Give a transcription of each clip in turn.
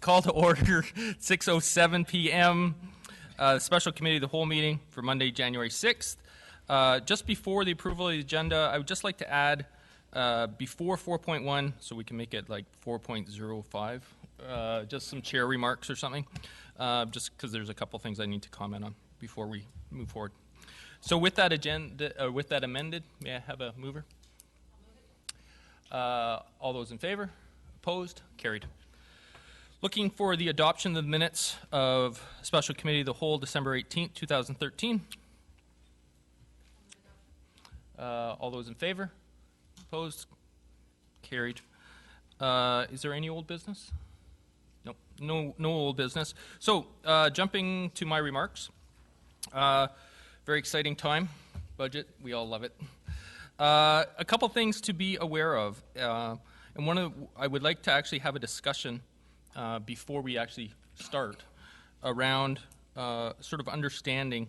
Call to order 6:07 p.m. Special Committee of the Whole meeting for Monday, January 6th. Just before the approval of the agenda, I would just like to add before 4.1, so we can make it like 4.05, just some chair remarks or something, just because there's a couple things I need to comment on before we move forward. So with that agenda, with that amended, may I have a mover? All those in favor? Opposed? Carried. Looking for the adoption of the minutes of Special Committee of the Whole, December 18th, 2013. All those in favor? Opposed? Carried. Is there any old business? Nope. No old business. So, jumping to my remarks. Very exciting time. Budget, we all love it. A couple things to be aware of. And I would like to actually have a discussion before we actually start around sort of understanding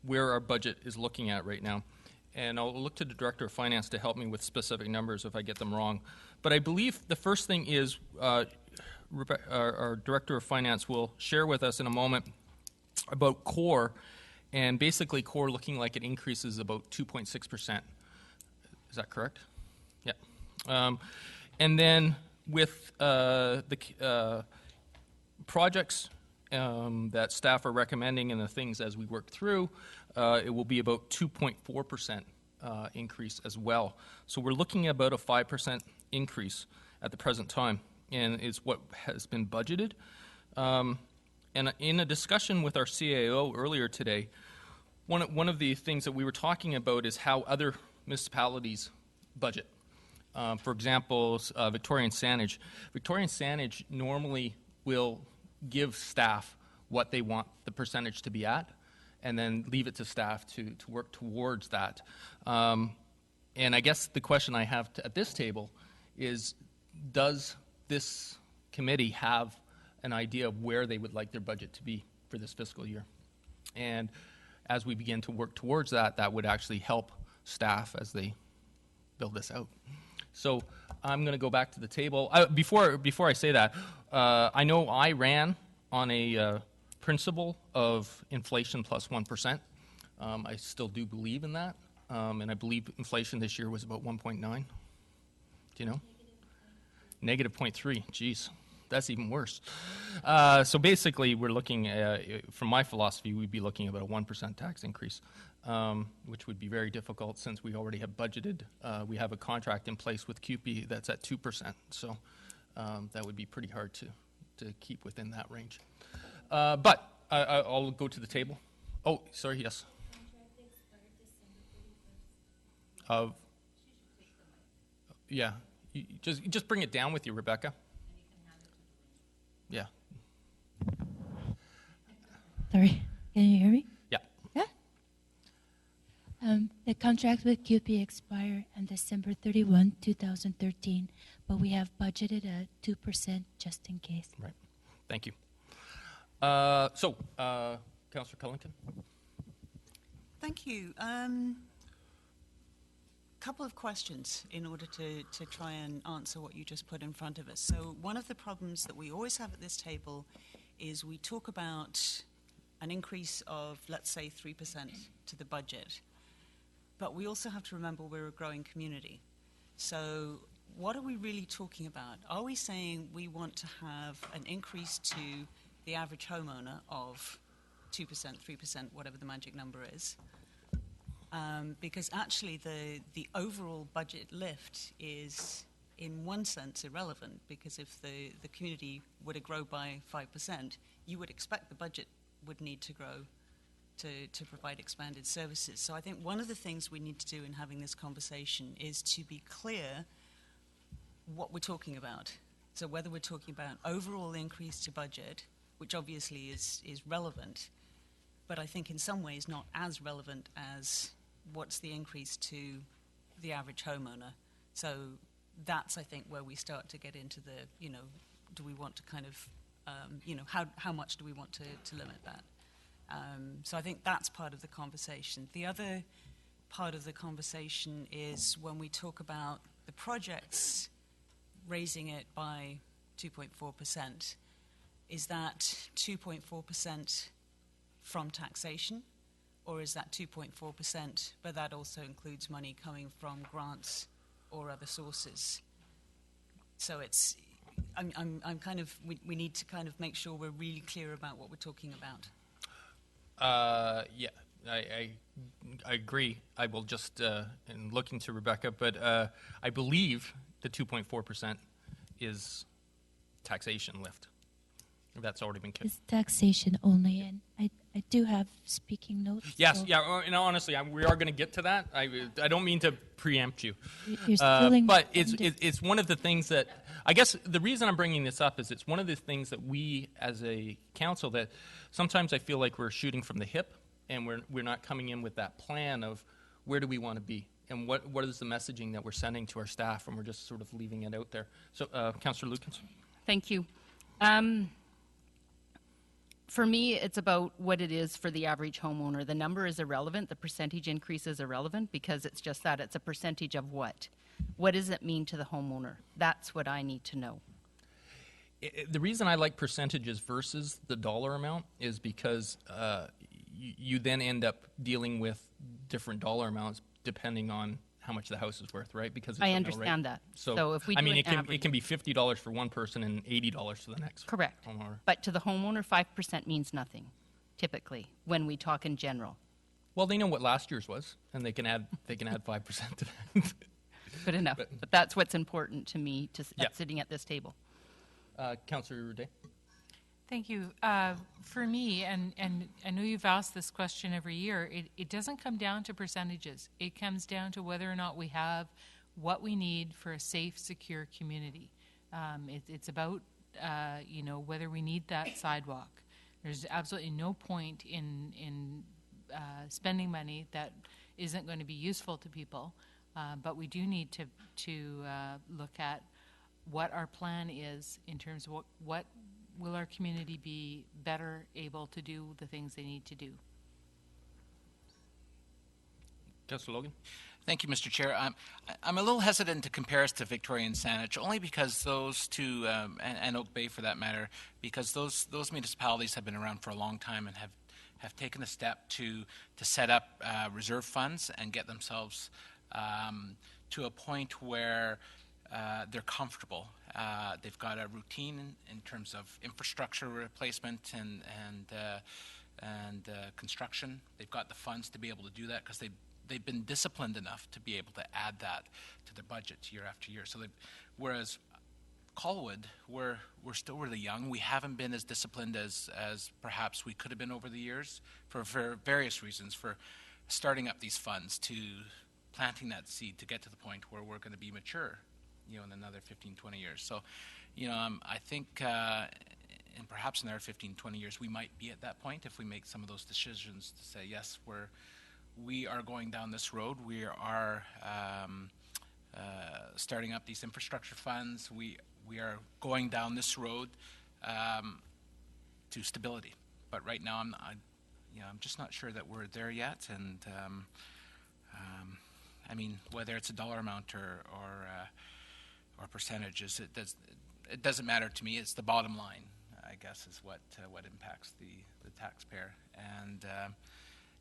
where our budget is looking at right now. And I'll look to the Director of Finance to help me with specific numbers if I get them wrong. But I believe the first thing is our Director of Finance will share with us in a moment about core, and basically core looking like it increases about 2.6%. Is that correct? Yeah. And then with the projects that staff are recommending and the things as we work through, it will be about 2.4% increase as well. So we're looking at about a 5% increase at the present time, and it's what has been budgeted. And in a discussion with our CAO earlier today, one of the things that we were talking about is how other municipalities budget. For example, Victoria and Saanich. Victoria and Saanich normally will give staff what they want the percentage to be at, and then leave it to staff to work towards that. And I guess the question I have at this table is, does this committee have an idea of where they would like their budget to be for this fiscal year? And as we begin to work towards that, that would actually help staff as they build this out. So I'm going to go back to the table. Before I say that, I know I ran on a principle of inflation plus 1%. I still do believe in that, and I believe inflation this year was about 1.9. Do you know? Negative 0.3. Geez, that's even worse. So basically, we're looking at, from my philosophy, we'd be looking at about a 1% tax increase, which would be very difficult since we already have budgeted. We have a contract in place with CUPE that's at 2%, so that would be pretty hard to keep within that range. But I'll go to the table. Oh, sorry, yes. Yeah, just bring it down with you, Rebecca. Yeah. Sorry, can you hear me? Yeah. Yeah? The contract with QP expired on December 31, 2013, but we have budgeted at 2% just in case. Right. Thank you. Councillor Cullington. Thank you. Couple of questions in order to try and answer what you just put in front of us. So one of the problems that we always have at this table is we talk about an increase of, let's say, 3% to the budget. But we also have to remember we're a growing community. So what are we really talking about? Are we saying we want to have an increase to the average homeowner of 2%, 3%, whatever the magic number is? Because actually the overall budget lift is, in one sense, irrelevant, because if the community were to grow by 5%, you would expect the budget would need to grow to provide expanded services. So I think one of the things we need to do in having this conversation is to be clear what we're talking about. So whether we're talking about overall increase to budget, which obviously is relevant, but I think in some ways not as relevant as what's the increase to the average homeowner. So that's, I think, where we start to get into the, do we want to kind of, how much do we want to limit that? So I think that's part of the conversation. The other part of the conversation is when we talk about the projects raising it by 2.4%. is that 2.4% from taxation, or is that 2.4%, but that also includes money coming from grants or other sources? So it's, I'm kind of, we need to kind of make sure we're really clear about what we're talking about. Yeah, I agree. I will just, in looking to Rebecca, but I believe the 2.4% is taxation lift. That's already been It's taxation only, and I do have speaking notes. Yes, so yeah, and honestly, we are going to get to that. I don't mean to preempt you. You're stealing but my thunder. it's one of the things that, I guess the reason I'm bringing this up is it's one of the things that we as a council, that sometimes I feel like we're shooting from the hip, and we're not coming in with that plan of where do we want to be, and what is the messaging that we're sending to our staff, and we're just sort of leaving it out there. So, Councillor Lukens. Thank you. For me, it's about what it is for the average homeowner. The number is irrelevant. The percentage increase is irrelevant because it's just that. It's a percentage of what? What does it mean to the homeowner? That's what I need to know. The reason I like percentages versus the dollar amount is because you then end up dealing with different dollar amounts depending on how much the house is worth, right? Because it's I a mill understand rate. that. So, So if we I do mean, an it can average- be $50 for one person and $80 to the next. Correct. homeowner. But to the homeowner, 5% means nothing, typically, when we talk in general. Well, they know what last year's was, and they can add 5% to that. Good enough. But that's what's important to me Yeah. sitting at this table. Councillor Day. Thank you. For me, and I know you've asked this question every year, it doesn't come down to percentages. It comes down to whether or not we have what we need for a safe, secure community. It's about, whether we need that sidewalk. There's absolutely no point in spending money that isn't going to be useful to people, but we do need to look at what our plan is in terms of what will our community be better able to do the things they need to do. Councillor Logan. Thank you, Mr. Chair. I'm a little hesitant to compare us to Victoria and Saanich, only because those two, and Oak Bay for that matter, because those municipalities have been around for a long time and have taken a step to set up reserve funds and get themselves to a point where they're comfortable. They've got a routine in terms of infrastructure replacement and construction. They've got the funds to be able to do that because they've been disciplined enough to be able to add that to their budget year after year. So whereas Colwood, we're still really young. We haven't been as disciplined as perhaps we could have been over the years for various reasons, for starting up these funds, to planting that seed to get to the point where we're going to be mature, in another 15, 20 years. So, I think, and perhaps in our 15, 20 years, we might be at that point if we make some of those decisions to say, yes, we are going down this road. We are starting up these infrastructure funds. We are going down this road to stability. But right now, I'm just not sure that we're there yet. And I mean, whether it's a dollar amount or percentages, it doesn't matter to me. It's the bottom line, I guess, is what impacts the taxpayer.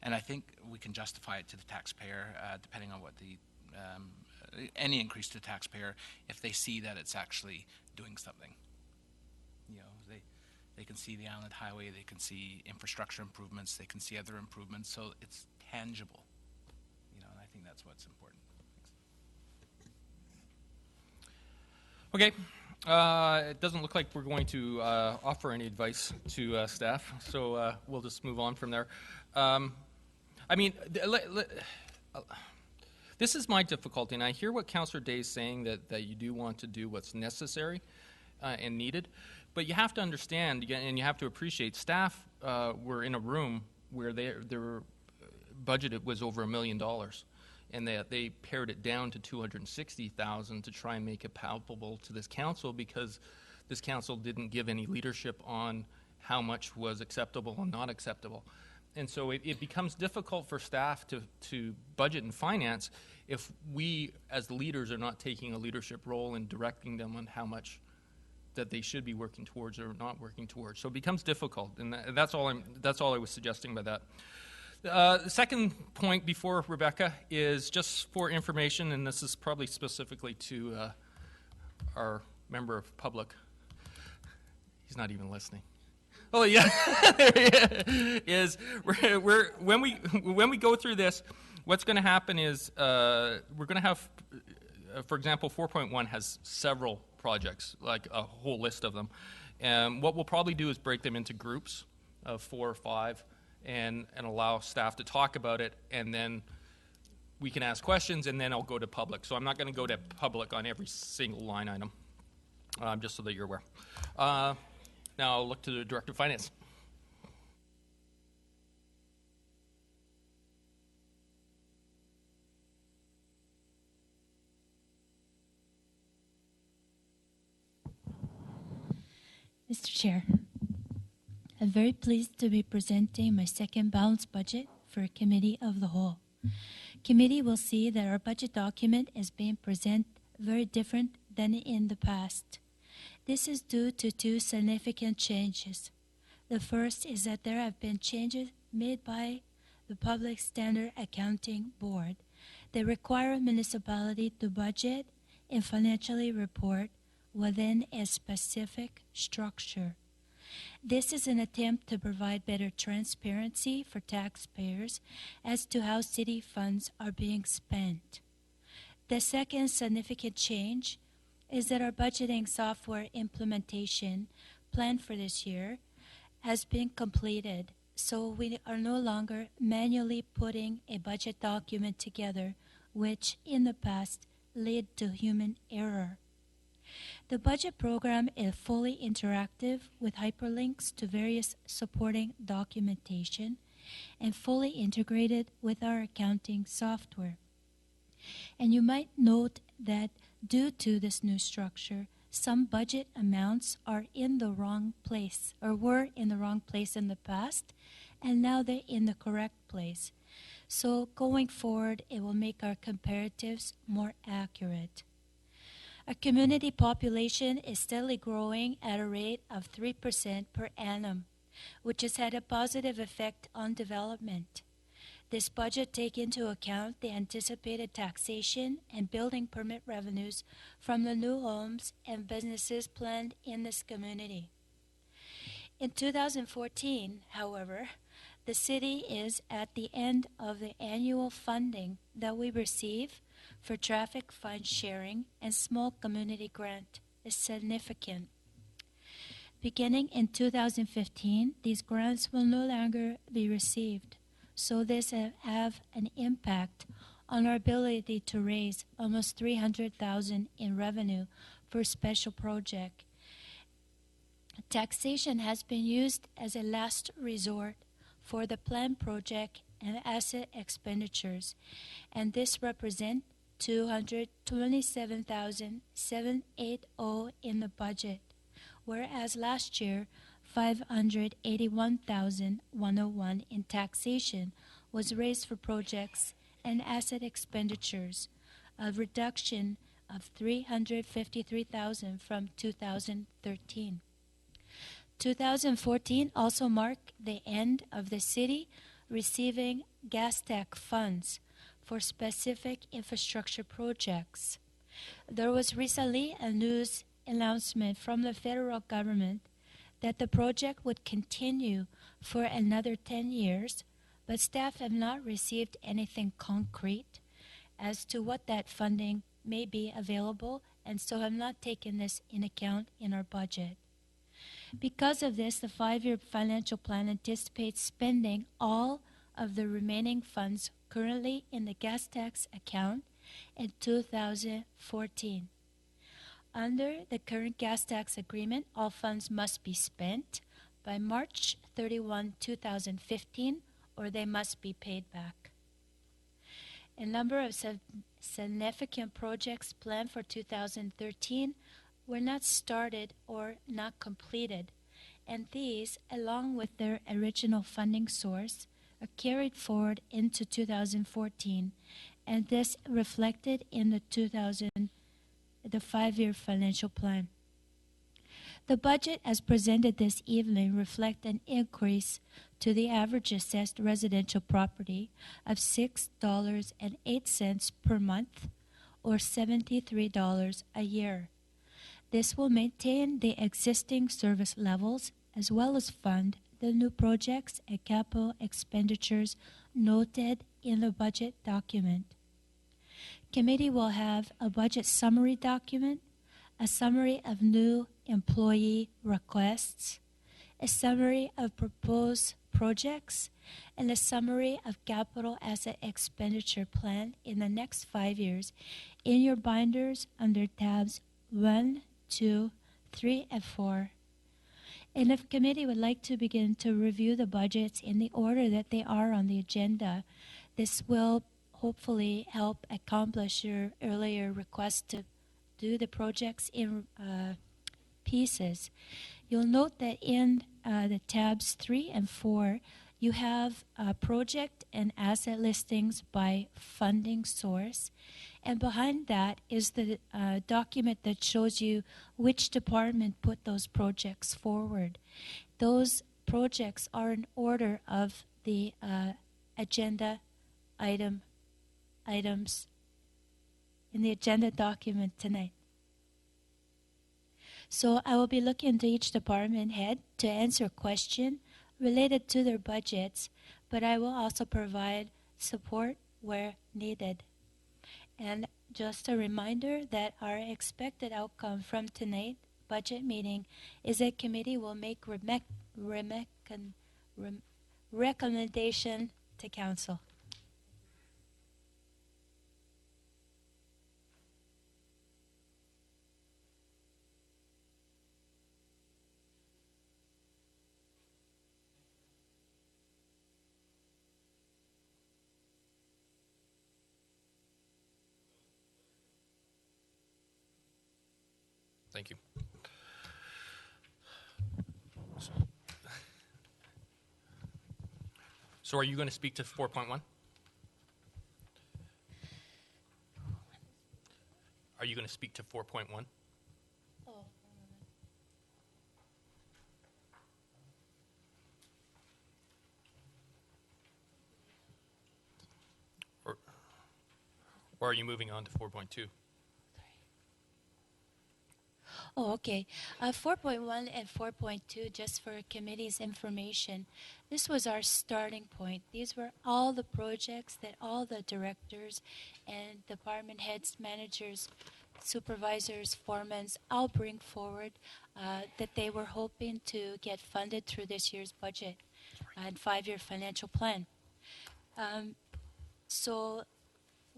And I think we can justify it to the taxpayer, depending on what any increase to the taxpayer, if they see that it's actually doing something. They can see the Island Highway, they can see infrastructure improvements, they can see other improvements, so it's tangible. And I think that's what's important. Okay. It doesn't look like we're going to offer any advice to staff, so we'll just move on from there. I mean, this is my difficulty, and I hear what Councillor Day is saying, that you do want to do what's necessary and needed, but you have to understand, and you have to appreciate, staff were in a room where their budget was over $1 million, and they pared it down to $260,000 to try and make it palpable to this council, because this council didn't give any leadership on how much was acceptable and not acceptable. And so it becomes difficult for staff to budget and finance if we, as the leaders, are not taking a leadership role in directing them on how much that they should be working towards or not working towards. So it becomes difficult, and that's all I was suggesting by that. The second point before Rebecca is just for information, and this is probably specifically to our member of public. He's not even listening. Oh yeah, there he is. When we go through this, what's going to happen is we're going to have, for example, 4.1 has several projects, like a whole list of them. And what we'll probably do is break them into groups of 4 or 5 and allow staff to talk about it, and then we can ask questions, and then I'll go to public. So I'm not going to go to public on every single line item, just so that you're aware. Now I'll look to the Director of Finance. Mr. Chair, I'm very pleased to be presenting my second balanced budget for Committee of the Whole. Committee will see that our budget document is being presented very different than in the past. This is due to 2 significant changes. The first is that there have been changes made by the Public Standard Accounting Board that require a municipality to budget and financially report within a specific structure. This is an attempt to provide better transparency for taxpayers as to how city funds are being spent. The second significant change is that our budgeting software implementation planned for this year has been completed, so we are no longer manually putting a budget document together, which in the past led to human error. The budget program is fully interactive with hyperlinks to various supporting documentation and fully integrated with our accounting software. And you might note that due to this new structure, some budget amounts are in the wrong place, or were in the wrong place in the past, and now they're in the correct place. So going forward, it will make our comparatives more accurate. Our community population is steadily growing at a rate of 3% per annum, which has had a positive effect on development. This budget takes into account the anticipated taxation and building permit revenues from the new homes and businesses planned in this community. In 2014, however, the city is at the end of the annual funding that we receive for traffic fine sharing and small community grant is significant. Beginning in 2015, these grants will no longer be received, so this will have an impact on our ability to raise almost $300,000 in revenue for a special project. Taxation has been used as a last resort for the planned project and asset expenditures, and this represents $227,780 in the budget, whereas last year $581,101 in taxation was raised for projects and asset expenditures, a reduction of $353,000 from 2013. 2014 also marked the end of the city receiving gas tax funds for specific infrastructure projects. There was recently a news announcement from the federal government that the project would continue for another 10 years, but staff have not received anything concrete as to what that funding may be available, and so have not taken this in account in our budget. Because of this, the 5-year financial plan anticipates spending all of the remaining funds currently in the gas tax account in 2014. Under the current gas tax agreement, all funds must be spent by March 31, 2015, or they must be paid back. A number of significant projects planned for 2013 were not started or not completed, and these, along with their original funding source, are carried forward into 2014, and this reflected in the 5-year financial plan. The budget as presented this evening reflect an increase to the average assessed residential property of $6.08 per month or $73 a year. This will maintain the existing service levels as well as fund the new projects and capital expenditures noted in the budget document. Committee will have a budget summary document, a summary of new employee requests, a summary of proposed projects, and a summary of capital asset expenditure plan in the next 5 years in your binders under tabs 1, 2, 3, and 4. And if committee would like to begin to review the budgets in the order that they are on the agenda, this will hopefully help accomplish your earlier request to do the projects in pieces. You'll note that in the tabs 3 and 4, you have project and asset listings by funding source. And behind that is the document that shows you which department put those projects forward. Those projects are in order of the agenda items in the agenda document tonight. So I will be looking to each department head to answer a question related to their budgets, but I will also provide support where needed. And just a reminder that our expected outcome from tonight's budget meeting is that committee will make recommendation to council. Thank you. So are you going to speak to 4.1? Are you going to speak to 4.1? Or are you moving on to 4.2? Oh, okay. 4.1 and 4.2, just for committee's information, this was our starting point. These were all the projects that all the directors and department heads, managers, supervisors, foremans, all bring forward that they were hoping to get funded through this year's budget and 5-year financial plan. So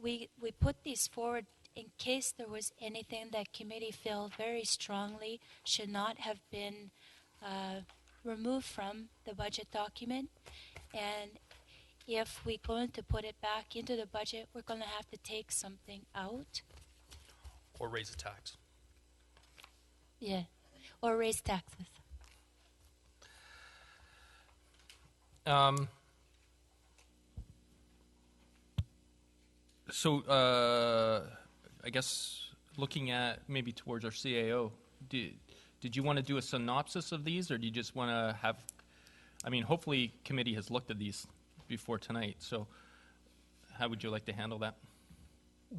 we put these forward in case there was anything that committee felt very strongly should not have been removed from the budget document. And if we're going to put it back into the budget, we're going to have to take something out. Or raise the tax? Yeah, or raise taxes. So I guess looking at maybe towards our CAO, did you want to do a synopsis of these, or do you just want to have, I mean, hopefully committee has looked at these before tonight, so how would you like to handle that?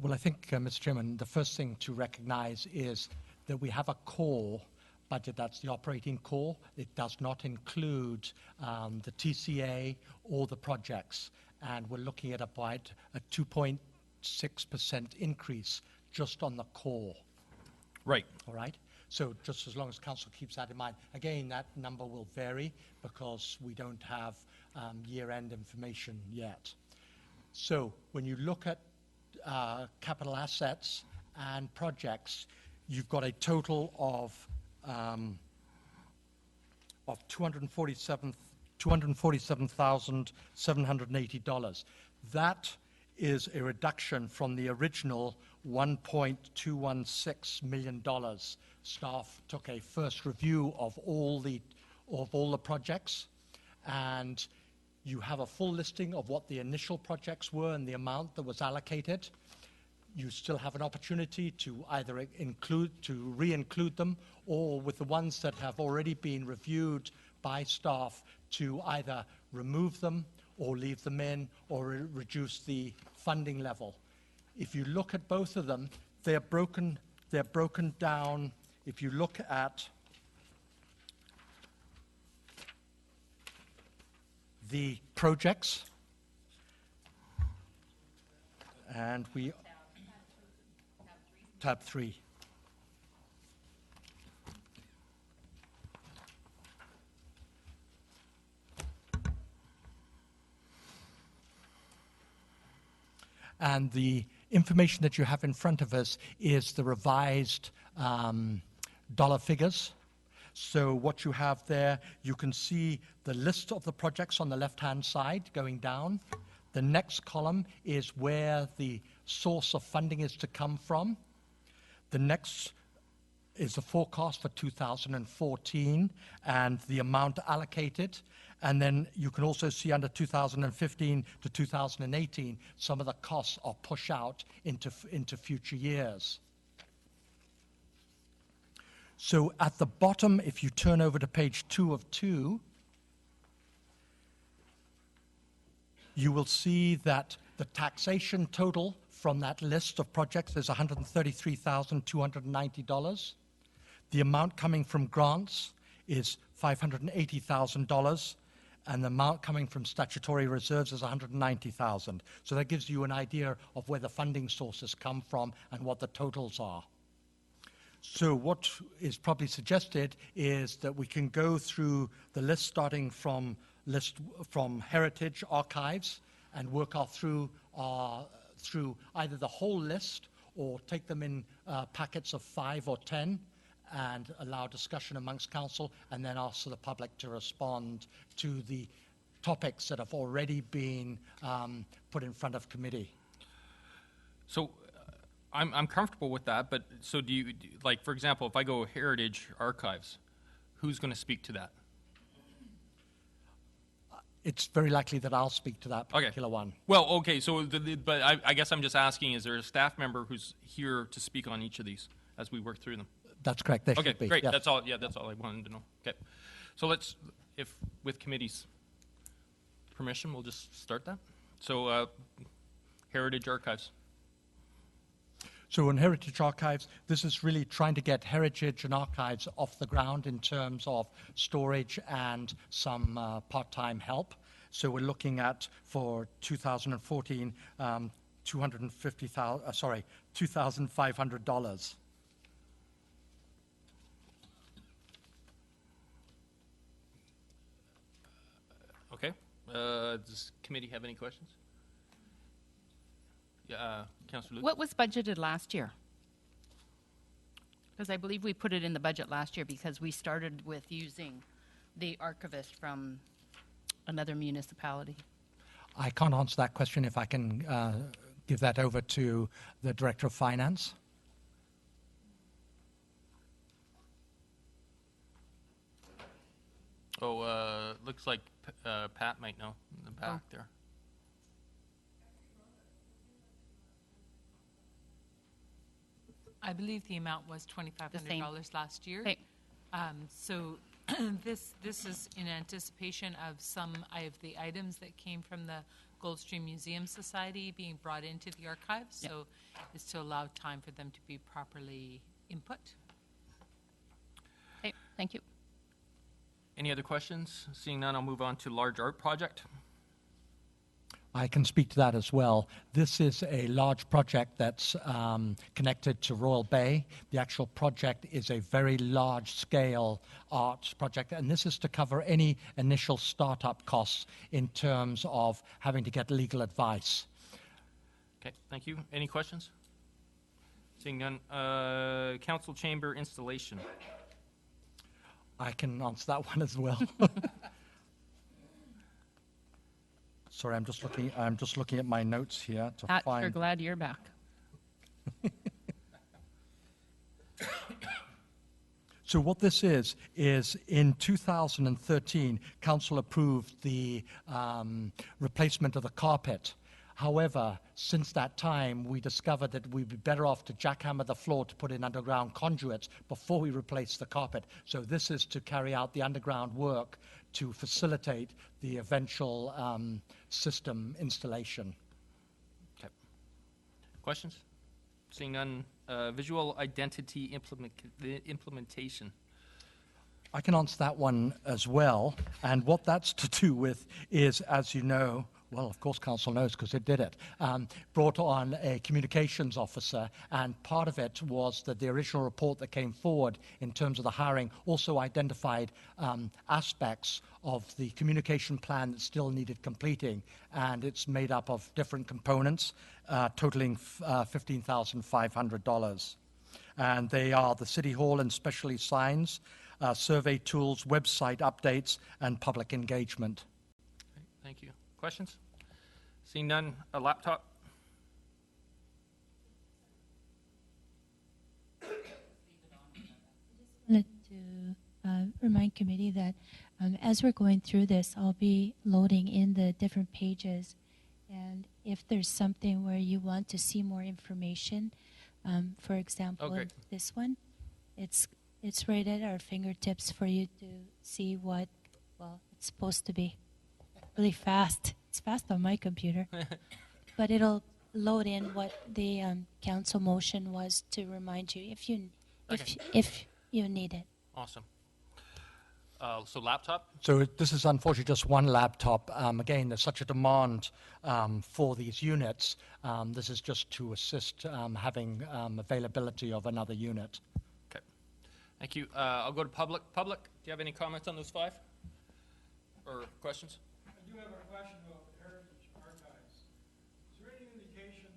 Well, I think, Mr. Chairman, the first thing to recognize is that we have a core budget, that's the operating core. It does not include the TCA or the projects, and we're looking at about a 2.6% increase just on the core. Right. All right? So just as long as council keeps that in mind. Again, that number will vary because we don't have year-end information yet. So when you look at capital assets and projects, you've got a total of $247,780. That is a reduction from the original $1.216 million. Staff took a first review of all the projects, and you have a full listing of what the initial projects were and the amount that was allocated. you still have an opportunity to either re-include them, or with the ones that have already been reviewed by staff to either remove them or leave them in or reduce the funding level. If you look at both of them, they're broken down. If you look at the projects, and we tab 3. And the information that you have in front of us is the revised dollar figures. So what you have there, you can see the list of the projects on the left-hand side going down. The next column is where the source of funding is to come from. The next is the forecast for 2014 and the amount allocated. And then you can also see under 2015 to 2018, some of the costs are pushed out into future years. So at the bottom, if you turn over to page 2 of 2, you will see that the taxation total from that list of projects is $133,290. The amount coming from grants is $580,000, and the amount coming from statutory reserves is $190,000. So that gives you an idea of where the funding sources come from and what the totals are. So what is probably suggested is that we can go through the list starting from Heritage Archives and work through either the whole list or take them in packets of 5 or 10 and allow discussion amongst council, and then ask the public to respond to the topics that have already been put in front of committee. So I'm comfortable with that, but so do you, like, for example, if I go Heritage Archives, who's going to speak to that? It's very likely that I'll speak to that particular one. Well, okay, so, but I guess I'm just asking, is there a staff member who's here to speak on each of these as we work through them? That's correct. They Okay, should be. great. Yes. That's all. Yeah, that's all I wanted to know. Okay, so let's, if with committee's permission, we'll just start that. So, Heritage Archives. So in Heritage Archives, this is really trying to get heritage and archives off the ground in terms of storage and some part-time help. So we're looking at, for 2014, $2,500. Okay. Does committee have any questions? Yeah, Councillor Luke. What was budgeted last year? Because I believe we put it in the budget last year because we started with using the archivist from another municipality. I can't answer that question. If I can give that over to the Director of Finance. Oh, looks like Pat might know in the back there. I believe the amount was $2,500 last year. Okay. So this is in anticipation of some of the items that came from the Goldstream Museum Society being brought into the archives. Yep. So it's to allow time for them to be properly input. Okay, thank you. Any other questions? Seeing none, I'll move on to large art project. I can speak to that as well. This is a large project that's connected to Royal Bay. The actual project is a very large-scale arts project, and this is to cover any initial startup costs in terms of having to get legal advice. Okay, thank you. Any questions? Seeing none, council chamber installation. I can answer that one as well. Sorry, I'm just looking at my notes here to Pat, find. we're glad you're back. So what this is in 2013, council approved the replacement of the carpet. However, since that time, we discovered that we'd be better off to jackhammer the floor to put in underground conduits before we replace the carpet. So this is to carry out the underground work to facilitate the eventual system installation. Okay. Questions? Seeing none, visual identity implementation. I can answer that one as well. And what that's to do with is, as you know, well, of course, Council knows because it did it, brought on a communications officer, and part of it was that the original report that came forward in terms of the hiring also identified aspects of the communication plan that still needed completing, and it's made up of different components, totaling $15,500. And they are the City Hall and specialty signs, survey tools, website updates, and public engagement. Okay, thank you. Questions? Seeing none, a laptop. Wanted to remind committee that as we're going through this, I'll be loading in the different pages, and if there's something where you want to see more information, for example, great. this one, it's right at our fingertips for you to see what, well, it's supposed to be really fast. It's fast on my computer, but it'll load in what the council motion was to remind you if you need it. Awesome. So laptop? So this is unfortunately just one laptop. Again, there's such a demand for these units. This is just to assist having availability of another unit. Okay. Thank you. I'll go to public. Public, do you have any comments on those 5? Or questions? I do have a question about Heritage Archives. Is there any indication,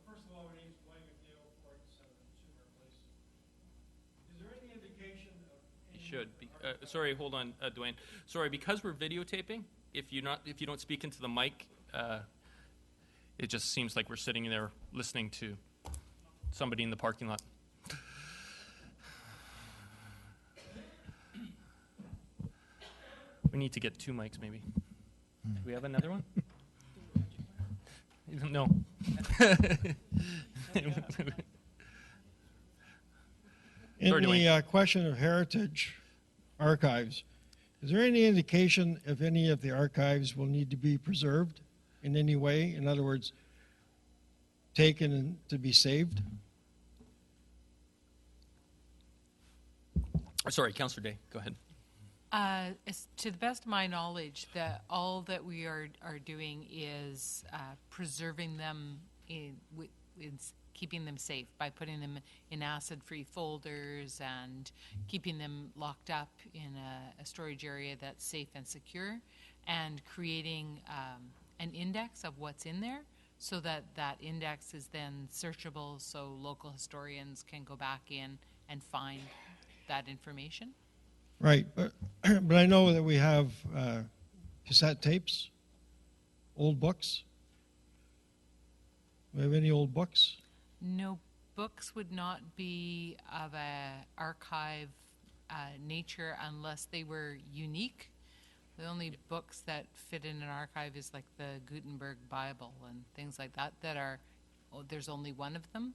first of all, my name is Dwayne McNeil, 487 Consumer Place. Is there any indication of any... You should. Sorry, hold on, Dwayne. Sorry, because we're videotaping, if you don't speak into the mic, it just seems like we're sitting there listening to somebody in the parking lot. We need to get 2 mics, maybe. Do we have another one? No. In Sorry, the Dwayne. question of Heritage Archives, is there any indication if any of the archives will need to be preserved in any way? In other words, taken and to be saved? Sorry, Councillor Day, go ahead. To the best of my knowledge, that all that we are doing is preserving them in keeping them safe by putting them in acid-free folders and keeping them locked up in a storage area that's safe and secure, and creating an index of what's in there so that that index is then searchable so local historians can go back in and find that information. Right, but I know that we have cassette tapes, old books. Do we have any old books? No, books would not be of a archive nature unless they were unique. The only books that fit in an archive is like the Gutenberg Bible and things like that there's only one of them.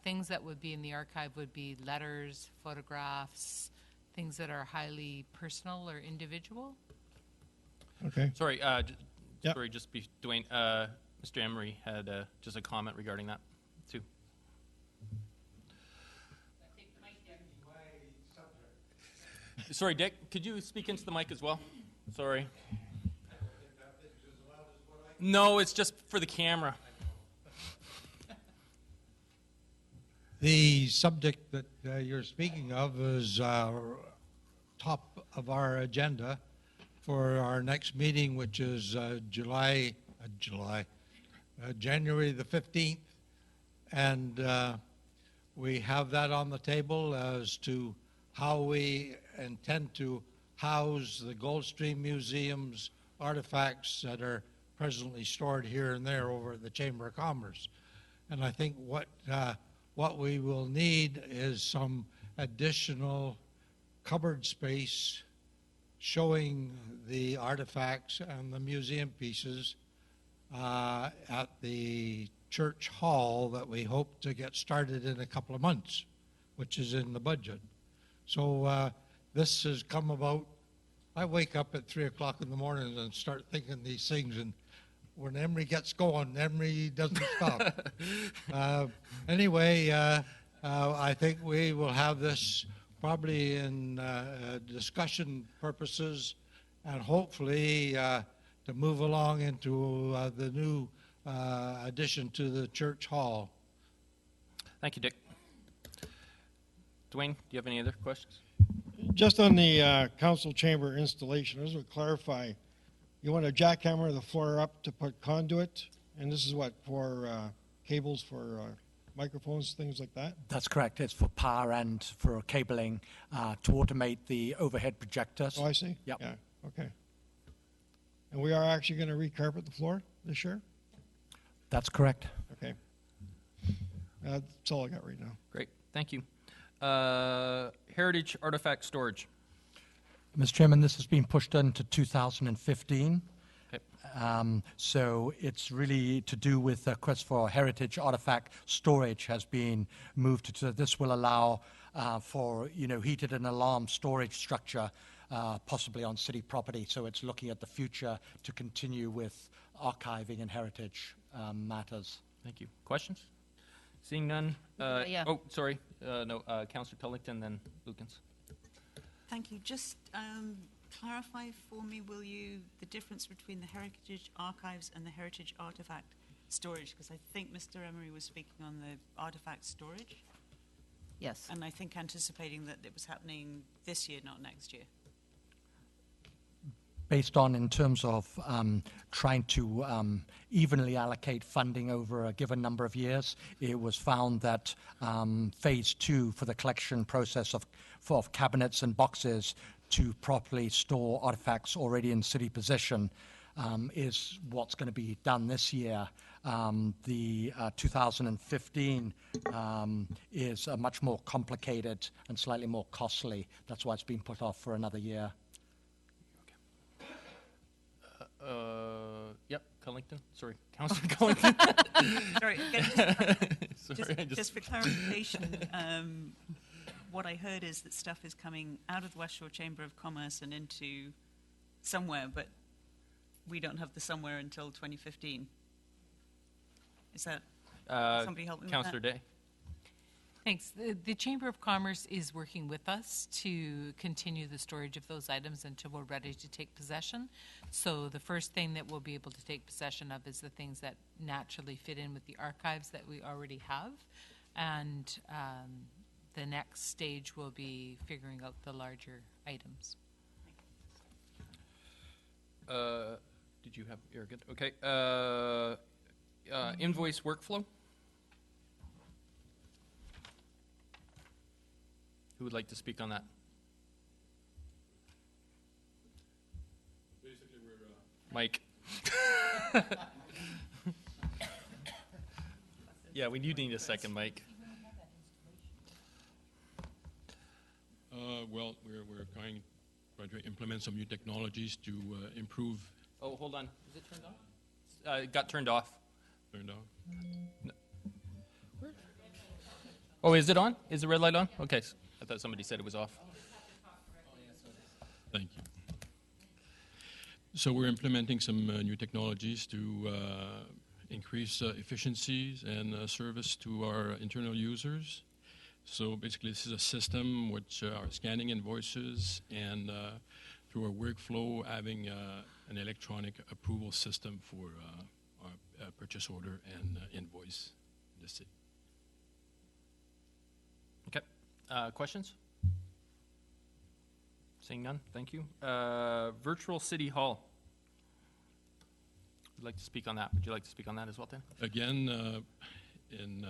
Things that would be in the archive would be letters, photographs, things that are highly personal or individual. Okay. Sorry, Yep. sorry, just be Dwayne. Mr. Emery had just a comment regarding that too. Sorry, Dick, could you speak into the mic as well? Sorry. No, it's just for the camera. The subject that you're speaking of is top of our agenda for our next meeting, which is January the 15th. And we have that on the table as to how we intend to house the Goldstream Museum's artifacts that are presently stored here and there over at the Chamber of Commerce. And I think what we will need is some additional cupboard space showing the artifacts and the museum pieces at the church hall that we hope to get started in a couple of months, which is in the budget. So this has come about. I wake up at 3 o'clock in the morning and start thinking these things, and when Emery gets going, Emery doesn't stop. Anyway, I think we will have this probably in discussion purposes, and hopefully to move along into the new addition to the church hall. Thank you, Dick. Dwayne, do you have any other questions? Just on the council chamber installation, I just want to clarify. You want to jackhammer the floor up to put conduit, and this is what, for cables for microphones, things like that? That's correct. It's for power and for cabling to automate the overhead projectors. Oh, I see. Yep. Yeah, okay. And we are actually going to recarpet the floor this year? That's correct. Okay. That's all I got right now. Great, thank you. Heritage artifact storage. Mr. Chairman, this has been pushed into 2015. Okay. So it's really to do with the quest for heritage artifact storage has been moved to. This will allow for heated and alarm storage structure, possibly on city property. So it's looking at the future to continue with archiving and heritage matters. Thank you. Questions? Seeing none. Yeah. Oh, sorry. No, Councillor Cullington, then Lukens. Thank you. Just clarify for me, will you, the difference between the heritage archives and the heritage artifact storage? Because I think Mr. Emery was speaking on the artifact storage, Yes. and I think anticipating that it was happening this year, not next year. Based on in terms of trying to evenly allocate funding over a given number of years, it was found that phase 2 for the collection process of cabinets and boxes to properly store artifacts already in city possession is what's going to be done this year. The 2015 is much more complicated and slightly more costly. That's why it's been put off for another year. Yep, Cullington. Sorry, Councillor Cullington. Sorry, again, Sorry, just for clarification, what I heard is that stuff is coming out of the West Shore Chamber of Commerce and into somewhere, but we don't have the somewhere until 2015. Is that, somebody help me with that? Councillor Day. Thanks. The Chamber of Commerce is working with us to continue the storage of those items until we're ready to take possession. So the first thing that we'll be able to take possession of is the things that naturally fit in with the archives that we already have. And the next stage will be figuring out the larger items. Did you have, you're good. Okay. Invoice workflow. Who would like to speak on that? Basically, we're Mike. Yeah, we do need a second, Mike. well, we're trying to implement some new technologies to improve. Oh, hold on. Is it turned on? It got turned off. Turned on. No. Oh, is it on? Is the red light on? Okay. I thought somebody said it was off. Thank you. So we're implementing some new technologies to increase efficiencies and service to our internal users. So basically, this is a system which are scanning invoices and through our workflow having an electronic approval system for our purchase order and invoice in the city. Okay. Questions? Seeing none, thank you. Virtual City Hall. Would like to speak on that. Would you like to speak on that as well, Tim? Again, in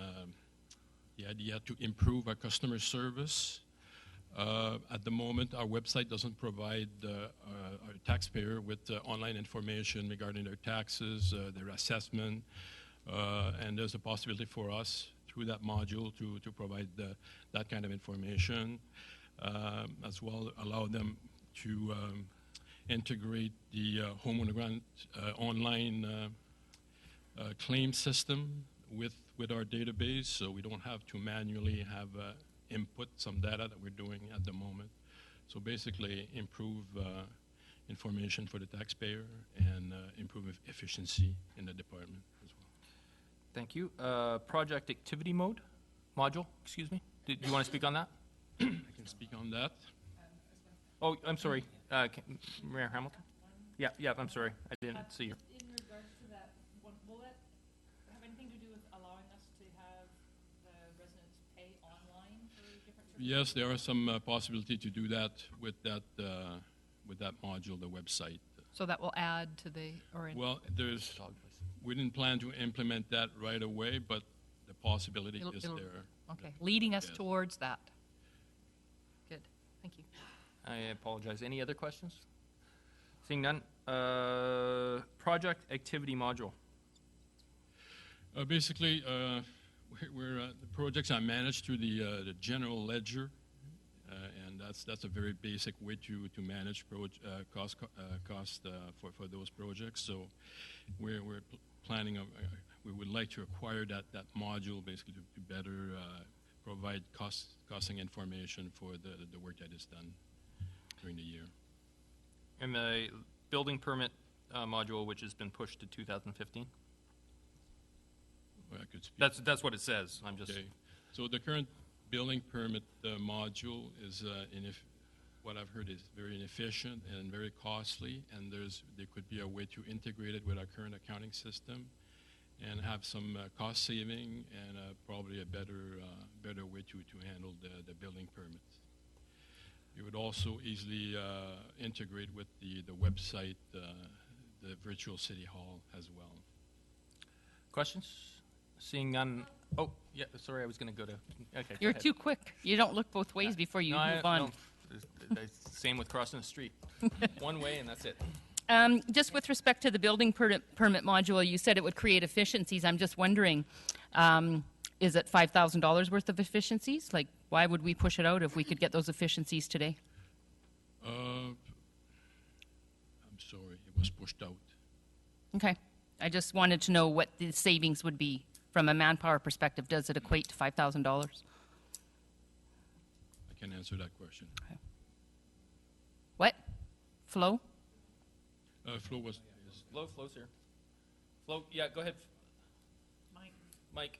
the idea to improve our customer service. At the moment, our website doesn't provide our taxpayer with online information regarding their taxes, their assessment, and there's a possibility for us through that module to provide that kind of information, as well allow them to integrate the homeowner grant online claim system with our database, so we don't have to manually have input some data that we're doing at the moment. So basically improve information for the taxpayer and improve efficiency in the department as well. Thank you. Project activity module, excuse me. Do you want to speak on that? I can speak on that. Oh, I'm sorry. Mayor Hamilton? Yeah, I'm sorry. I didn't see you. In regards to that, will that have anything to do with allowing us to have the residents pay online for different services? Yes, there are some possibility to do that with that module, the website. So that will add to the, or Well, we didn't plan to implement that right away, but the possibility is it'll- there. okay, leading us Yes. towards that. Good, thank you. I apologize. Any other questions? Seeing none. Project activity module. Basically, the projects are managed through the general ledger, and that's a very basic way to manage cost for those projects. So we're planning we would like to acquire that module basically to better provide costing information for the work that is done during the year. And the building permit module, which has been pushed to 2015. Well, I could speak. That's what it says. I'm just. Okay. So the current building permit module is, what I've heard is very inefficient and very costly, and there could be a way to integrate it with our current accounting system and have some cost saving and probably a better way to handle the building permits. It would also easily integrate with the website, the virtual city hall as well. Questions? Seeing none. Oh, yeah. Sorry, I was going to go to. Okay. You're go ahead. too quick. You don't look both ways before you move on. No, same with crossing the street. One way, and that's it. Just with respect to the building permit module, you said it would create efficiencies. I'm just wondering, is it $5,000 worth of efficiencies? Like, why would we push it out if we could get those efficiencies today? I'm sorry, it was pushed out. Okay. I just wanted to know what the savings would be from a manpower perspective. Does it equate to $5,000? I can answer that question. What? Flo? Flo was. Flo's here. Flo, yeah, go ahead. Mike.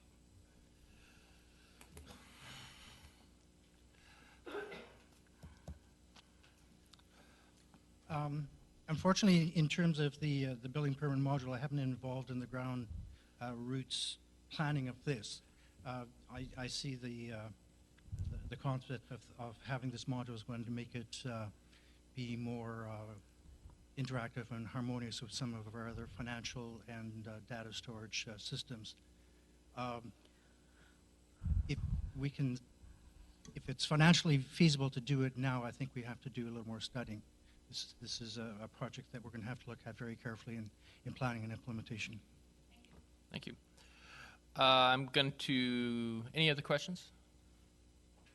Unfortunately, in terms of the building permit module, I haven't been involved in the ground roots planning of this. I see the concept of having this module is going to make it be more interactive and harmonious with some of our other financial and data storage systems. If it's financially feasible to do it now, I think we have to do a little more studying. This is a project that we're going to have to look at very carefully in planning and implementation. Thank you. I'm going to. Any other questions?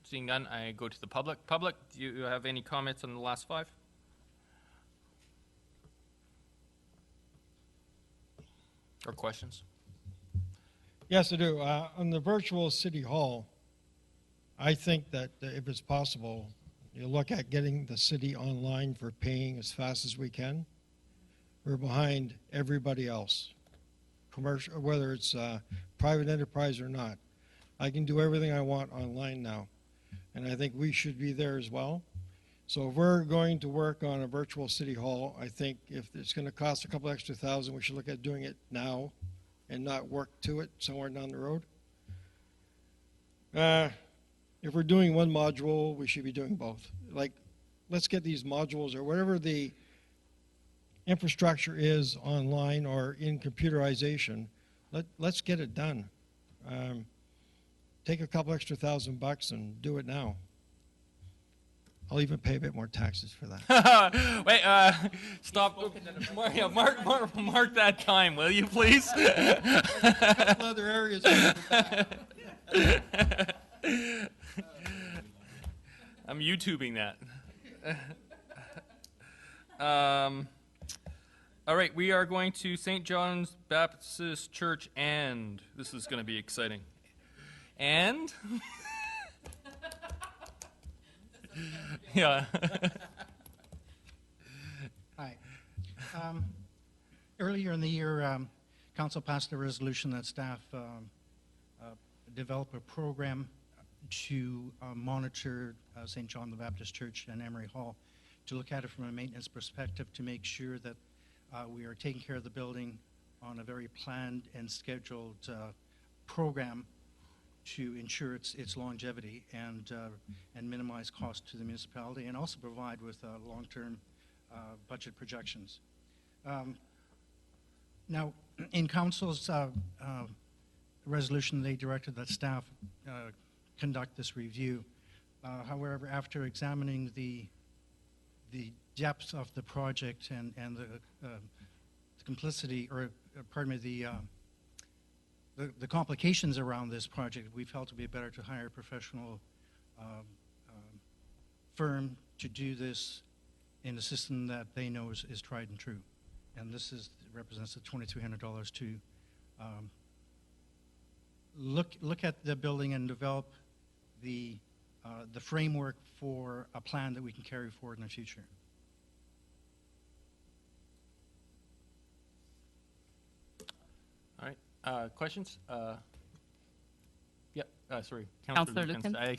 Seeing none, I go to the public. Public, do you have any comments on the last five? Or questions? Yes, I do. On the virtual city hall, I think that if it's possible, you look at getting the city online for paying as fast as we can. We're behind everybody else, commercial, whether it's private enterprise or not. I can do everything I want online now, and I think we should be there as well. So if we're going to work on a virtual city hall, I think if it's going to cost a couple extra thousand, we should look at doing it now and not work to it somewhere down the road. If we're doing one module, we should be doing both. Like, let's get these modules or whatever the infrastructure is online or in computerization. Let's get it done. Take a couple extra $1,000 and do it now. I'll even pay a bit more taxes for that. Wait, stop. Mark that time, will you, please? Other areas. I'm YouTubing that. All right, we are going to St. John's Baptist Church, and this is going to be exciting. And yeah. Hi. Earlier in the year, Council passed a resolution that staff develop a program to monitor St. John the Baptist Church and Emery Hall, to look at it from a maintenance perspective, to make sure that we are taking care of the building on a very planned and scheduled program to ensure its longevity and minimize cost to the municipality, and also provide with long-term budget projections. Now, in Council's resolution, they directed that staff conduct this review. However, after examining the depth of the project and the complicity, or pardon me, the complications around this project, we felt it would be better to hire a professional firm to do this in a system that they know is tried and true. And this represents the $2,300 to look at the building and develop the framework for a plan that we can carry forward in the future. All right. Questions? Yep. Sorry, Councillor Lukens. Lukens. I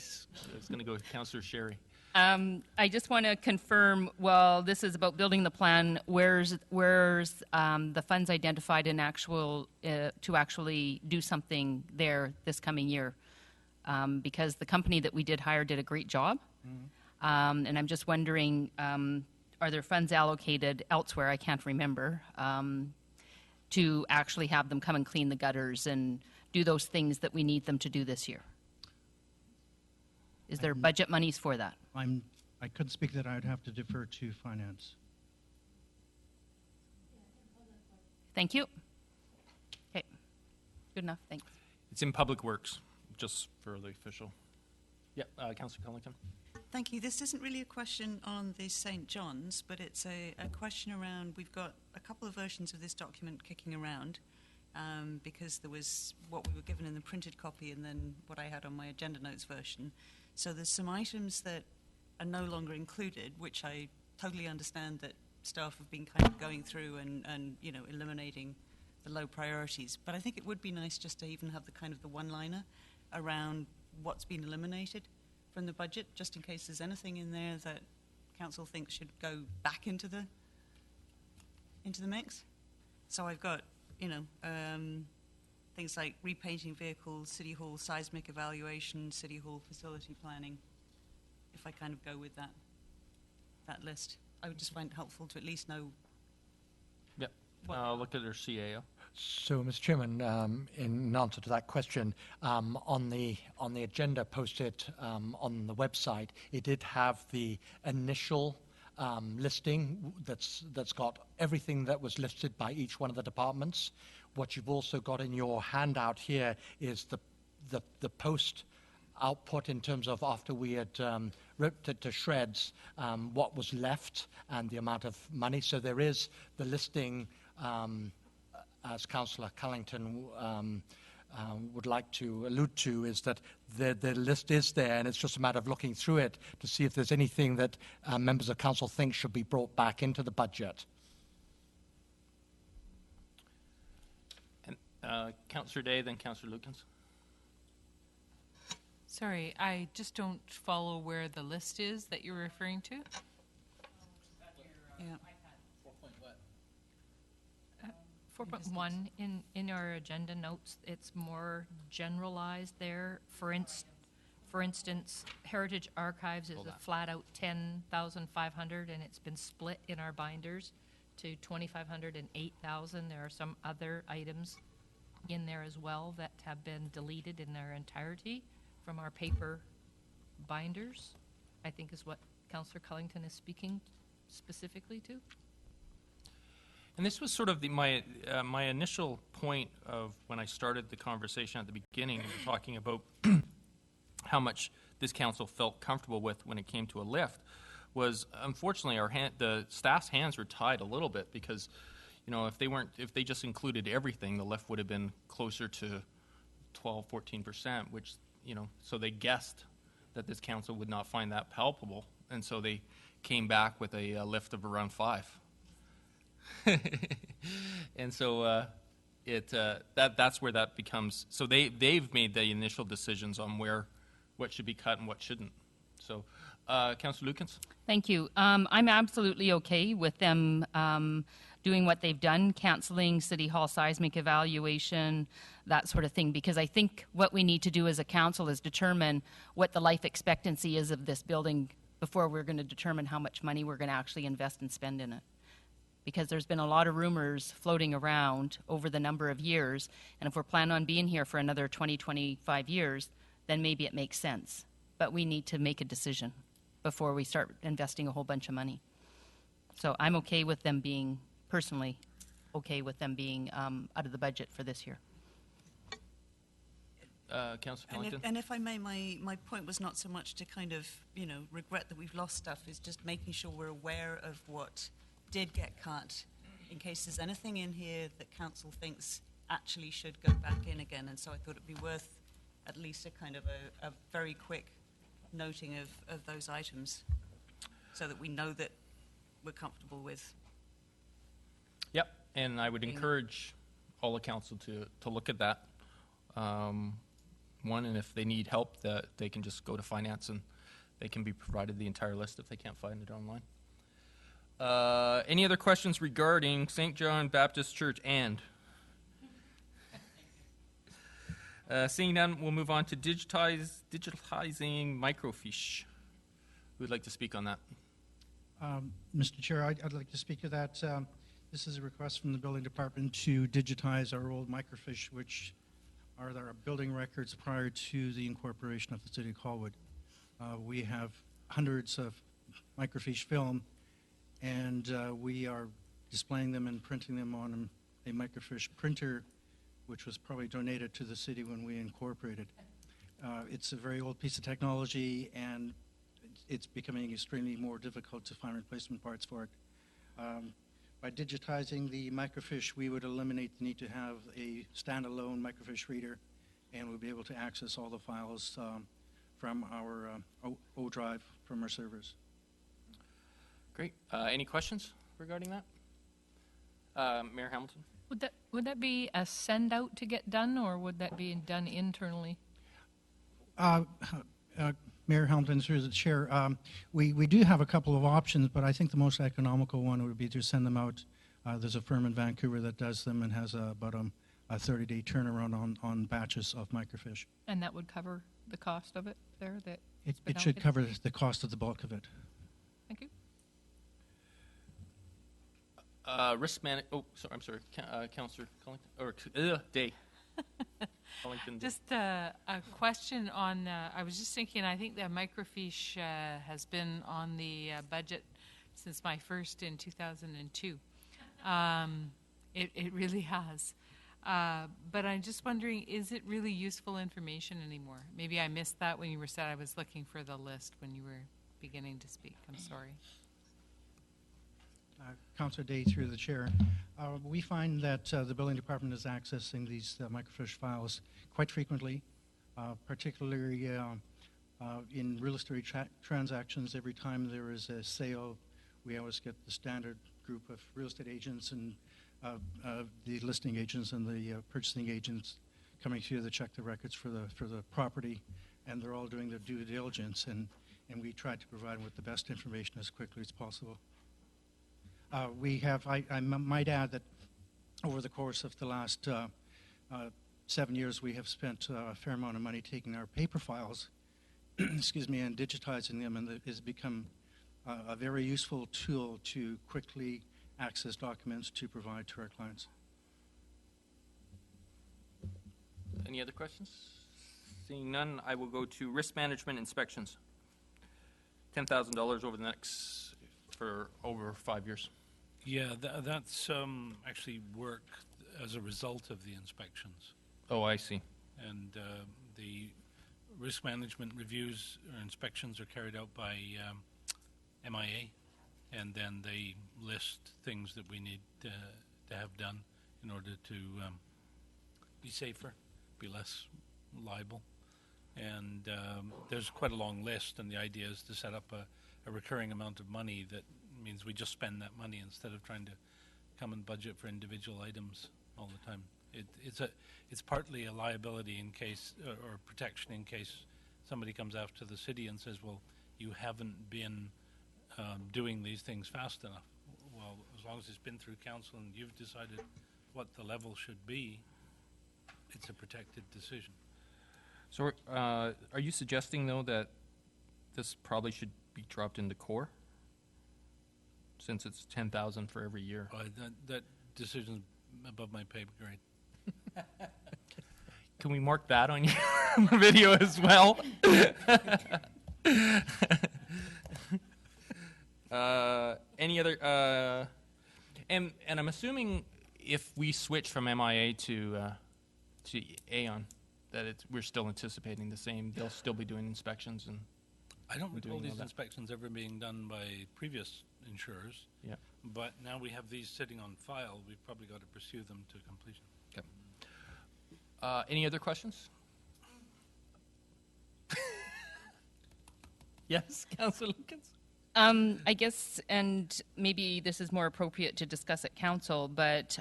was going to go with Councillor Sherry. I just want to confirm, well, this is about building the plan. Where's the funds identified in to actually do something there this coming year? Because the company that we did hire did a great job. Mm-hmm. And I'm just wondering, are there funds allocated elsewhere, I can't remember, to actually have them come and clean the gutters and do those things that we need them to do this year? Is there budget monies for that? I couldn't speak that. I would have to defer to finance. Thank you. Okay. Good enough. Thanks. It's in Public Works, just for the official. Yep. Councillor Cullington. Thank you. This isn't really a question on the St. John's, but it's a question around, we've got a couple of versions of this document kicking around, because there was what we were given in the printed copy and then what I had on my agenda notes version. So there's some items that are no longer included, which I totally understand that staff have been kind of going through and you know, eliminating the low priorities. But I think it would be nice just to even have the kind of the one-liner around what's been eliminated from the budget, just in case there's anything in there that council thinks should go back into the mix. So I've got, you know, things like repainting vehicles, City Hall seismic evaluation, City Hall facility planning. If I kind of go with that list, I would just find it helpful to at least know. Yep. Look at their CAO. So, Mr. Chairman, in answer to that question, on the agenda posted on the website, it did have the initial listing that's got everything that was listed by each one of the departments. What you've also got in your handout here is the post output in terms of after we had ripped it to shreds, what was left and the amount of money. So there is the listing, as Councillor Cullington would like to allude to, is that the list is there, and it's just a matter of looking through it to see if there's anything that members of council think should be brought back into the budget. And Councillor Day, then Councillor Lukens. Sorry, I just don't follow where the list is that you're referring to. Yeah. 4.1 in our agenda notes, it's more generalized there. For instance, Heritage Archives is a flat out 10,500, and it's been split in our binders to 2,500 and 8,000. There are some other items in there as well that have been deleted in their entirety from our paper binders, I think is what Councillor Cullington is speaking specifically to. And this was sort of my initial point of when I started the conversation at the beginning, talking about how much this council felt comfortable with when it came to a lift, was unfortunately the staff's hands were tied a little bit because, You know, if they just included everything, the lift would have been closer to 12, 14%, which, you know, so they guessed that this council would not find that palpable, and so they came back with a lift of around 5. And so that's where that becomes. So they've made the initial decisions on what should be cut and what shouldn't. So, Councillor Lukens? Thank you. I'm absolutely okay with them doing what they've done, canceling City Hall seismic evaluation, that sort of thing, because I think what we need to do as a council is determine what the life expectancy is of this building before we're going to determine how much money we're going to actually invest and spend in it. Because there's been a lot of rumors floating around over the number of years, and if we're planning on being here for another 20, 25 years, then maybe it makes sense. But we need to make a decision before we start investing a whole bunch of money. So I'm okay with them being, personally, okay with them being out of the budget for this year. Councillor And Pellington? if I may, my point was not so much to kind of, you know, regret that we've lost stuff, is just making sure we're aware of what did get cut, in case there's anything in here that council thinks actually should go back in again. And so I thought it'd be worth at least a kind of a very quick noting of those items, so that we know that we're comfortable with. Yep, and I would encourage all the council to look at that. One, and if they need help, that they can just go to finance and they can be provided the entire list if they can't find it online. Any other questions regarding St. John Baptist Church and? Seeing none, we'll move on to digitizing microfiche. Who would like to speak on that? Mr. Chair, I'd like to speak to that. This is a request from the building department to digitize our old microfiche, which are our building records prior to the incorporation of the City of Colwood. We have hundreds of microfiche film, and we are displaying them and printing them on a microfiche printer, which was probably donated to the city when we incorporated. It's a very old piece of technology, and it's becoming extremely more difficult to find replacement parts for it. By digitizing the microfiche, we would eliminate the need to have a standalone microfiche reader, and we'll be able to access all the files from our O drive from our servers. Great. Any questions regarding that? Mayor Hamilton? Would that be a send out to get done, or would that be done internally? Mayor Hamilton, through the chair, we do have a couple of options, but I think the most economical one would be to send them out. There's a firm in Vancouver that does them and has about a 30-day turnaround on batches of microfiche. And that would cover the cost of it there? It should cover the cost of the bulk of it. Thank you. Risk management. Oh, sorry. I'm sorry. Councillor Collington or Day. Collington. Just a question on. I was just thinking. I think that microfiche has been on the budget since my first in 2002. It really has. But I'm just wondering, is it really useful information anymore? Maybe I missed that when you were said. I was looking for the list when you were beginning to speak. I'm sorry. Councillor Day, through the chair. We find that the building department is accessing these microfiche files quite frequently, particularly in real estate transactions. Every time there is a sale, we always get the standard group of real estate agents and the listing agents and the purchasing agents coming through to check the records for the property, and they're all doing their due diligence, and we try to provide them with the best information as quickly as possible. We have, I might add that over the course of the last 7 years, we have spent a fair amount of money taking our paper files, excuse me, and digitizing them, and it has become a very useful tool to quickly access documents to provide to our clients. Any other questions? Seeing none, I will go to risk management inspections. $10,000 over the next, for over 5 years. Yeah, that's actually work as a result of the inspections. Oh, I see. And the risk management reviews or inspections are carried out by MIA, and then they list things that we need to have done in order to be safer, be less liable. And there's quite a long list, and the idea is to set up a recurring amount of money that means we just spend that money instead of trying to come and budget for individual items all the time. It's partly a liability in case, or protection in case somebody comes after the city and says, well, you haven't been doing these things fast enough. Well, as long as it's been through council and you've decided what the level should be, it's a protected decision. So are you suggesting, though, that this probably should be dropped into core? Since it's 10,000 for every year. That decision's above my pay grade. Can we mark that on your video as well? Any other? And I'm assuming if we switch from MIA to Aon, that we're still anticipating the same. They'll still be doing inspections and. I don't recall these inspections ever being done by previous insurers. Yeah. But now we have these sitting on file. We've probably got to pursue them to completion. Okay. Any other questions? Yes, Councillor Lukens? I guess, and maybe this is more appropriate to discuss at council, but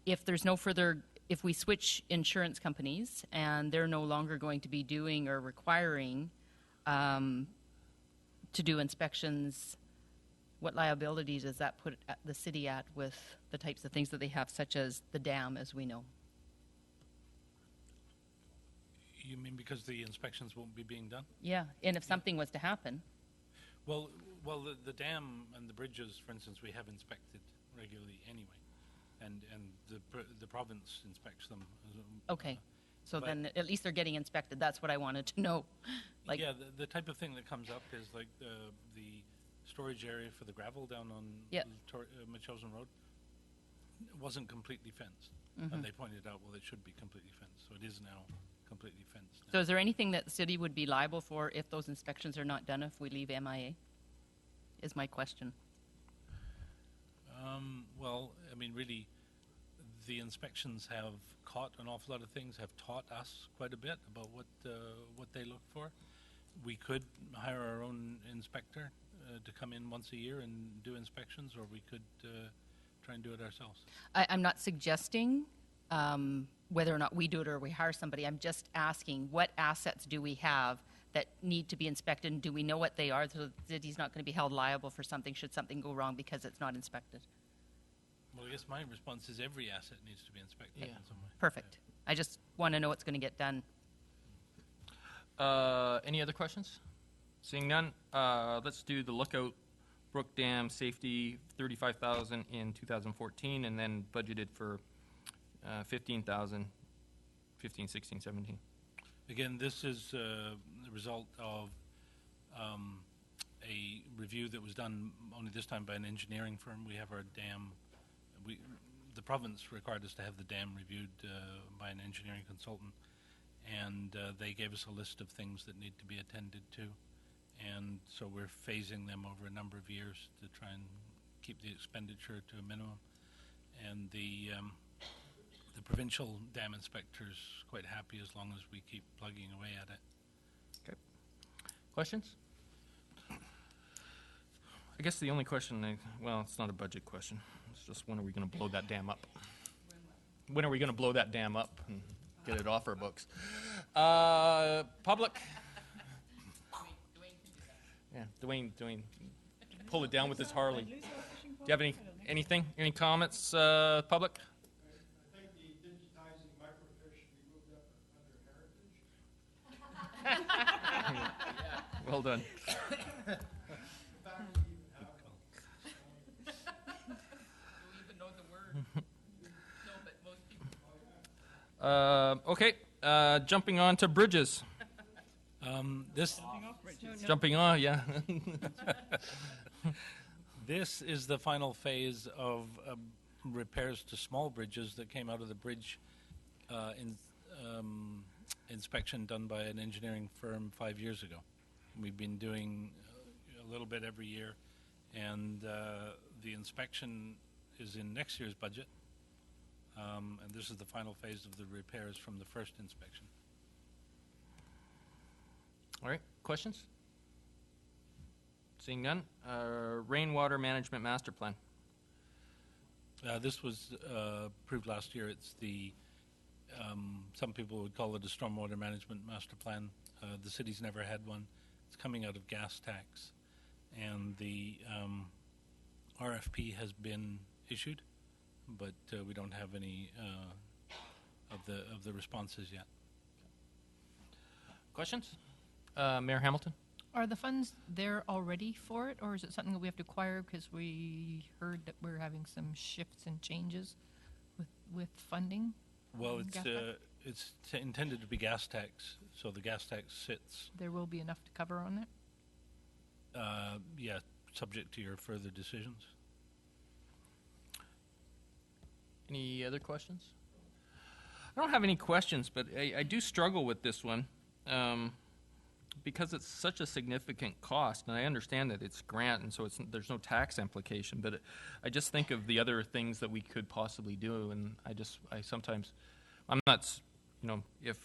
if there's no further, if we switch insurance companies and they're no longer going to be doing or requiring to do inspections, what liability does that put the city at with the types of things that they have, such as the dam, as we know? You mean because the inspections won't be being done? Yeah, and if something was to happen. Well, the dam and the bridges, for instance, we have inspected regularly anyway, and the province inspects them. Okay, so then at least they're getting inspected. That's what I wanted to know. Like, yeah, the type of thing that comes up is like the storage area for the gravel down on Mitchelson Road wasn't completely fenced, and they pointed out, well, it should be completely fenced, so it is now completely fenced. So is there anything that the city would be liable for if those inspections are not done if we leave MIA? Is my question. Well, I mean, really, the inspections have caught an awful lot of things, have taught us quite a bit about what they look for. We could hire our own inspector to come in once a year and do inspections, or we could try and do it ourselves. I'm not suggesting whether or not we do it or we hire somebody. I'm just asking, what assets do we have that need to be inspected, and do we know what they are so that he's not going to be held liable for something should something go wrong because it's not inspected? Well, I guess my response is every asset needs to be inspected in some way. Perfect. I just want to know what's going to get done. Any other questions? Seeing none, let's do the Lookout Brook Dam safety, $35,000 in 2014, and then budgeted for $15,000, 15, 16, 17. Again, this is the result of a review that was done only this time by an engineering firm. We have our dam. The province required us to have the dam reviewed by an engineering consultant, and they gave us a list of things that need to be attended to, and so we're phasing them over a number of years to try and keep the expenditure to a minimum. And the provincial dam inspector's quite happy as long as we keep plugging away at it. Okay. Questions? I guess the only question, well, it's not a budget question. It's just when are we going to blow that dam up? When are we going to blow that dam up and get it off our books? Public? Yeah, Dwayne, pull it down with his Harley. Do you have anything? Any comments, public? I think the digitizing microfiche should be moved up under heritage. Well done. Okay, jumping on to bridges. Jumping on, yeah. This is the final phase of repairs to small bridges that came out of the bridge inspection done by an engineering firm 5 years ago. We've been doing a little bit every year, and the inspection is in next year's budget. And this is the final phase of the repairs from the first inspection. All right, questions? Seeing none, rainwater management master plan. This was approved last year. It's the, some people would call it a stormwater management master plan. The city's never had one. It's coming out of gas tax. And the RFP has been issued, but we don't have any of the responses yet. Questions? Mayor Hamilton? Are the funds there already for it, or is it something that we have to acquire because we heard that we're having some shifts and changes with funding? Well, Gas tax? it's intended to be gas tax, so the gas tax sits, There will be enough to cover on it? yeah, subject to your further decisions. Any other questions? I don't have any questions, but I do struggle with this one because it's such a significant cost, and I understand that it's grant, and so there's no tax implication, but I just think of the other things that we could possibly do, and I sometimes, I'm not, if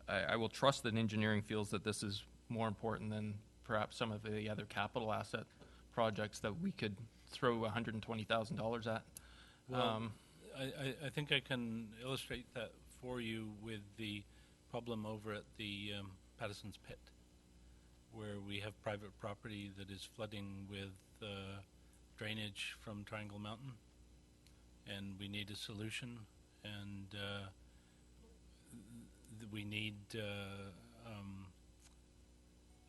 I will trust that engineering feels that this is more important than perhaps some of the other capital asset projects that we could throw $120,000 at. Well, I think I can illustrate that for you with the problem over at the Patterson's Pit, where we have private property that is flooding with drainage from Triangle Mountain, and we need a solution, and we need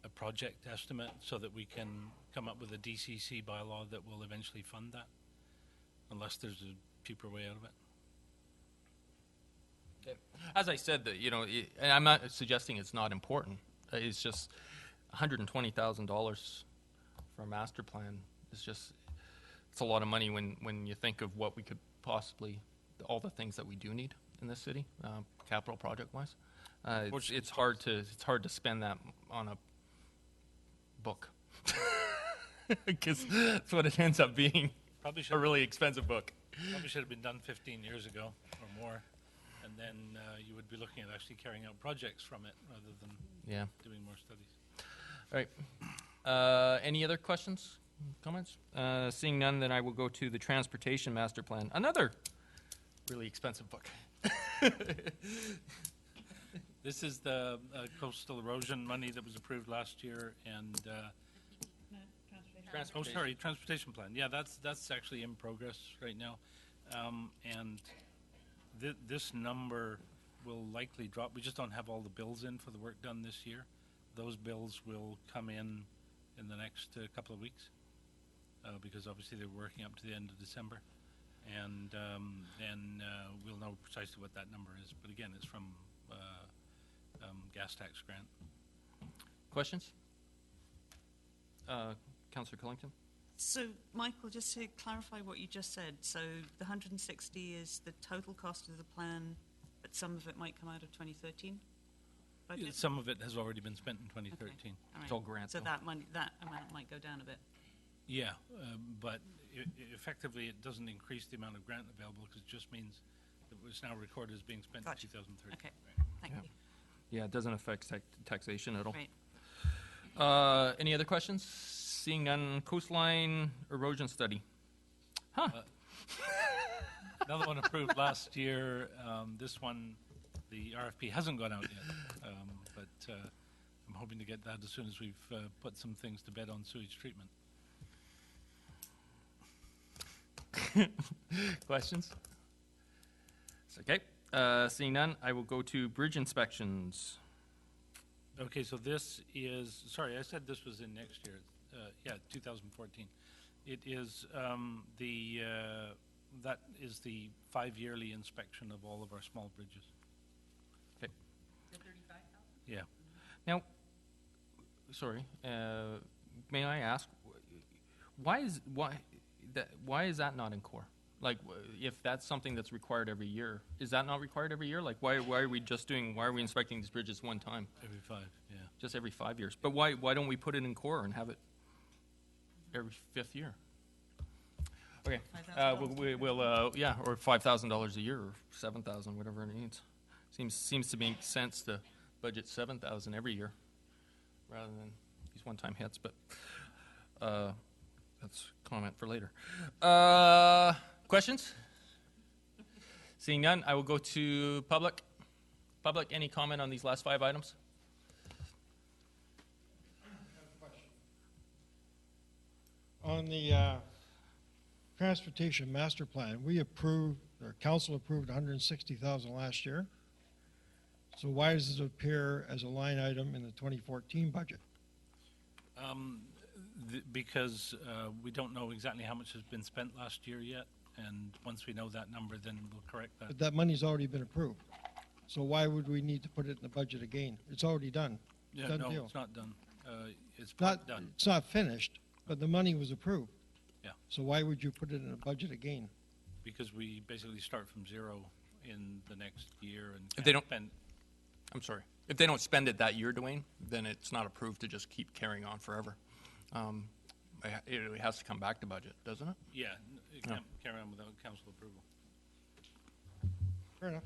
a project estimate so that we can come up with a DCC bylaw that will eventually fund that, unless there's a cheaper way out of it. As I said, and I'm not suggesting it's not important. It's just $120,000 for a master plan. It's a lot of money when you think of what we could possibly, all the things that we do need in this city, capital project wise. It's hard to spend that on a book because that's what it ends up being. Probably a really expensive book. Probably should have been done 15 years ago or more, and then you would be looking at actually carrying out projects from it rather than doing more studies. All right. Any other questions, comments? Seeing none, then I will go to the transportation master plan. Another really expensive book. This is the coastal erosion money that was approved last year, and transportation plan. Yeah, that's actually in progress right now, and this number will likely drop. We just don't have all the bills in for the work done this year. Those bills will come in the next couple of weeks, because obviously they're working up to the end of December, and then we'll know precisely what that number is. But again, it's from gas tax grant. Questions? Councillor Cullington? So, Michael, just to clarify what you just said, so the 160 is the total cost of the plan, but some of it might come out of 2013 budget? Some of it has already been spent in 2013. Okay. All right. It's all grants. So that amount might go down a bit. Yeah, but effectively it doesn't increase the amount of grant available, because it just means that it's now recorded as being spent Gotcha. in 2013. Okay, thank you. Yeah, it doesn't affect taxation at all. Right. Any other questions? Seeing none, coastline erosion study. Another one approved last year. This one, the RFP hasn't gone out yet, but I'm hoping to get that as soon as we've put some things to bed on sewage treatment. Questions? Okay. Seeing none, I will go to bridge inspections. Okay, so this is, sorry, I said this was in next year. Yeah, 2014. It is that is the 5-yearly inspection of all of our small bridges. Okay. The 35,000? Yeah. Now, sorry, may I ask, why is that not in core? Like, if that's something that's required every year, is that not required every year? Like, why are we inspecting these bridges one time? Every 5, yeah. Just every 5 years. But why don't we put it in core and have it every 5th year? Okay. Yeah, or $5,000 a year, or $7,000, whatever it needs. Seems to make sense to budget $7,000 every year, rather than these one-time hits. But that's a comment for later. Questions? Seeing none, I will go to public. Public, any comment on these last 5 items? On the transportation master plan, we approved, or council approved 160,000 last year. So why does it appear as a line item in the 2014 budget? Because we don't know exactly how much has been spent last year yet, and once we know that number, then we'll correct that. But that money's already been approved. So why would we need to put it in the budget again? It's already done. Yeah, Done no, deal. it's not done. It's Not, done. it's not finished, but the money was approved. Yeah. So why would you put it in a budget again? Because we basically start from zero in the next year and If they don't- spend. I'm sorry. If they don't spend it that year, Dwayne, then it's not approved to just keep carrying on forever. It has to come back to budget, doesn't it? Yeah, it can't carry on without council approval. Fair enough.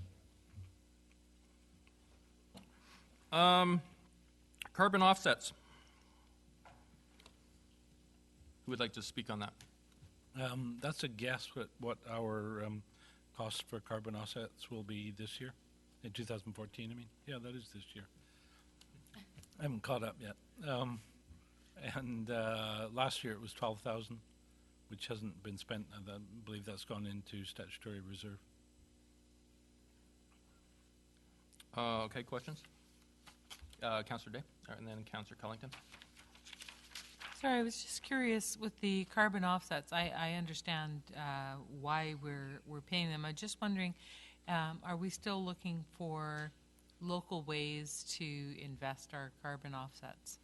Carbon offsets. Who would like to speak on that? That's a guess what our cost for carbon offsets will be this year, in 2014, I mean. Yeah, that is this year. I haven't caught up yet. And last year it was 12,000, which hasn't been spent, and I believe that's gone into statutory reserve. Okay, questions? Councillor Day, and then Councillor Cullington. Sorry, I was just curious with the carbon offsets. I understand why we're paying them. I'm just wondering, are we still looking for local ways to invest our carbon offsets?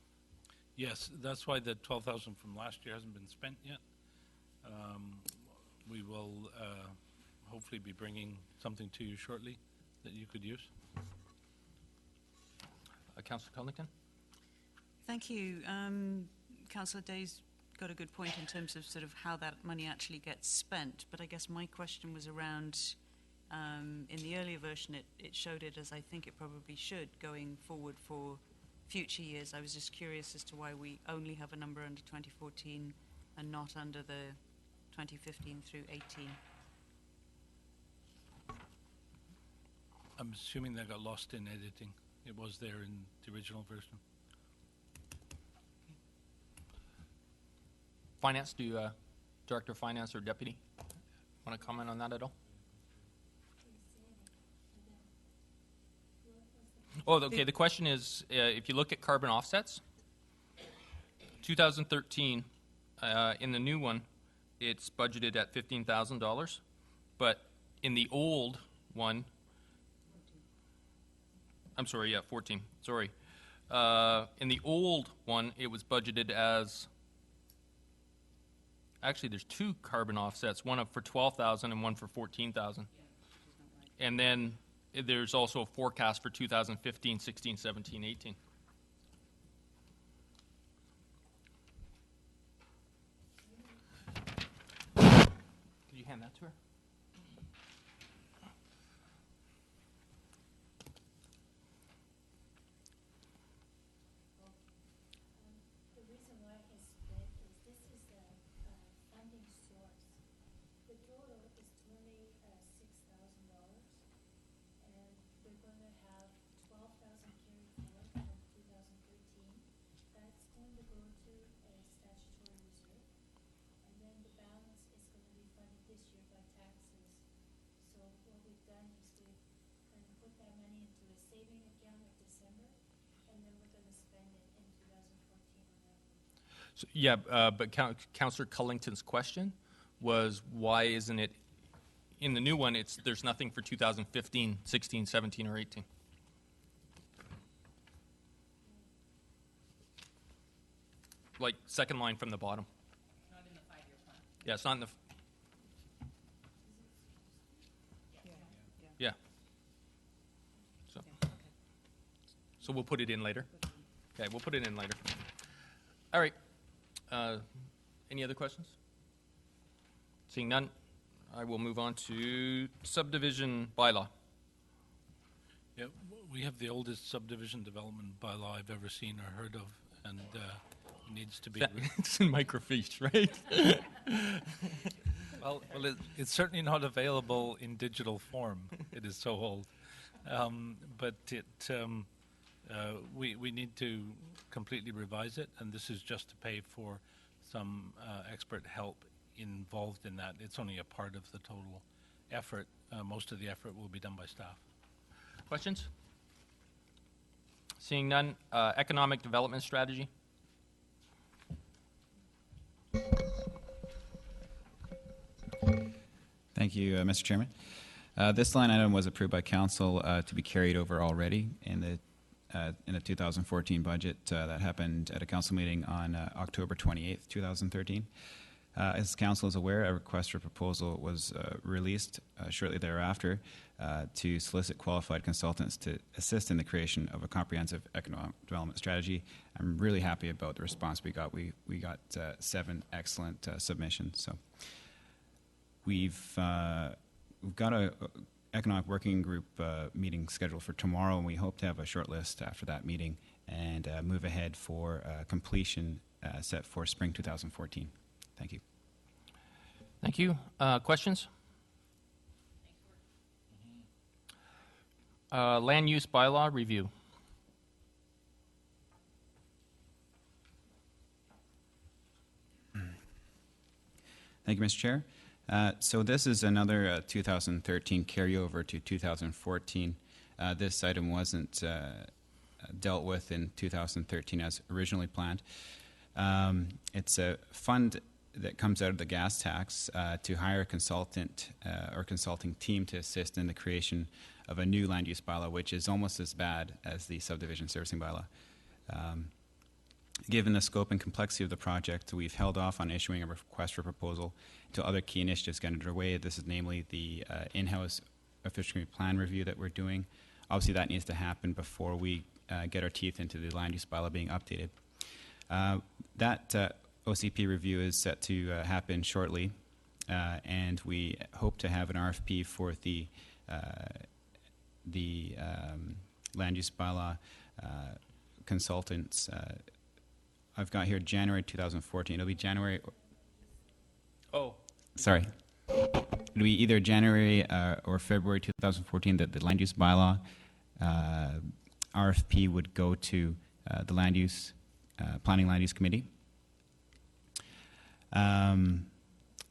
Yes, that's why the 12,000 from last year hasn't been spent yet. We will hopefully be bringing something to you shortly that you could use. Councillor Cullington? Thank you. Councillor Day's got a good point in terms of sort of how that money actually gets spent, but I guess my question was around, in the earlier version it showed it as I think it probably should going forward for future years. I was just curious as to why we only have a number under 2014 and not under the 2015 through 18. I'm assuming that got lost in editing. It was there in the original version. Finance, Director of Finance or Deputy, want to comment on that at all? Oh, okay, the question is, if you look at carbon offsets, 2013, in the new one, it's budgeted at $15,000, but in the old one, I'm sorry, yeah, 14, sorry. In the old one, it was budgeted as, actually there's 2 carbon offsets, one up for 12,000 and one for 14,000. And then there's also a forecast for 2015, 16, 17, 18. Could you hand that to her? The reason why it's split is this is the funding source. The total is $26,000, and we're going to have 12,000 carried forward from 2013. That's going to go to a statutory reserve, and then the balance is going to be funded this year by taxes. So what we've done is we've kind of put that money into a saving account at December, and then we're going to spend it in 2014 on that one. So, yeah, but Councillor Cullington's question was, why isn't it, in the new one, there's nothing for 2015, 16, 17, or 18? Like, second line from the bottom. Not in the 5-year plan. Yeah, it's not in the... Yeah. So we'll put it in later. Okay, we'll put it in later. All right. Any other questions? Seeing none, I will move on to subdivision bylaw. Yeah, we have the oldest subdivision development bylaw I've ever seen or heard of, and it needs to be. It's in microfiche, right? Well, it's certainly not available in digital form. It is so old. But we need to completely revise it, and this is just to pay for some expert help involved in that. It's only a part of the total effort. Most of the effort will be done by staff. Questions? Seeing none, economic development strategy. Thank you, Mr. Chairman. This line item was approved by Council to be carried over already in the 2014 budget that happened at a Council meeting on October 28th, 2013. As Council is aware, a request for proposal was released shortly thereafter to solicit qualified consultants to assist in the creation of a comprehensive economic development strategy. I'm really happy about the response we got. We got 7 excellent submissions. So we've got a economic working group meeting scheduled for tomorrow, and we hope to have a short list after that meeting and move ahead for completion set for spring 2014. Thank you. Thank you. Questions? Land use bylaw review. Thank you, Mr. Chair. So this is another 2013 carryover to 2014. This item wasn't dealt with in 2013 as originally planned. It's a fund that comes out of the gas tax to hire a consultant or consulting team to assist in the creation of a new land use bylaw, which is almost as bad as the subdivision servicing bylaw. Given the scope and complexity of the project, we've held off on issuing a request for proposal until other key initiatives get underway. This is namely the in-house official community plan review that we're doing. Obviously, that needs to happen before we get our teeth into the land use bylaw being updated. That OCP review is set to happen shortly, and we hope to have an RFP for the land use bylaw consultants. I've got here January 2014. It'll be January. Oh. Sorry. It'll be either January or February 2014 that the land use bylaw RFP would go to the land use planning land use committee. And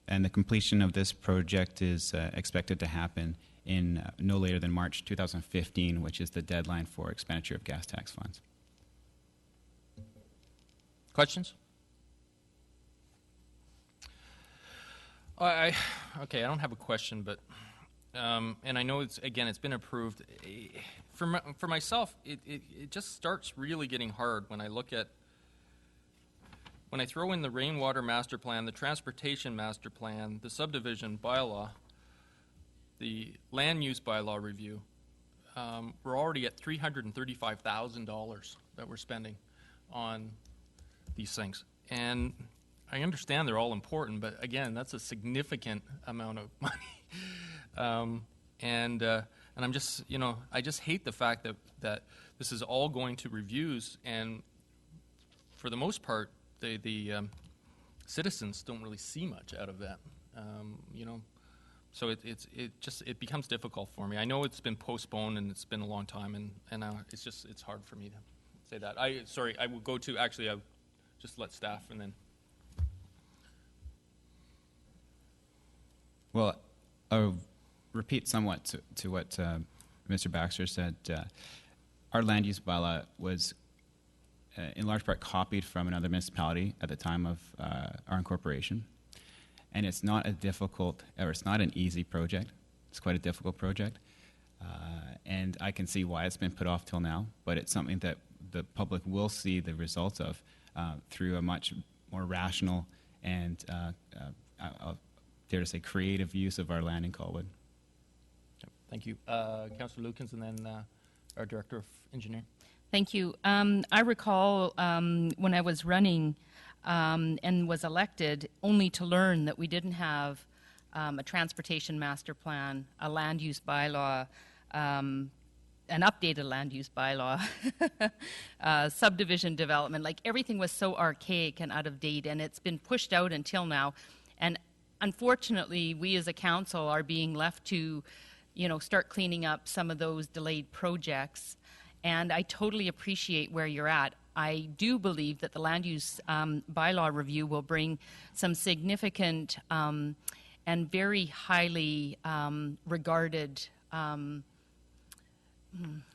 the completion of this project is expected to happen in no later than March 2015, which is the deadline for expenditure of gas tax funds. Questions? Okay, I don't have a question, but and I know it's been approved. For myself, it just starts really getting hard when I throw in the rainwater master plan, the transportation master plan, the subdivision bylaw, the land use bylaw review. We're already at $335,000 that we're spending on these things. And I understand they're all important, but again, that's a significant amount of money. And I'm just, I just hate the fact that this is all going to reviews, and for the most part, the citizens don't really see much out of that. So it becomes difficult for me. I know it's been postponed and it's been a long time, and it's hard for me to say that. I will go to I'll just let staff and then. Well, I'll repeat somewhat to what Mr. Baxter said. Our land use bylaw was in large part copied from another municipality at the time of our incorporation. And it's not a difficult, or it's not an easy project. It's quite a difficult project. And I can see why it's been put off till now, but it's something that the public will see the results of through a much more rational and, I'll dare to say, creative use of our land in Colwood. Thank you. Councillor Lukens, and then our Director of Engineering. Thank you. I recall when I was running and was elected, only to learn that we didn't have a transportation master plan, a land use bylaw, an updated land use bylaw, subdivision development. Like, everything was so archaic and out of date, and it's been pushed out until now. And unfortunately, we as a council are being left to, start cleaning up some of those delayed projects. And I totally appreciate where you're at. I do believe that the land use bylaw review will bring some significant and very highly regarded, I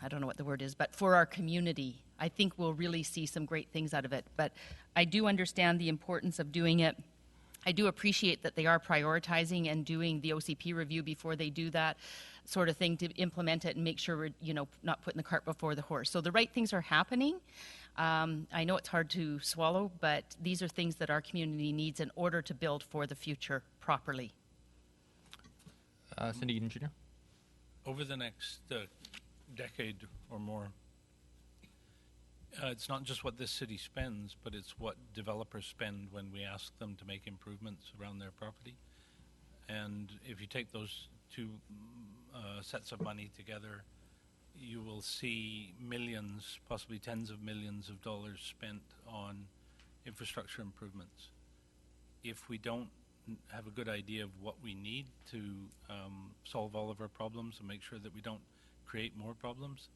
don't know what the word is, but for our community. I think we'll really see some great things out of it. But I do understand the importance of doing it. I do appreciate that they are prioritizing and doing the OCP review before they do that sort of thing to implement it and make sure we're, not putting the cart before the horse. So the right things are happening. I know it's hard to swallow, but these are things that our community needs in order to build for the future properly. Cindy Eden Jr. Over the next decade or more, it's not just what this city spends, but it's what developers spend when we ask them to make improvements around their property. And if you take those two sets of money together, you will see millions, possibly tens of millions of dollars spent on infrastructure improvements. If we don't have a good idea of what we need to solve all of our problems and make sure that we don't create more problems,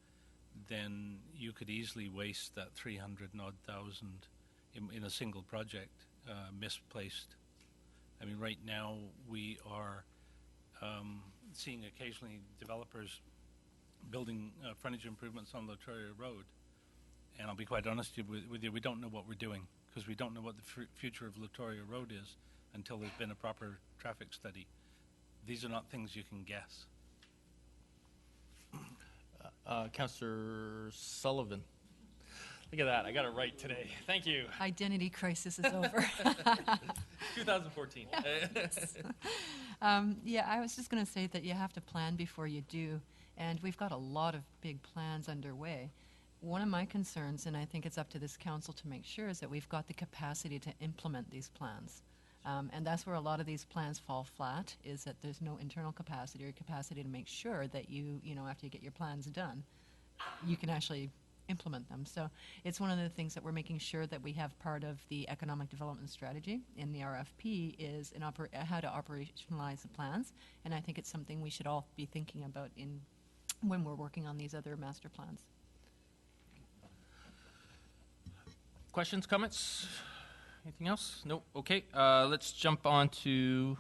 then you could easily waste that 300-odd thousand in a single project, misplaced. I mean, right now we are seeing occasionally developers building frontage improvements on Latoria Road, and I'll be quite honest with you, we don't know what we're doing, because we don't know what the future of Latoria Road is until there's been a proper traffic study. These are not things you can guess. Councillor Sullivan. Look at that. I got it right today. Thank you. Identity crisis is over. 2014. Yeah, I was just going to say that you have to plan before you do, and we've got a lot of big plans underway. One of my concerns, and I think it's up to this council to make sure, is that we've got the capacity to implement these plans. And that's where a lot of these plans fall flat, is that there's no internal capacity or capacity to make sure that you after you get your plans done, you can actually implement them. So it's one of the things that we're making sure that we have part of the economic development strategy in the RFP is how to operationalize the plans. And I think it's something we should all be thinking about when we're working on these other master plans. Questions, comments? Anything else? Nope. Okay. Let's jump on to.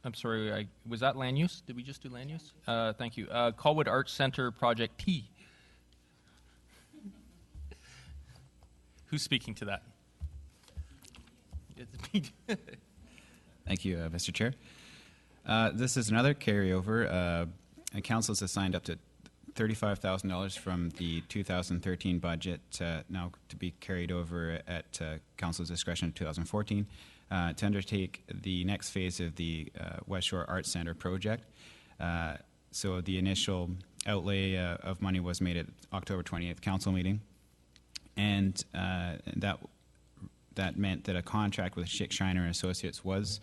I'm sorry. Was that land use? Did we just do land use? Thank you. Colwood Arts Center Project T. Who's speaking to that? Thank you, Mr. Chair. This is another carryover. Council has assigned up to $35,000 from the 2013 budget now to be carried over at Council's discretion in 2014 to undertake the next phase of the West Shore Arts Centre project. So the initial outlay of money was made at October 28th council meeting, and that meant that a contract with Schick Shiner and Associates was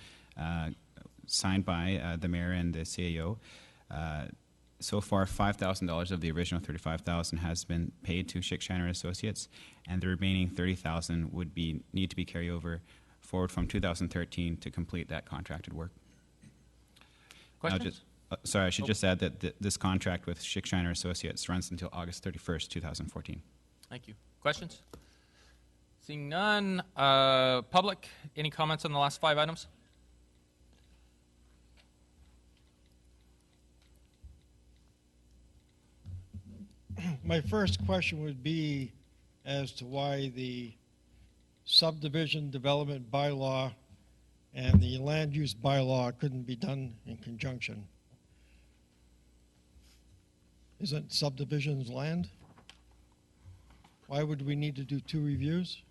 signed by the mayor and the CAO. So far, $5,000 of the original $35,000 has been paid to Schick Shiner Associates, and the remaining $30,000 would need to be carried over forward from 2013 to complete that contracted work. Questions? Sorry, I should just add that this contract with Schick Shiner Associates runs until August 31st, 2014. Thank you. Questions? Seeing none. Public, any comments on the last 5 items? My first question would be as to why the subdivision development bylaw and the land use bylaw couldn't be done in conjunction. Isn't subdivisions land? Why would we need to do 2 reviews?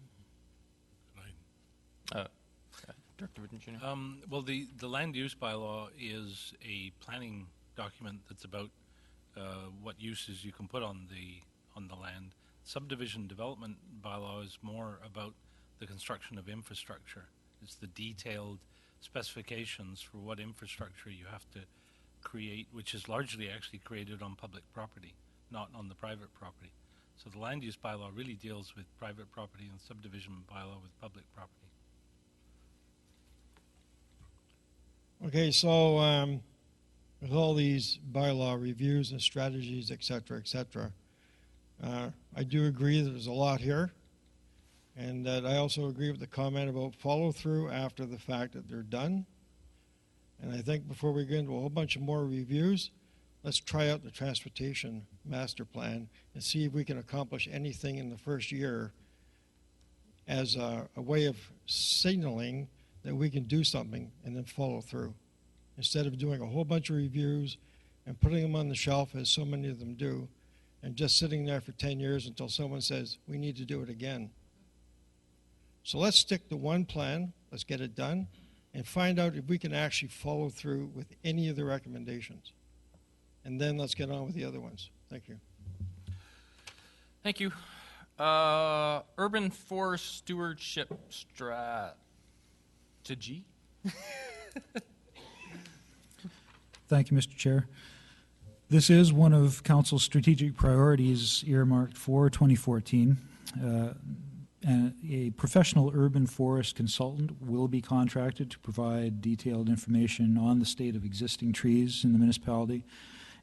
Director Virginia. Well, the land use bylaw is a planning document that's about what uses you can put on the land. Subdivision development bylaw is more about the construction of infrastructure. It's the detailed specifications for what infrastructure you have to create, which is largely actually created on public property, not on the private property. So the land use bylaw really deals with private property and subdivision bylaw with public property. Okay, so with all these bylaw reviews and strategies, et cetera, I do agree that there's a lot here, and that I also agree with the comment about follow through after the fact that they're done. And I think before we get into a whole bunch of more reviews, let's try out the transportation master plan and see if we can accomplish anything in the first year as a way of signaling that we can do something and then follow through, instead of doing a whole bunch of reviews and putting them on the shelf, as so many of them do, and just sitting there for 10 years until someone says, we need to do it again. So let's stick to one plan, let's get it done, and find out if we can actually follow through with any of the recommendations. And then let's get on with the other ones. Thank you. Thank you. Urban forest stewardship strategy. Thank you, Mr. Chair. This is one of Council's strategic priorities earmarked for 2014. A professional urban forest consultant will be contracted to provide detailed information on the state of existing trees in the municipality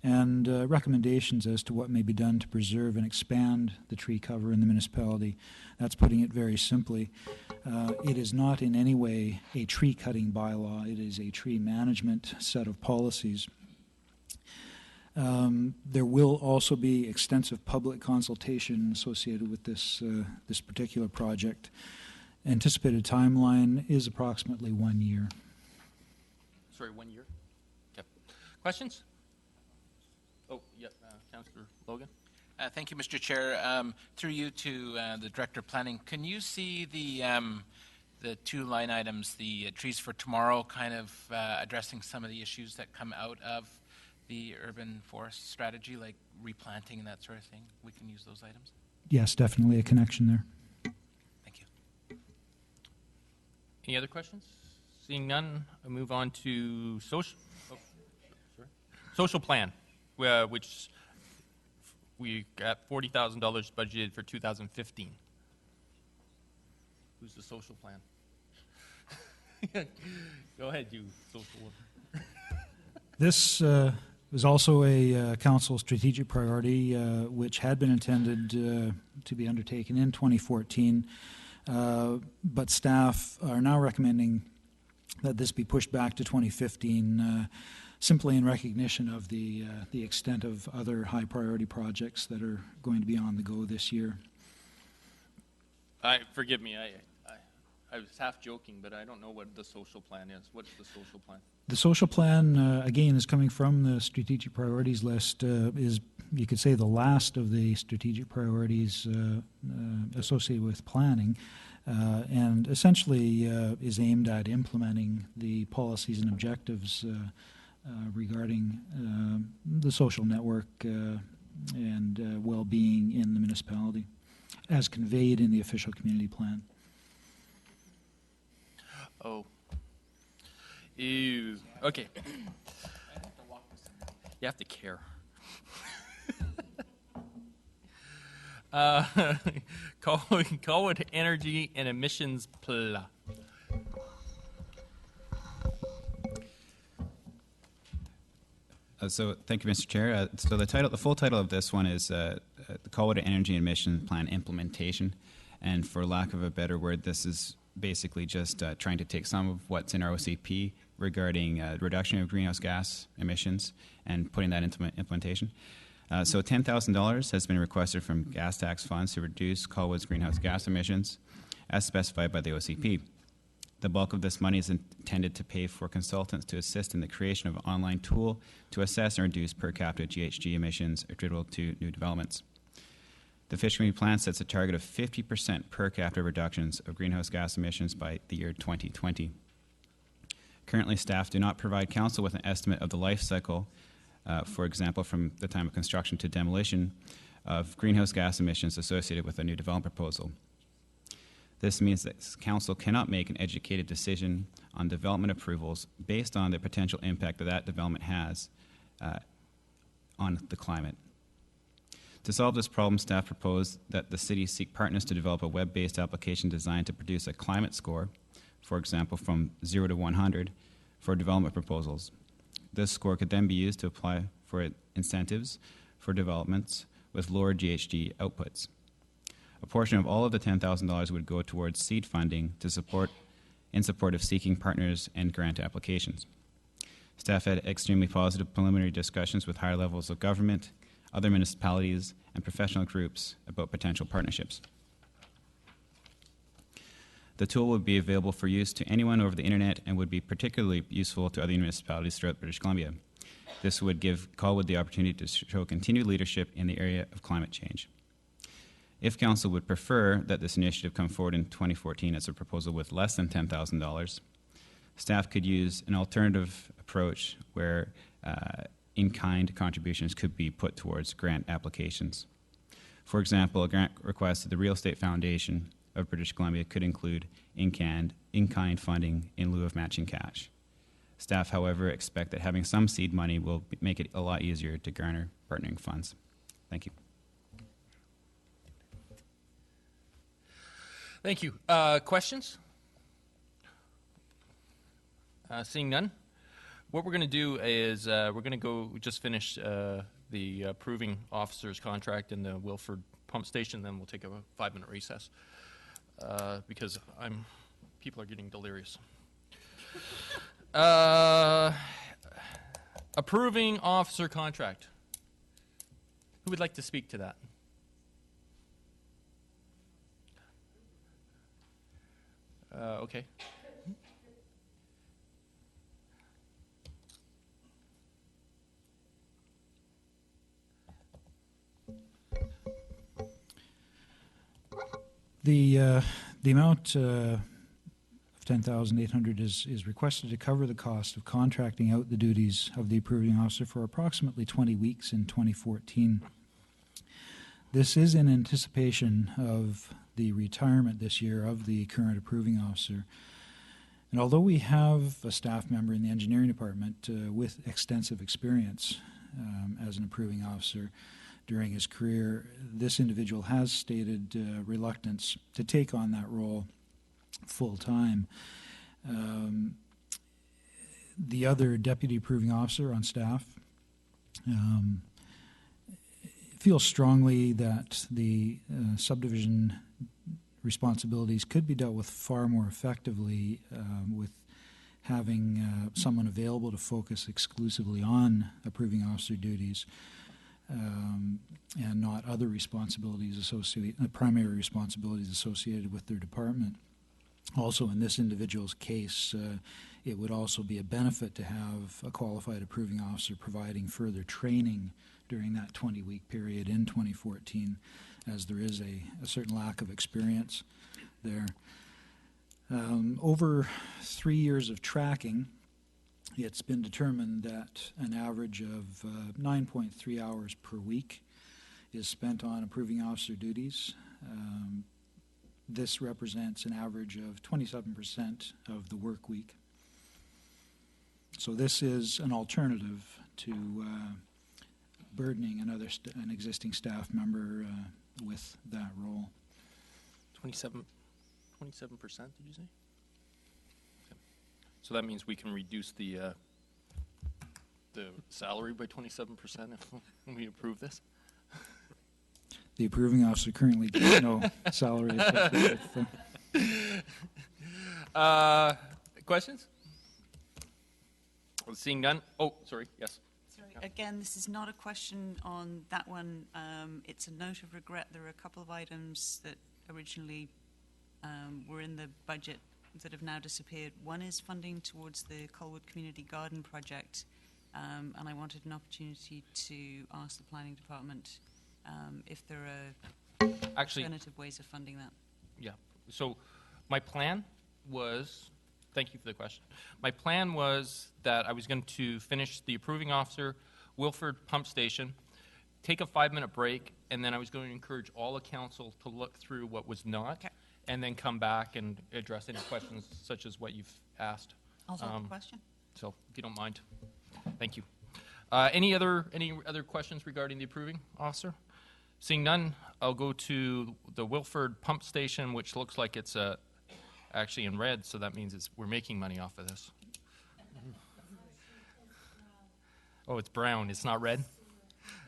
and recommendations as to what may be done to preserve and expand the tree cover in the municipality. That's putting it very simply. It is not in any way a tree cutting bylaw. It is a tree management set of policies. There will also be extensive public consultation associated with this particular project. Anticipated timeline is approximately 1 year. Sorry, 1 year? Okay. Questions? Oh, yeah, Councillor Logan. Thank you, Mr. Chair. Through you to the Director of Planning, can you see the two line items, the Trees for Tomorrow, kind of addressing some of the issues that come out of the urban forest strategy, like replanting and that sort of thing? We can use those items? Yes, definitely a connection there. Thank you. Any other questions? Seeing none, I'll move on to social plan, which we got $40,000 budgeted for 2015. Who's the social plan? Go ahead, you social worker. This was also a council strategic priority which had been intended to be undertaken in 2014, but staff are now recommending that this be pushed back to 2015 simply in recognition of the extent of other high priority projects that are going to be on the go this year. Forgive me, I was half joking, but I don't know what the social plan is. What's the social plan? The social plan, again, is coming from the strategic priorities list, is, you could say, the last of the strategic priorities associated with planning, and essentially is aimed at implementing the policies and objectives regarding the social network and well-being in the municipality, as conveyed in the official community plan. Oh. Ew. Okay. You have to care. Colwood Energy and Emissions Plan. So thank you, Mr. Chair. So the full title of this one is the Colwood Energy and Emissions Plan Implementation, and for lack of a better word, this is basically just trying to take some of what's in our OCP regarding reduction of greenhouse gas emissions and putting that into implementation. So $10,000 has been requested from gas tax funds to reduce Colwood's greenhouse gas emissions as specified by the OCP. The bulk of this money is intended to pay for consultants to assist in the creation of an online tool to assess and reduce per capita GHG emissions attributable to new developments. The Fish Community Plan sets a target of 50% per capita reductions of greenhouse gas emissions by the year 2020. Currently, staff do not provide council with an estimate of the life cycle, for example, from the time of construction to demolition, of greenhouse gas emissions associated with a new development proposal. This means that council cannot make an educated decision on development approvals based on the potential impact that development has on the climate. To solve this problem, staff proposed that the city seek partners to develop a web-based application designed to produce a climate score, for example, from 0 to 100, for development proposals. This score could then be used to apply for incentives for developments with lower GHG outputs. A portion of all of the $10,000 would go towards seed funding in support of seeking partners and grant applications. Staff had extremely positive preliminary discussions with higher levels of government, other municipalities, and professional groups about potential partnerships. The tool would be available for use to anyone over the internet and would be particularly useful to other municipalities throughout British Columbia. This would give Colwood the opportunity to show continued leadership in the area of climate change. If Council would prefer that this initiative come forward in 2014 as a proposal with less than $10,000, staff could use an alternative approach where in-kind contributions could be put towards grant applications. For example, a grant request to the Real Estate Foundation of British Columbia could include in-kind funding in lieu of matching cash. Staff, however, expect that having some seed money will make it a lot easier to garner partnering funds. Thank you. Thank you. Questions? Seeing none, what we're going to do is we're going to go just finish the approving officer's contract in the Wilford pump station, then we'll take a 5-minute recess because people are getting delirious. Approving officer contract. Who would like to speak to that? Okay. The amount of $10,800 is requested to cover the cost of contracting out the duties of the approving officer for approximately 20 weeks in 2014. This is in anticipation of the retirement this year of the current approving officer. And although we have a staff member in the engineering department with extensive experience as an approving officer during his career, this individual has stated reluctance to take on that role full-time. The other deputy approving officer on staff feels strongly that the subdivision responsibilities could be dealt with far more effectively with having someone available to focus exclusively on approving officer duties and not other responsibilities associated, primary responsibilities associated with their department. Also, in this individual's case, it would also be a benefit to have a qualified approving officer providing further training during that 20-week period in 2014, as there is a certain lack of experience there. Over 3 years of tracking, it's been determined that an average of 9.3 hours per week is spent on approving officer duties. This represents an average of 27% of the work week. So this is an alternative to burdening an existing staff member with that role. 27%, did you say? Okay. So that means we can reduce the salary by 27% if we approve this? The approving officer currently gets no salary. Questions? Seeing none. Oh, sorry. Yes. Sorry. Again, this is not a question on that one. It's a note of regret. There are a couple of items that originally were in the budget that have now disappeared. One is funding towards the Colwood Community Garden project, and I wanted an opportunity to ask the planning department if there are alternative ways of funding that. Yeah. So my plan was, thank you for the question. My plan was that I was going to finish the approving officer, Wilford Pump Station, take a 5-minute break, and then I was going to encourage all the council to look through what was not, and then come back and address any questions such as what you've asked. I'll hold the question. So, if you don't mind, thank you. Any other questions regarding the approving officer? Seeing none, I'll go to the Wilford Pump Station, which looks like it's actually in red, so that means we're making money off of this. Oh, it's brown. It's not red.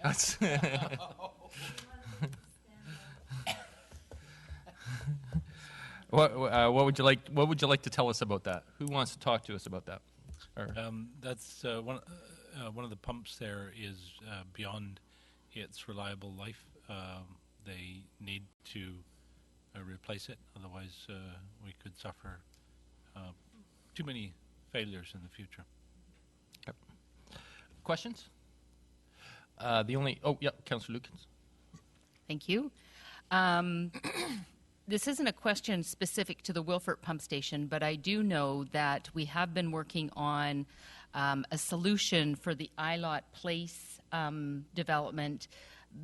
That's what would you like? What would you like to tell us about that? Who wants to talk to us about that? That's one of the pumps there is beyond its reliable life. They need to replace it, otherwise we could suffer too many failures in the future. Okay. Questions? Councillor Lukens. Thank you. This isn't a question specific to the Wilford Pump Station, but I do know that we have been working on a solution for the Ilot Place development,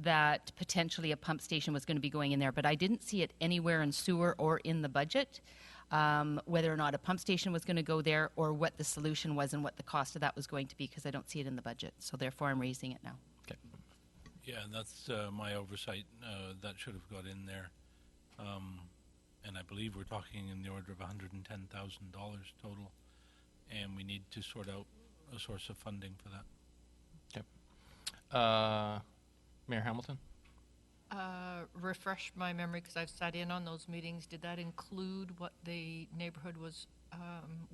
that potentially a pump station was going to be going in there, but I didn't see it anywhere in sewer or in the budget, whether or not a pump station was going to go there or what the solution was and what the cost of that was going to be, because I don't see it in the budget. So therefore I'm raising it now. Okay. Yeah, and that's my oversight. That should have got in there. And I believe we're talking in the order of $110,000 total, and we need to sort out a source of funding for that. Okay. Mayor Hamilton? Refresh my memory, because I've sat in on those meetings. Did that include what the neighborhood was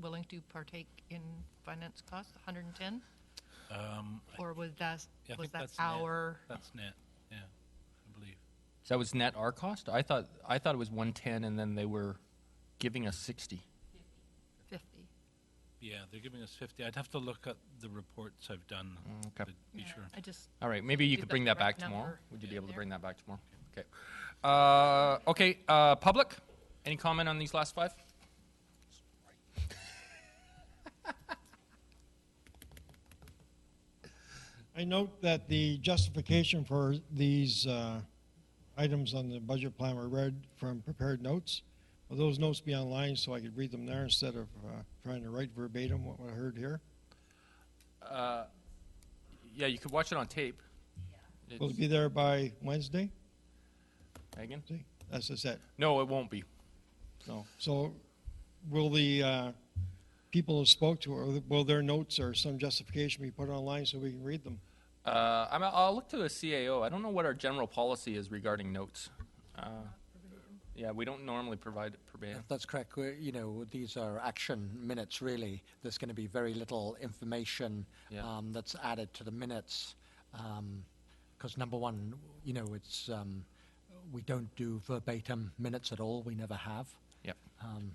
willing to partake in finance costs, 110? Or was that our? That's net. Yeah, I believe. So that was net our cost? I thought it was 110, and then they were giving us 60. 50. Yeah, they're giving us 50. I'd have to look at the reports I've done Okay. to be sure. All right, maybe you could bring that back tomorrow. Would you be able to bring that back tomorrow? Okay. Public? Any comment on these last five? I note that the justification for these items on the budget plan were read from prepared notes. Will those notes be online so I could read them there instead of trying to write verbatim what I heard here? Yeah, you could watch it on tape. Will it be there by Wednesday? Megan? See, that's just it. No, it won't be. No. So will the people who spoke to her, will their notes or some justification be put online so we can read them? I'll look to the CAO. I don't know what our general policy is regarding notes. Yeah, we don't normally provide it verbatim. That's correct. These are action minutes, really. There's going to be very little information that's added to the minutes. Because number one, it's we don't do verbatim minutes at all. We never have. Yep.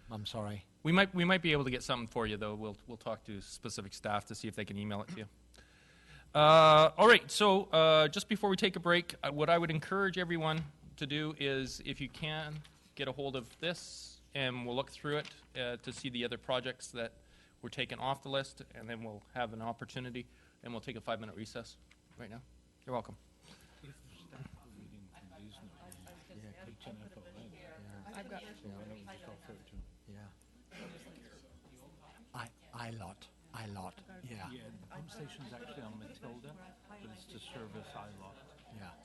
I'm sorry. We might be able to get something for you, though. We'll talk to specific staff to see if they can email it to you. All right. So just before we take a break, what I would encourage everyone to do is, if you can, get a hold of this, and we'll look through it to see the other projects that were taken off the list, and then we'll have an opportunity, and we'll take a 5-minute recess right now. You're welcome. Ilot. Yeah. Yeah, the pump station's actually on Matilda, but it's to service Ilot. Yeah.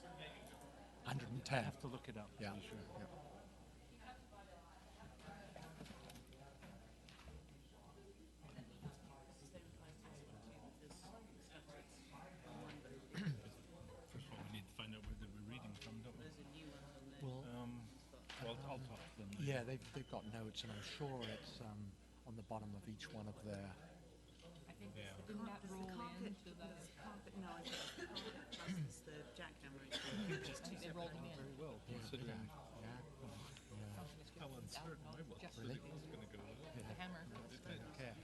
110. I have to look it up to be sure. Yeah. First of all, we need to find out where they were reading from, don't we? Well, I'll talk to them. Yeah, they've got notes, and I'm sure it's on the bottom of each one of their. Didn't that roll into the carpet? No, I think it's the carpet plus the jackhammer. They rolled them in. Very well, considering how uncertain I was that it was going to go well. The hammer. Okay.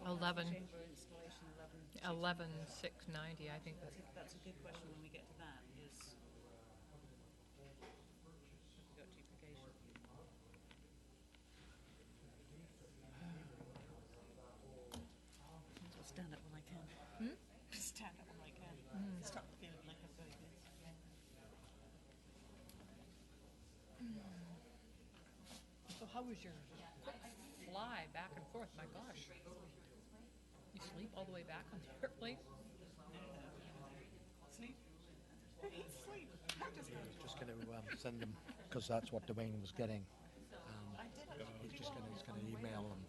11,690. I think That's a good question when we get to that. Is got duplication. I'll stand up when I can. Stand up when I can. Stop feeling like I'm going this. how was your fly back and forth? My gosh. You sleep all the way back on the airplane? Sleep. Sleep. I was just going to send them, because that's what Dwayne was getting. He's just going to email them.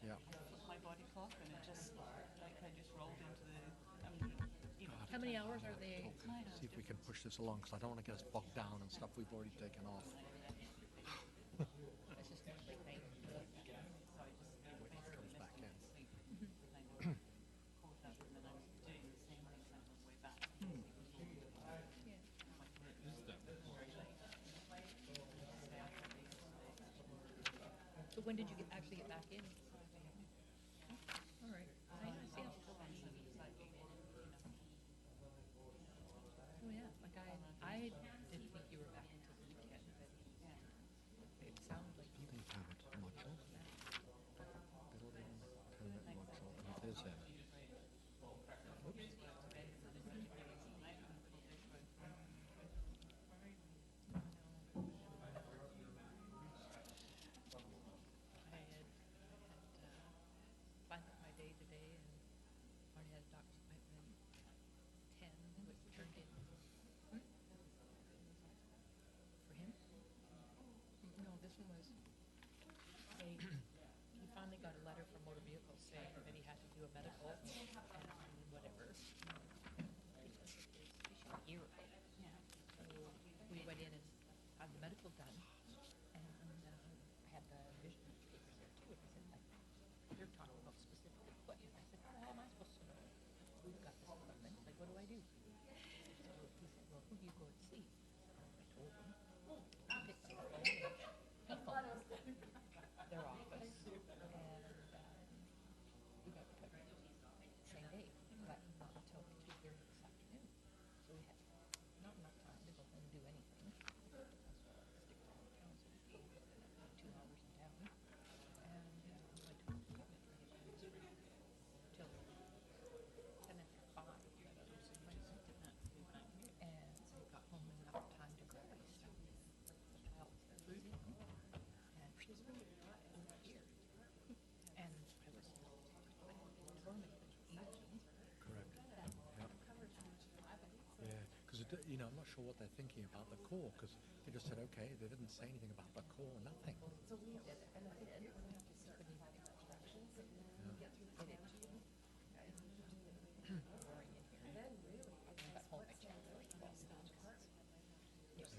Yeah. My body clock, and it just I just rolled into the. How many hours are they? See if we can push this along, because I don't want to get us bogged down and stuff we've already taken off. It's just not late night. Comes back in. So when did you actually get back in? All right. I see. Oh yeah, like I didn't think you were back until the weekend, but it sounded like you. Building permit module. Building permit module. And it is in. Oops. I had planned out my day today, and already had a doctor's appointment at 10, which turned in. For him? No, this one was he finally got a letter from motor vehicles saying that he had to do a medical and whatever. Because it was issued a year ago. So we went in and had the medical done, and I had the vision papers there too. And I said, like, they're talking about specific equipment. I said, how am I supposed to know? We've got this equipment. Like, what do I do? So he said, well, who do you go and see? I told him. He picked up the phone and he phoned their office, and we got the equipment the same day, but not until 2:30 this afternoon. So we had not enough time to go home and do anything. So I stick to the council, 2 hours in town, and I took the equipment for him till 10 after 5. But I was in my seat at that, and so I got home enough time to grab my stuff. The child was in, and she's over here, and I was tormented eating. Correct. Yeah, because I'm not sure what they're thinking about the core, because they just said, okay, they didn't say anything about the core, nothing. So we did it, and I did. Couldn't even instructions. Did it. Boring in here. I got home, I checked first of all. Yes. So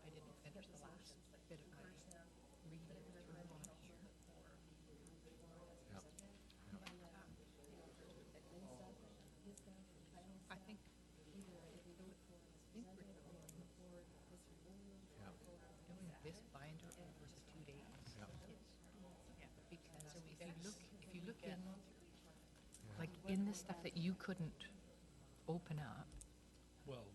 I didn't finish the last bit of my reading through on here. I think we're doing this binder over the 2 days. Because if you look in, like in the stuff that you couldn't open up, Well,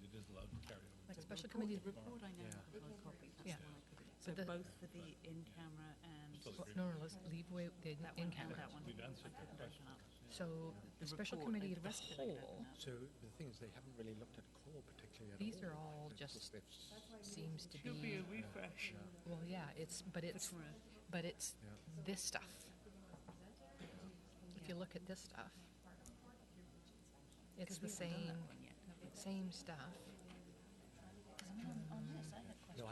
it is allowed to carry over. like special committee. The report I know have hard copy. That's Yeah. the one I couldn't. So But the- both for the in-camera and No, let's leave away the that one in and camera. that one. We've answered I the couldn't question. open up. So the special report, committee like of the the rest of it I could whole, open up. So the thing is, they haven't really looked at core particularly at these all. are all They've just they've- seems to Should be a be, refresh. well, yeah, it's Yeah. this stuff. If you look at this stuff, it's the same stuff. On this, I had questions. No,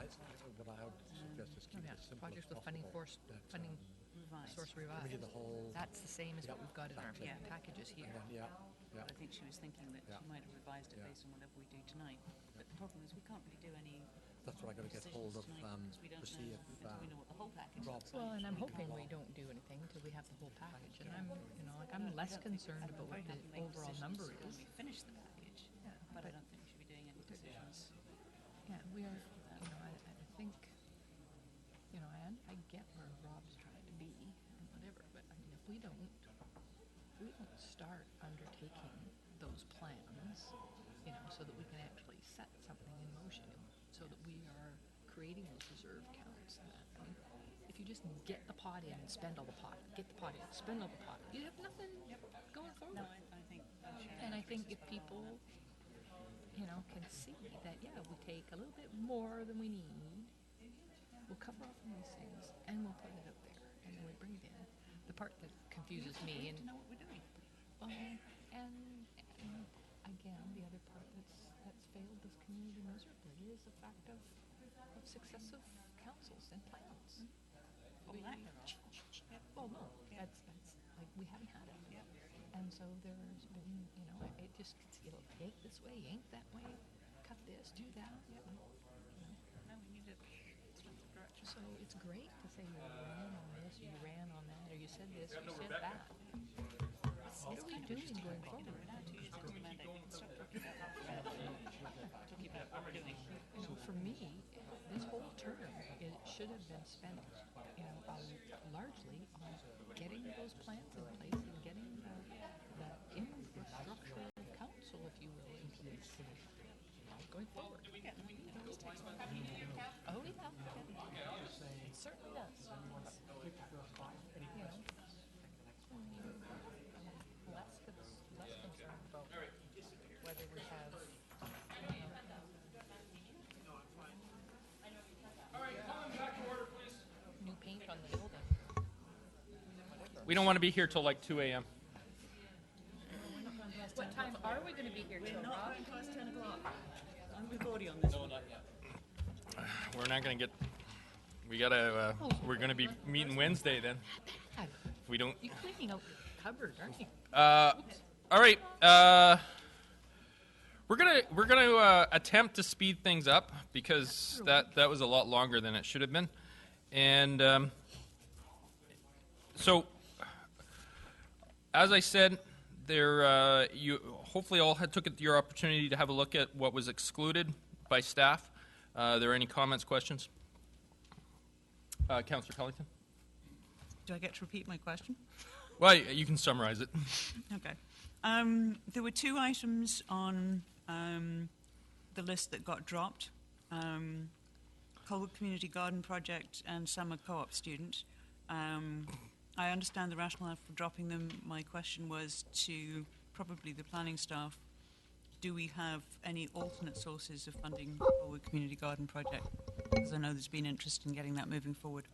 what I would suggest is keep Oh, yeah, it as simple projects as with funding possible. force, That, funding Revised. source Committee of revised. the whole. That's the same as what Yeah, we've got in our exactly. Yeah. packages here. And then, yeah. But I think she was thinking that Yeah. she might have revised it Yeah. based on whatever we do tonight. But the problem is we can't really do any That's what I got to get decisions hold of tonight because we don't to see know if until we know what the whole package Rob. looks Well, like. and I'm hoping we don't do anything until we have the whole package. And I'm less concerned about what the overall number When is. we finish the package, Yeah, but I don't think we should be doing any decisions. Yeah, we are, I think, I get where Rob's trying to be and whatever, but I mean, if we don't start undertaking those plans, so that we can actually set something in motion, so that we are creating those reserve counts and that, I mean, if you just get the pot in and spend all the pot, get the pot in, spend all the pot, you have nothing going forward. No, I think. And I think if people, can see that, yeah, we take a little bit more than we need, we'll cover off on these things and we'll put it out there and then we bring it in. The part that confuses me and to know what we're doing. and again, the other part that's failed this community miserably is the fact of successive councils and plans. Well, no, that's like we haven't had it. And so there's been, it just ain't this way, ain't that way, cut this, do that. No, we need it. So it's great to say you ran on this, or you ran on that, or you said this, or you said that. What are we doing going forward? For me, this whole term, it should have been spent, largely on getting those plans in place and getting the infrastructure council, if you will, in place going forward. Oh, yeah. It certainly does. Less concerned about whether we have new paint on the building. We don't want to be here till like 2 a.m. What time are we going to be here till, Rob? Not going past 10 o'clock. We've already on this one. not yet. We're not going to get. We gotta. We're going to be meeting Wednesday then. Bad. If we don't. You're cleaning out the cupboard, aren't you? All right. We're gonna attempt to speed things up because that was a lot longer than it should have been, and so as I said, there you hopefully all took your opportunity to have a look at what was excluded by staff. Are there any comments, questions? Councillor Pellington. Do I get to repeat my question? Well, you can summarize it. Okay. There were two items on the list that got dropped. Colwood Community Garden Project and Summer Co-op Student. I understand the rationale for dropping them. My question was to probably the planning staff. Do we have any alternate sources of funding for Colwood Community Garden Project? Because I know there's been interest in getting that moving forward.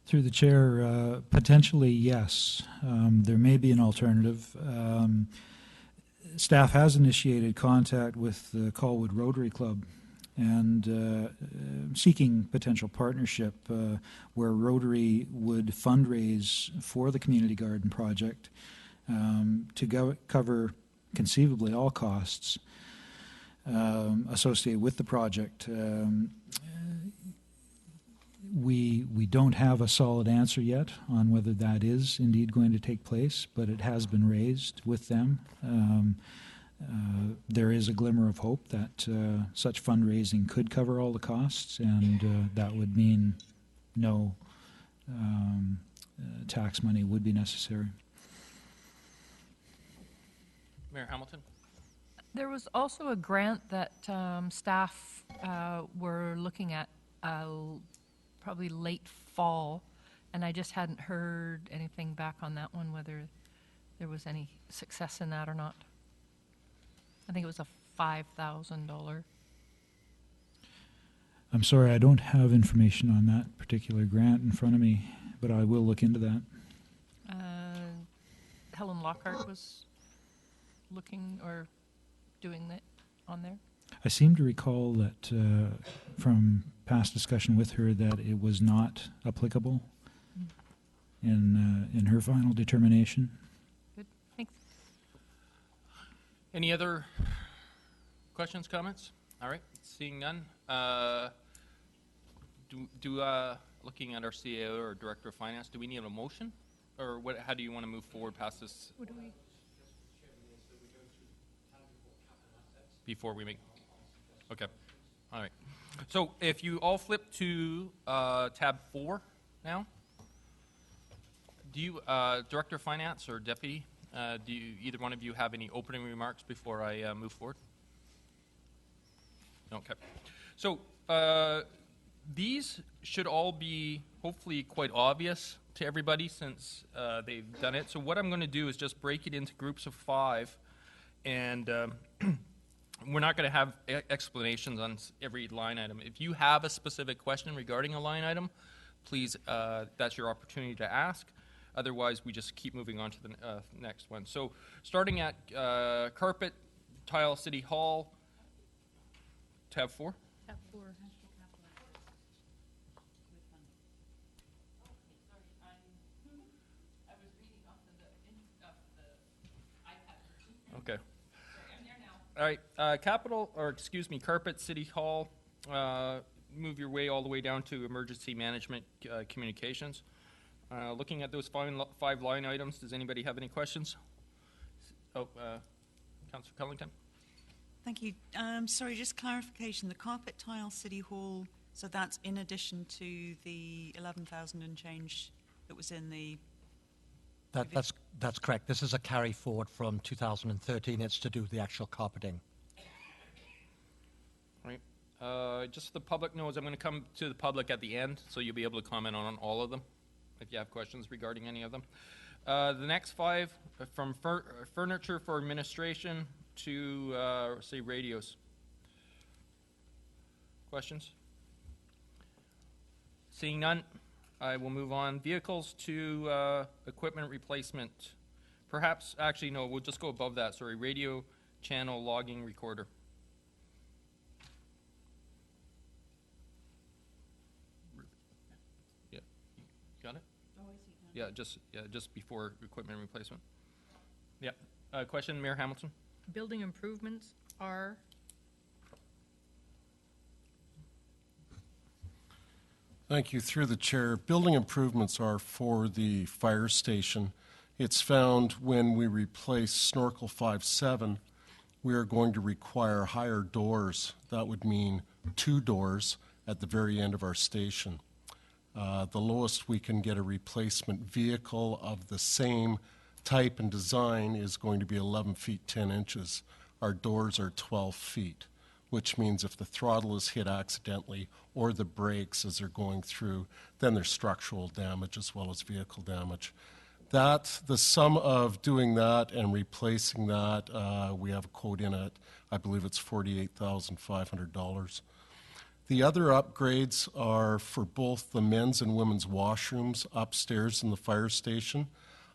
Through the chair, potentially yes. There may be an alternative. Staff has initiated contact with the Colwood Rotary Club and seeking potential partnership where Rotary would fundraise for the community garden project to cover conceivably all costs associated with the project. We don't have a solid answer yet on whether that is indeed going to take place, but it has been raised with them. There is a glimmer of hope that such fundraising could cover all the costs, and that would mean no tax money would be necessary. Mayor Hamilton. There was also a grant that staff were looking at probably late fall, and I just hadn't heard anything back on that one, whether there was any success in that or not. I think it was a $5,000. I'm sorry, I don't have information on that particular grant in front of me, but I will look into that. Helen Lockhart was looking or doing that on there. I seem to recall that from past discussion with her that it was not applicable in her final determination. Good, thanks. Any other questions, comments? All right, seeing none. Looking at our CAO or Director of Finance, do we need a motion? Or what? How do you want to move forward past this? What do we? Before we make... Okay. All right. So if you all flip to tab 4 now, do you, Director of Finance or Deputy, do either one of you have any opening remarks before I move forward? Okay. So these should all be hopefully quite obvious to everybody since they've done it. So what I'm going to do is just break it into groups of 5 and we're not going to have explanations on every line item. If you have a specific question regarding a line item, please, that's your opportunity to ask. Otherwise, we just keep moving on to the next one. So starting at carpet, tile, City Hall, tab 4. Tab 4. Okay. All right, carpet, City Hall, move your way all the way down to emergency management communications. Looking at those 5 line items, does anybody have any questions? Councillor Cullington? Thank you. Sorry, just clarification. The carpet tile City Hall, so that's in addition to the 11,000 and change that was in the... That's correct. This is a carry forward from 2013. It's to do with the actual carpeting. Right. Just so the public knows, I'm going to come to the public at the end, so you'll be able to comment on all of them if you have questions regarding any of them. The next 5, from furniture for administration to, say, radios. Questions? Seeing none, I will move on. Vehicles to equipment replacement. Perhaps, actually, no, we'll just go above that. Sorry, radio channel logging recorder. Yeah, got it? Yeah, just before equipment replacement. Yeah. Question, Mayor Hamilton? Building improvements are? Thank you. Through the chair, building improvements are for the fire station. It's found when we replace Snorkel 5-7, we are going to require higher doors. That would mean 2 doors at the very end of our station. The lowest we can get a replacement vehicle of the same type and design is going to be 11 feet 10 inches. Our doors are 12 feet, which means if the throttle is hit accidentally or the brakes as they're going through, then there's structural damage as well as vehicle damage. The sum of doing that and replacing that, we have a quote in it, I believe it's $48,500. The other upgrades are for both the men's and women's washrooms upstairs in the fire station.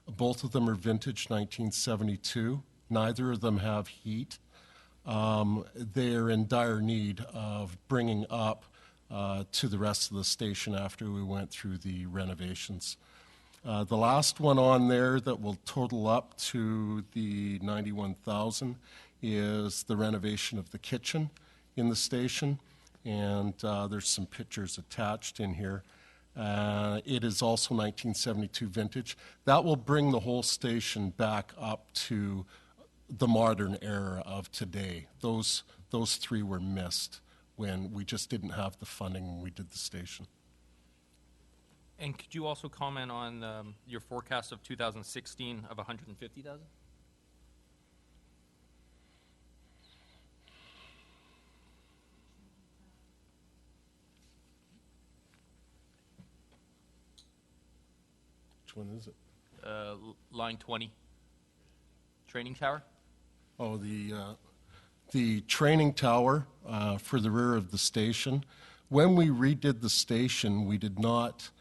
Both of them are vintage 1972. Neither of them have heat. They're in dire need of bringing up to the rest of the station after we went through the renovations. The last one on there that will total up to the $91,000 is the renovation of the kitchen in the station, and there's some pictures attached in here. It is also 1972 vintage. That will bring the whole station back up to the modern era of today. Those 3 were missed when we just didn't have the funding when we did the station. And could you also comment on your forecast of 2016 of 150,000? Which one is it? Line 20. Training tower? Oh, the training tower for the rear of the station. When we redid the station, we did not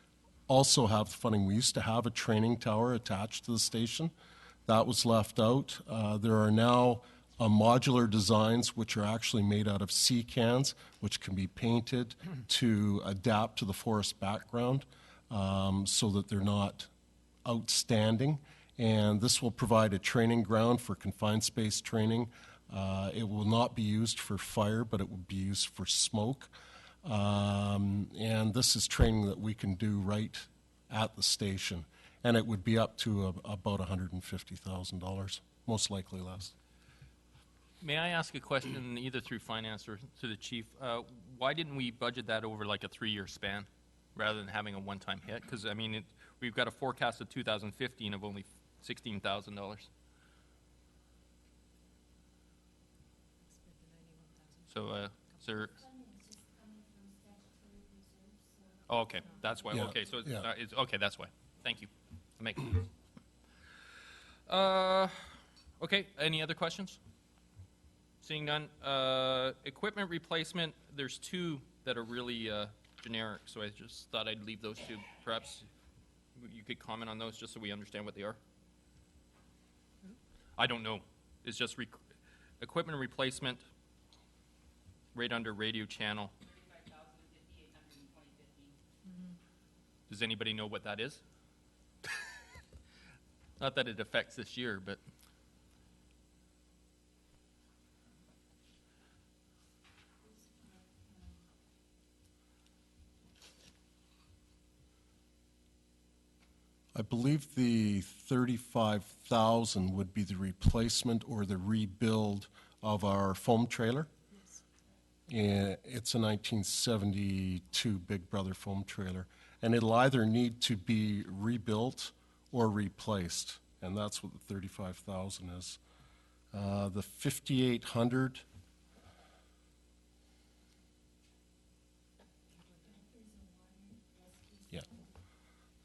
also have the funding. We used to have a training tower attached to the station. That was left out. There are now modular designs which are actually made out of sea cans, which can be painted to adapt to the forest background so that they're not outstanding. And this will provide a training ground for confined space training. It will not be used for fire, but it will be used for smoke. And this is training that we can do right at the station. And it would be up to about $150,000, most likely less. May I ask a question either through finance or to the chief? Why didn't we budget that over like a 3-year span rather than having a one-time hit? Because, I mean, we've got a forecast of 2015 of only $16,000. So, sir. Oh, okay, that's why. Yeah. Okay, so Yeah. it's okay. That's why. Thank you. Make. Okay. Any other questions? Seeing none. Equipment replacement, there's two that are really generic, so I just thought I'd leave those two. Perhaps you could comment on those just so we understand what they are. I don't know. It's just equipment replacement right under radio channel. Does anybody know what that is? Not that it affects this year, but... I believe the 35,000 would be the replacement or the rebuild of our foam trailer. Yes. It's a 1972 Big Brother foam trailer, and it'll either need to be rebuilt or replaced, and that's what the 35,000 is. The 5,800. Yeah.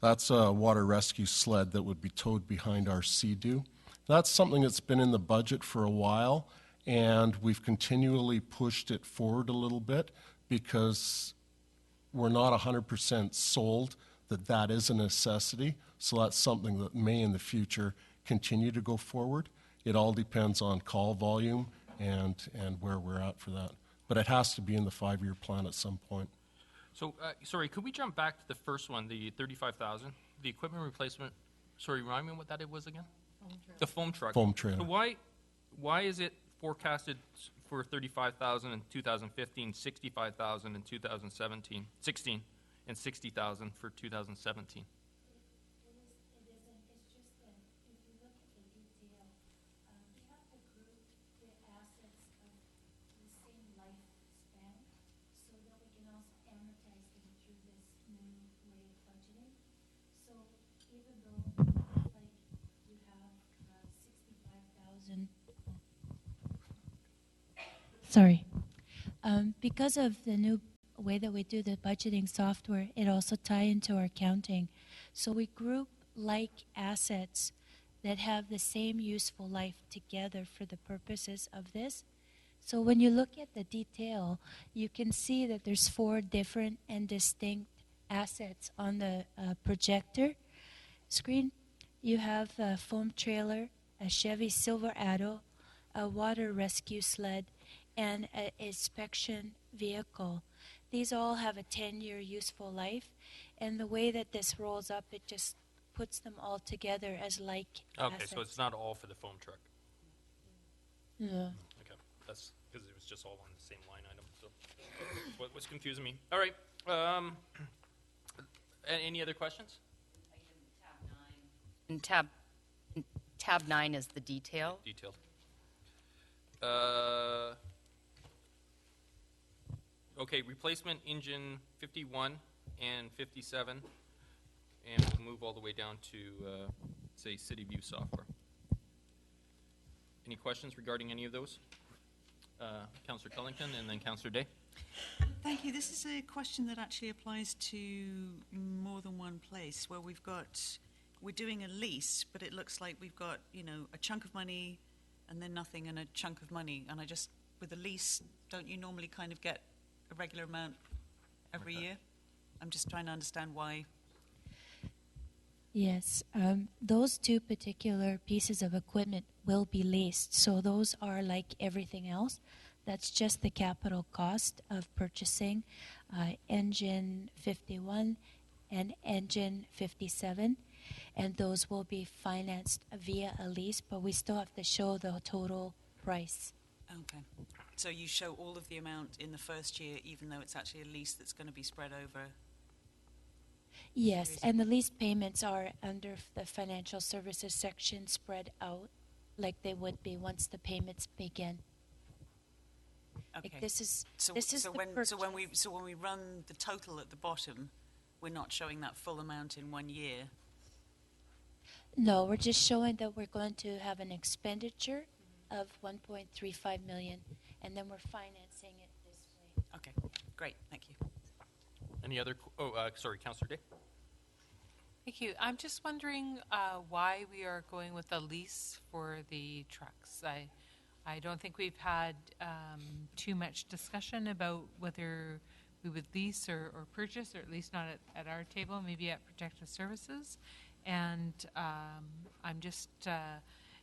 That's a water rescue sled that would be towed behind our Sea-Doo. That's something that's been in the budget for a while, and we've continually pushed it forward a little bit because we're not 100% sold that that is a necessity. So that's something that may in the future continue to go forward. It all depends on call volume and where we're at for that. But it has to be in the 5-year plan at some point. So, sorry, could we jump back to the first one, the 35,000? The equipment replacement, sorry, remind me what that it was again? The foam truck. Foam trailer. So why is it forecasted for 35,000 in 2015, 65,000 in 2017, 16, and 60,000 for 2017? Sorry. Because of the new way that we do the budgeting software, it also ties into our accounting. So we group like assets that have the same useful life together for the purposes of this. So when you look at the detail, you can see that there's 4 different and distinct assets on the projector screen. You have a foam trailer, a Chevy Silverado, a water rescue sled, and an inspection vehicle. These all have a 10-year useful life, and the way that this rolls up, it just puts them all together as like Okay, assets. so it's not all for the foam truck. No. Okay, that's because it was just all on the same line item. So what was confusing me? All right. Any other questions? In tab 9 is the detail. Detailed. Okay, replacement engine 51 and 57, and we'll move all the way down to, say, City View software. Any questions regarding any of those? Councillor Cullington and then Councillor Day. Thank you. This is a question that actually applies to more than one place where we're doing a lease, but it looks like we've got, a chunk of money and then nothing and a chunk of money. And with a lease, don't you normally kind of get a regular amount every year? I'm just trying to understand why. Yes, those 2 particular pieces of equipment will be leased. So those are like everything else. That's just the capital cost of purchasing engine 51 and engine 57. And those will be financed via a lease, but we still have to show the total price. Okay. So you show all of the amount in the first year, even though it's actually a lease that's going to be spread over? Yes, and the lease payments are under the financial services section spread out like they would be once the payments begin. Okay. Like this is So when we run the total at the bottom, we're not showing that full amount in 1 year. No, we're just showing that we're going to have an expenditure of 1.35 million, and then we're financing it this way. Okay, great, thank you. Any other? Sorry, Councillor Day. Thank you. I'm just wondering why we are going with a lease for the trucks. I don't think we've had too much discussion about whether we would lease or purchase, or at least not at our table, maybe at Protective Services. And I'm just,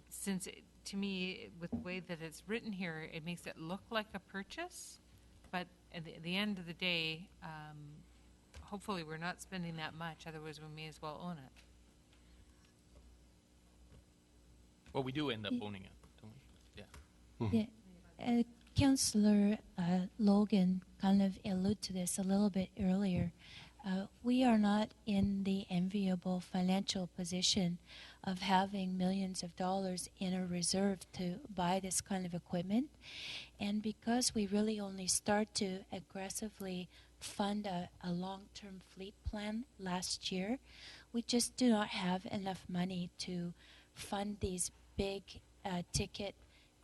since to me, with the way that it's written here, it makes it look like a purchase, but at the end of the day, hopefully we're not spending that much, otherwise we may as well own it. Well, we do end up owning it, don't we? Yeah. Yeah. Councillor Logan kind of alluded to this a little bit earlier. We are not in the enviable financial position of having millions of dollars in a reserve to buy this kind of equipment. And because we really only start to aggressively fund a long-term fleet plan last year, we just do not have enough money to fund these big ticket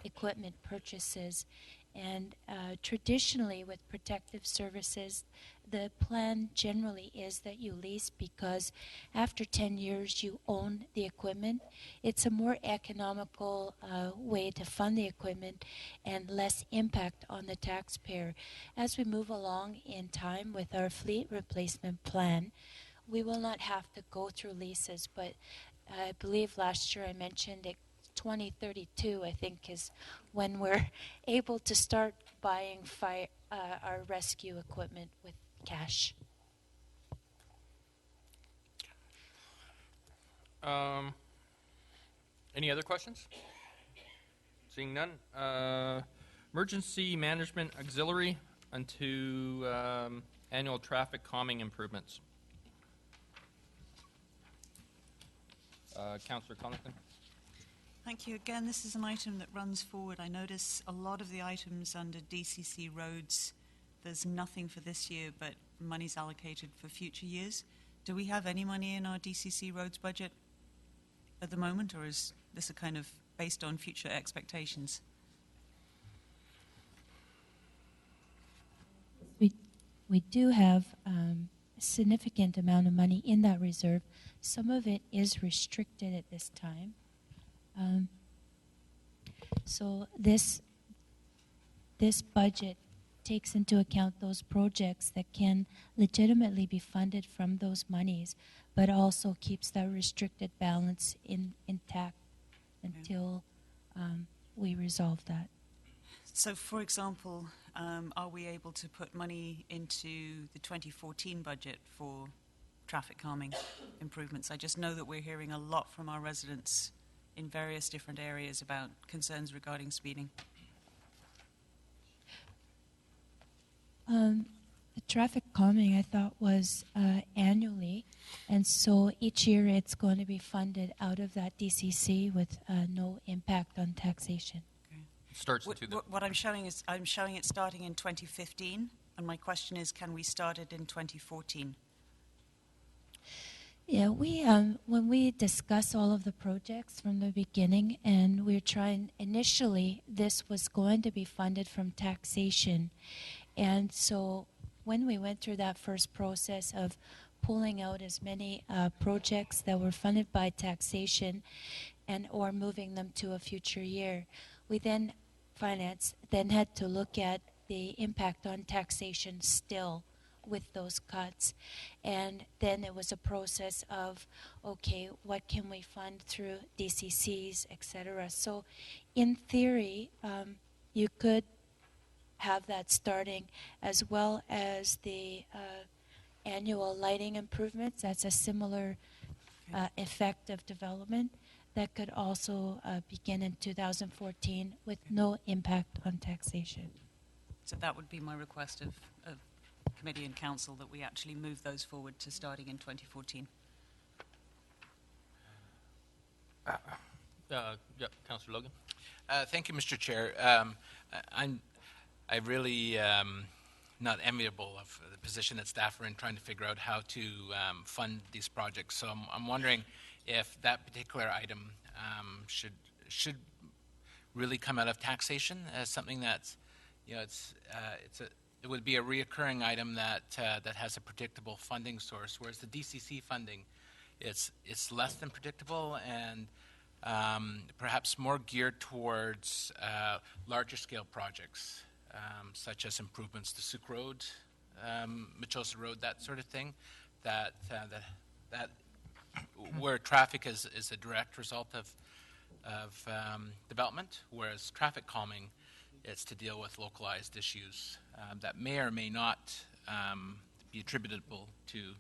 equipment purchases. And traditionally with Protective Services, the plan generally is that you lease because after 10 years you own the equipment. It's a more economical way to fund the equipment and less impact on the taxpayer. As we move along in time with our fleet replacement plan, we will not have to go through leases, but I believe last year I mentioned it, 2032, I think, is when we're able to start buying our rescue equipment with cash. Any other questions? Seeing none. Emergency Management Auxiliary onto annual traffic calming improvements. Councillor Connaughton. Thank you. Again, this is an item that runs forward. I notice a lot of the items under DCC roads, there's nothing for this year, but money's allocated for future years. Do we have any money in our DCC roads budget at the moment, or is this a kind of based on future expectations? We do have a significant amount of money in that reserve. Some of it is restricted at this time. So this budget takes into account those projects that can legitimately be funded from those monies, but also keeps that restricted balance intact until we resolve that. So, for example, are we able to put money into the 2014 budget for traffic calming improvements? I just know that we're hearing a lot from our residents in various different areas about concerns regarding speeding. The traffic calming, I thought, was annually, and so each year it's going to be funded out of that DCC with no impact on taxation. Okay. It starts what I'm showing is I'm showing it starting in 2015, and my question is, can we start it in 2014? Yeah, we when we discuss all of the projects from the beginning, and we're trying, initially this was going to be funded from taxation, and so when we went through that first process of pulling out as many projects that were funded by taxation and or moving them to a future year, we then had to look at the impact on taxation still with those cuts. And then it was a process of, okay, what can we fund through DCCs, etc. So in theory, you could have that starting, as well as the annual lighting improvements. That's a similar effect of development that could also begin in 2014 with no impact on taxation. So that would be my request of Committee and Council, that we actually move those forward to starting in 2014. Yeah, Councillor Logan. Thank you, Mr. Chair. I really not enviable of the position that staff are in, trying to figure out how to fund these projects. So I'm wondering if that particular item should really come out of taxation as something that's, you know, it would be a reoccurring item that that has a predictable funding source, whereas the DCC funding, it's less than predictable, and perhaps more geared towards larger scale projects, such as improvements to Souk Road, Machosa Road, that sort of thing, that where traffic is a direct result of development, whereas traffic calming, it's to deal with localized issues that may or may not be attributable to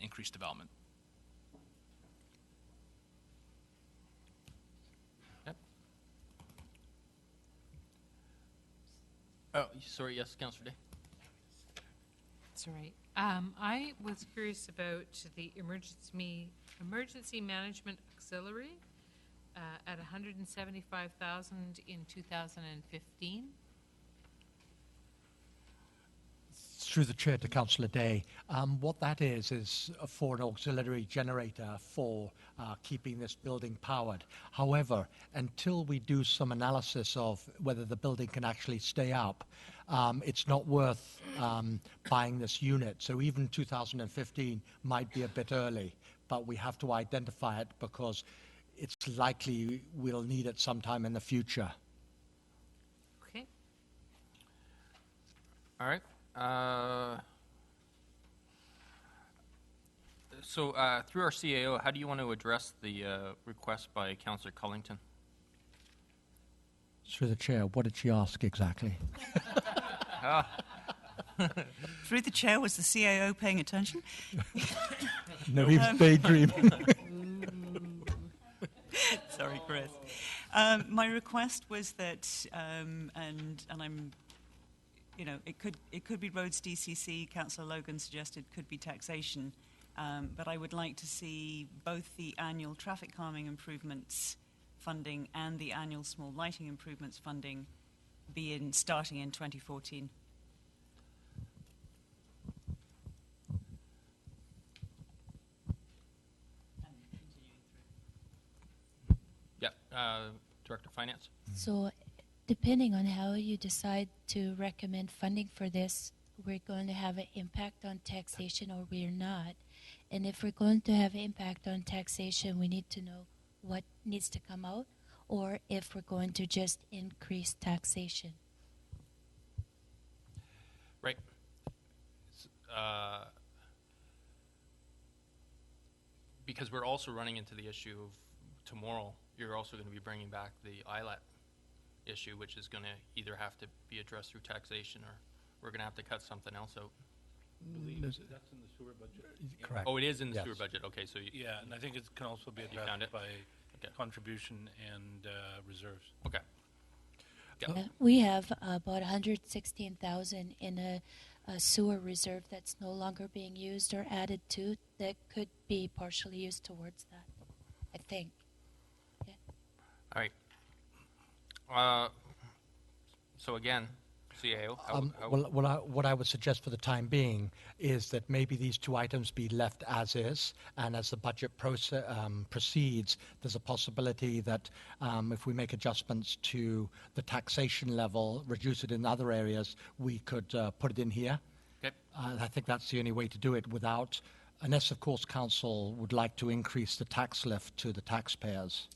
increased development. Yep. Oh, sorry, yes, Councillor Day. That's all right. I was curious about the emergency management auxiliary at 175,000 in 2015. Through the chair to Councillor Day, what that is for an auxiliary generator for keeping this building powered. However, until we do some analysis of whether the building can actually stay up, it's not worth buying this unit. So even 2015 might be a bit early, but we have to identify it because it's likely we'll need it sometime in the future. Okay. All right. So through our CAO, how do you want to address the request by Councillor Cullington? Through the chair, what did she ask exactly? Through the chair, was the CAO paying attention? No, he was daydreaming. Sorry, Chris. My request was that, and I'm, you know, it could be roads DCC. Councillor Logan suggested could be taxation, but I would like to see both the annual traffic calming improvements funding and the annual small lighting improvements funding be starting in 2014. Yeah, Director of Finance. So, depending on how you decide to recommend funding for this, we're going to have an impact on taxation or we're not. And if we're going to have an impact on taxation, we need to know what needs to come out, or if we're going to just increase taxation. Right. Because we're also running into the issue of tomorrow, you're also going to be bringing back the ILAT issue, which is going to either have to be addressed through taxation or we're going to have to cut something else out. That's in the sewer budget. Correct. Oh, it is in the Yes. sewer budget. Okay, so Yeah, and I think it can also be You found addressed it? by Okay. contribution and reserves. Okay. Yeah. We have about 116,000 in a sewer reserve that's no longer being used or added to that could be partially used towards that, I think. Yeah. All right. So again, CAO. What I would suggest for the time being is that maybe these two items be left as is, and as the budget process proceeds, there's a possibility that if we make adjustments to the taxation level, reduce it in other areas, we could put it in here. Okay. I think that's the only way to do it without, unless of course council would like to increase the tax lift to the taxpayers.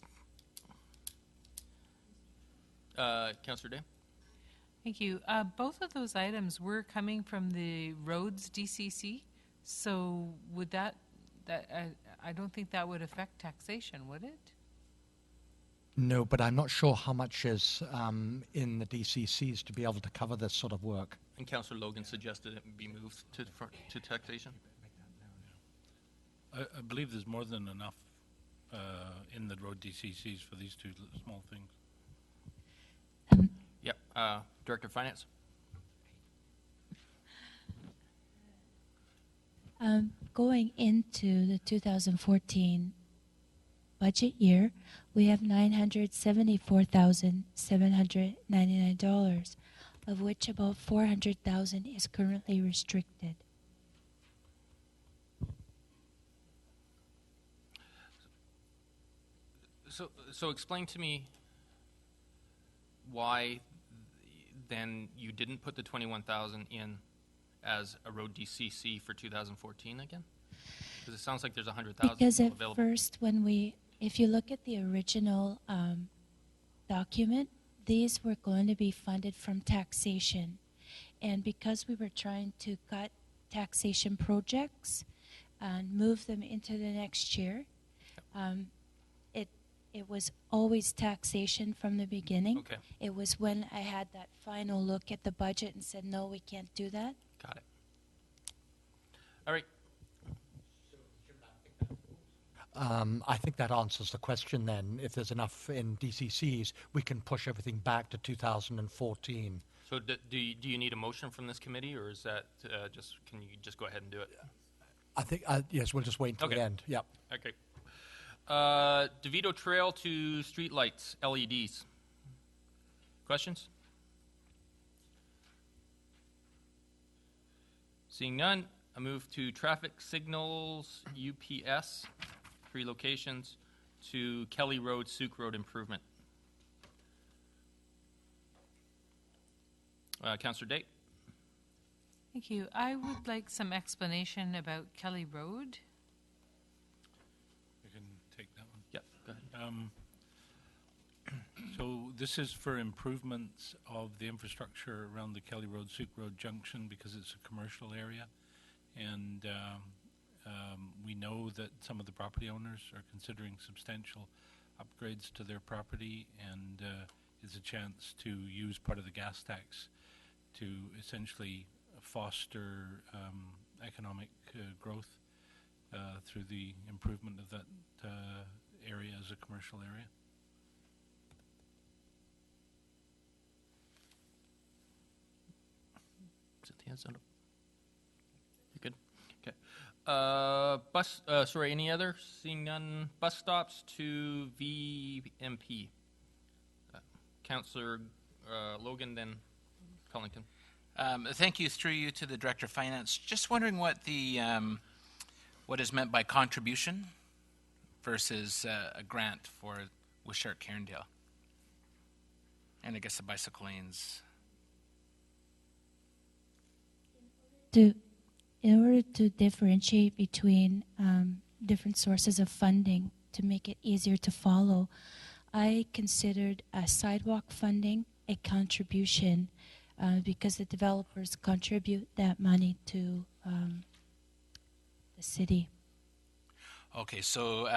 Councillor Day. Thank you. Both of those items were coming from the roads DCC, so would that I don't think that would affect taxation, would it? No, but I'm not sure how much is in the DCCs to be able to cover this sort of work. And Councillor Logan suggested it be moved to taxation. I believe there's more than enough in the road DCCs for these two small things. Yep. Director of Finance. Going into the 2014 budget year, we have $974,799, of which about $400,000 is currently restricted. So explain to me why then you didn't put the 21,000 in as a road DCC for 2014 again? Because it sounds like there's 100,000 Because at available. first, when we If you look at the original document, these were going to be funded from taxation. And because we were trying to cut taxation projects and move them into the next year, it was always taxation from the beginning. Okay. It was when I had that final look at the budget and said, no, we can't do that. Got it. All right. I think that answers the question then. If there's enough in DCCs, we can push everything back to 2014. So do you need a motion from this committee, or is that can you just go ahead and do it? I think, yes, we'll just wait until the end. Yep. Okay. DeVito Trail to street lights, LEDs. Questions? Seeing none, I move to traffic signals, UPS, 3 locations, to Kelly Road, Souk Road improvement. Councillor Date. Thank you. I would like some explanation about Kelly Road. I can take that one. Yep, go ahead. So this is for improvements of the infrastructure around the Kelly Road, Souk Road junction because it's a commercial area. And we know that some of the property owners are considering substantial upgrades to their property, and it's a chance to use part of the gas tax to essentially foster economic growth through the improvement of that area as a commercial area. Is it the hands up? You good? Okay. Sorry, any other? Seeing none. Bus stops to VMP. Councillor Logan, then Collington. Thank you. Through you to the Director of Finance. Just wondering what the what is meant by contribution versus a grant for Wishart Cairndale, and I guess the bicycle lanes. In order to differentiate between different sources of funding to make it easier to follow, I considered sidewalk funding a contribution because the developers contribute that money to the city. Okay, so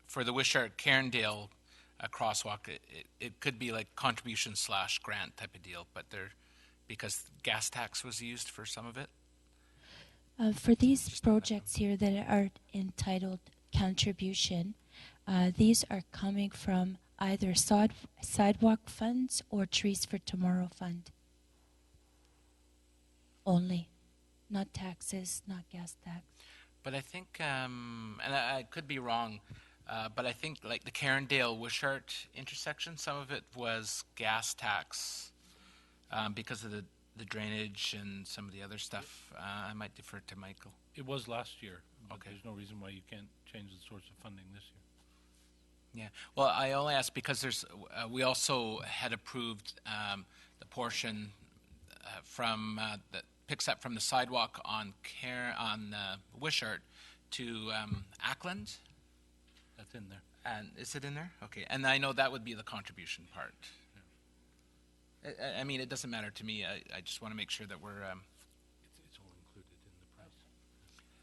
for the Wishart Cairndale crosswalk, it could be like contribution / grant type of deal, but because gas tax was used for some of it? For these projects here that are entitled contribution, these are coming from either sidewalk funds or Trees for Tomorrow fund. Only. Not taxes, not gas tax. But I think, and I could be wrong, but I think like the Cairndale-Wishart intersection, some of it was gas tax because of the drainage and some of the other stuff. I might defer to Michael. It was last year, but Okay. there's no reason why you can't change the source of funding this year. Yeah. Well, I only asked because we also had approved the portion from that picks up from the sidewalk on Wishart to Ackland. That's in there. And is it in there? Okay. And I know that would be the contribution part. I mean, it doesn't matter to me. I just want to make sure that we're. It's all included in the price.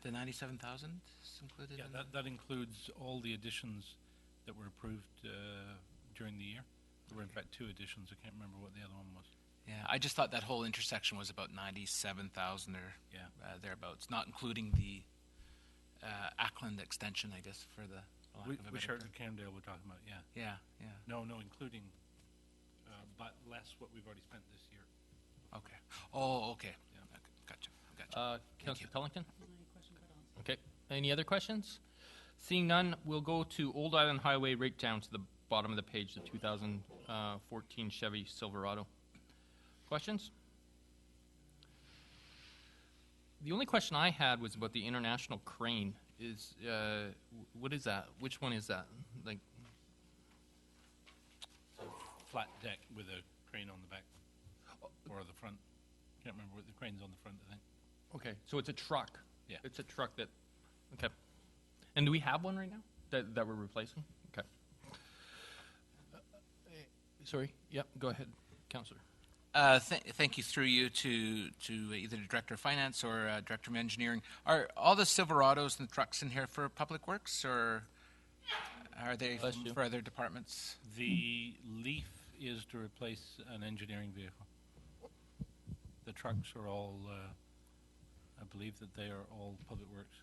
The 97,000 is included. Yeah, in that includes all the additions that were approved during the year. There were in fact 2 additions. I can't remember what the other one was. Yeah, I just thought that whole intersection was about 97,000 or thereabouts, not including the Ackland extension, I guess, for the lack of a better Wishart term. and Cairndale we're talking about, yeah. Yeah, yeah. No, including, but less what we've already spent this year. Okay. Oh, okay. Yeah. Gotcha. Councillor Pellington? Okay. Any other questions? Seeing none, we'll go to Old Island Highway right down to the bottom of the page, the 2014 Chevy Silverado. Questions? The only question I had was about the international crane. What is that? Which one is that? Like, Flat deck with a crane on the back or the front. Can't remember what the crane's on the front, I think. okay, so it's a truck. Yeah. It's a truck that. Okay. And do we have one right now? That we're replacing? Okay. Sorry, yep, go ahead, Councillor. Thank you through you to either the Director of Finance or Director of Engineering. Are all the Silverados and the trucks in here for Public Works, or are they for other departments? The Leaf is to replace an engineering vehicle. The trucks are all, I believe that they are all Public Works.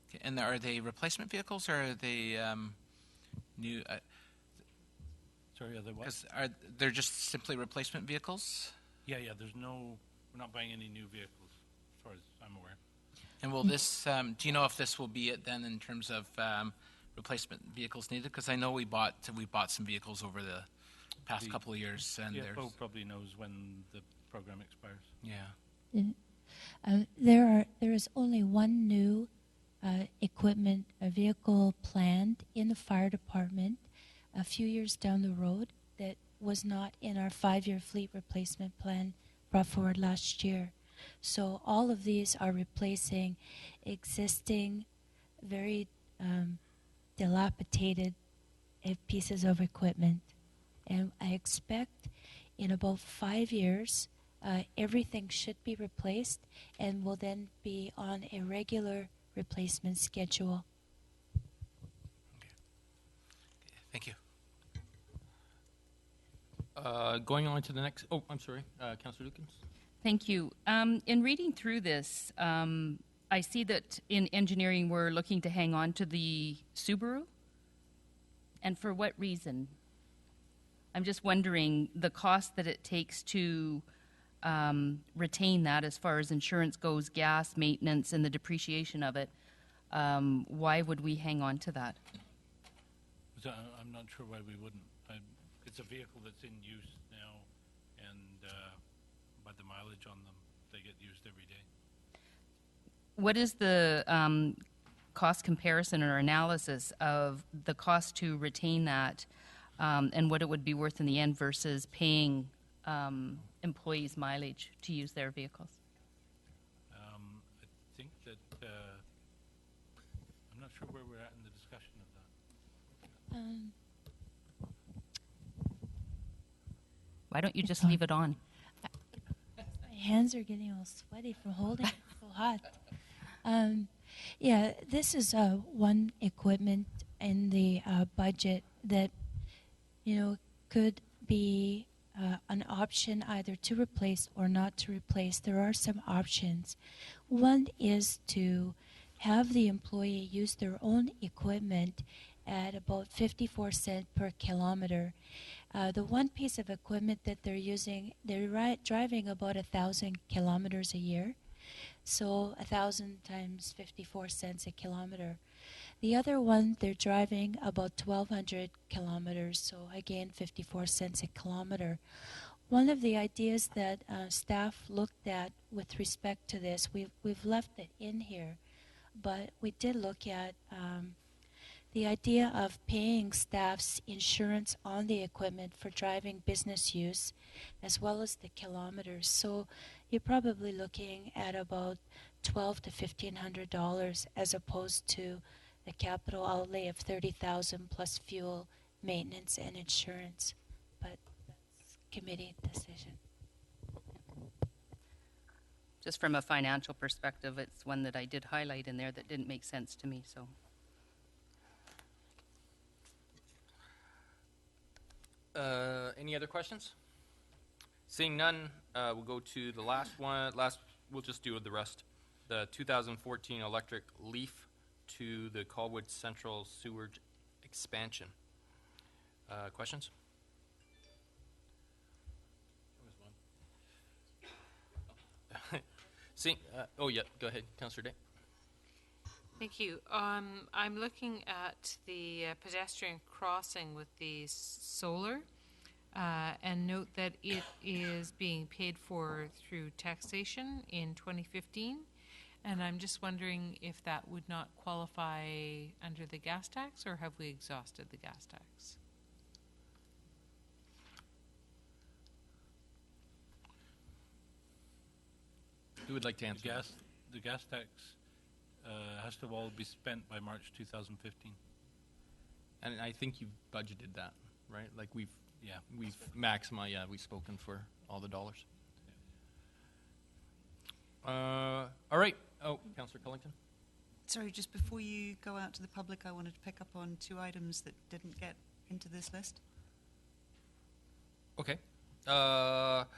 Okay, and are they replacement vehicles, or are they new? Sorry, are they what? They're just simply replacement vehicles? Yeah, we're not buying any new vehicles, as far as I'm aware. And will this, do you know if this will be it then in terms of replacement vehicles needed? Because I know we bought some vehicles over the past couple of years, and CFO probably knows when the program expires. Yeah. There is only one new equipment, a vehicle planned in the fire department a few years down the road that was not in our 5-year fleet replacement plan brought forward last year. So all of these are replacing existing, very dilapidated pieces of equipment. And I expect in about 5 years, everything should be replaced and will then be on a regular replacement schedule. Thank you. Going on to the next. Oh, I'm sorry, Councillor Lukens. Thank you. In reading through this, I see that in engineering we're looking to hang on to the Subaru. And for what reason? I'm just wondering the cost that it takes to retain that as far as insurance goes, gas, maintenance, and the depreciation of it. Why would we hang on to that? I'm not sure why we wouldn't. It's a vehicle that's in use now, and by the mileage on them, they get used every day. What is the cost comparison or analysis of the cost to retain that and what it would be worth in the end versus paying employees mileage to use their vehicles? I think that I'm not sure where we're at in the discussion of that. Why don't you just leave it on? My hands are getting all sweaty from holding it so hot. Yeah, this is one equipment in the budget that, could be an option either to replace or not to replace. There are some options. One is to have the employee use their own equipment at about 54 cents per kilometer. The one piece of equipment that they're using, they're driving about 1,000 kilometers a year. So 1,000 times 54 cents a kilometer. The other one, they're driving about 1,200 kilometers. So again, 54 cents a kilometer. One of the ideas that staff looked at with respect to this, we've left it in here, but we did look at the idea of paying staff's insurance on the equipment for driving business use, as well as the kilometers. So you're probably looking at about $1,200 to $1,500 as opposed to the capital outlay of $30,000 plus fuel, maintenance, and insurance. But that's committee decision. Just from a financial perspective, it's one that I did highlight in there that didn't make sense to me. So. Any other questions? Seeing none, we'll go to the last one. We'll just do the rest. The 2014 electric Leaf to the Colwood Central Sewage expansion. Questions? Oh yeah, go ahead, Councillor Day. Thank you. I'm looking at the pedestrian crossing with the solar and note that it is being paid for through taxation in 2015. And I'm just wondering if that would not qualify under the gas tax, or have we exhausted the gas tax? Who would like to answer? The gas tax has to all be spent by March 2015. And I think you've budgeted that, right? Like we've Yeah. maximized. Yeah, we've spoken for all the dollars. All right. Oh, Councillor Cullington. Sorry, just before you go out to the public, I wanted to pick up on 2 items that didn't get into this list. Okay.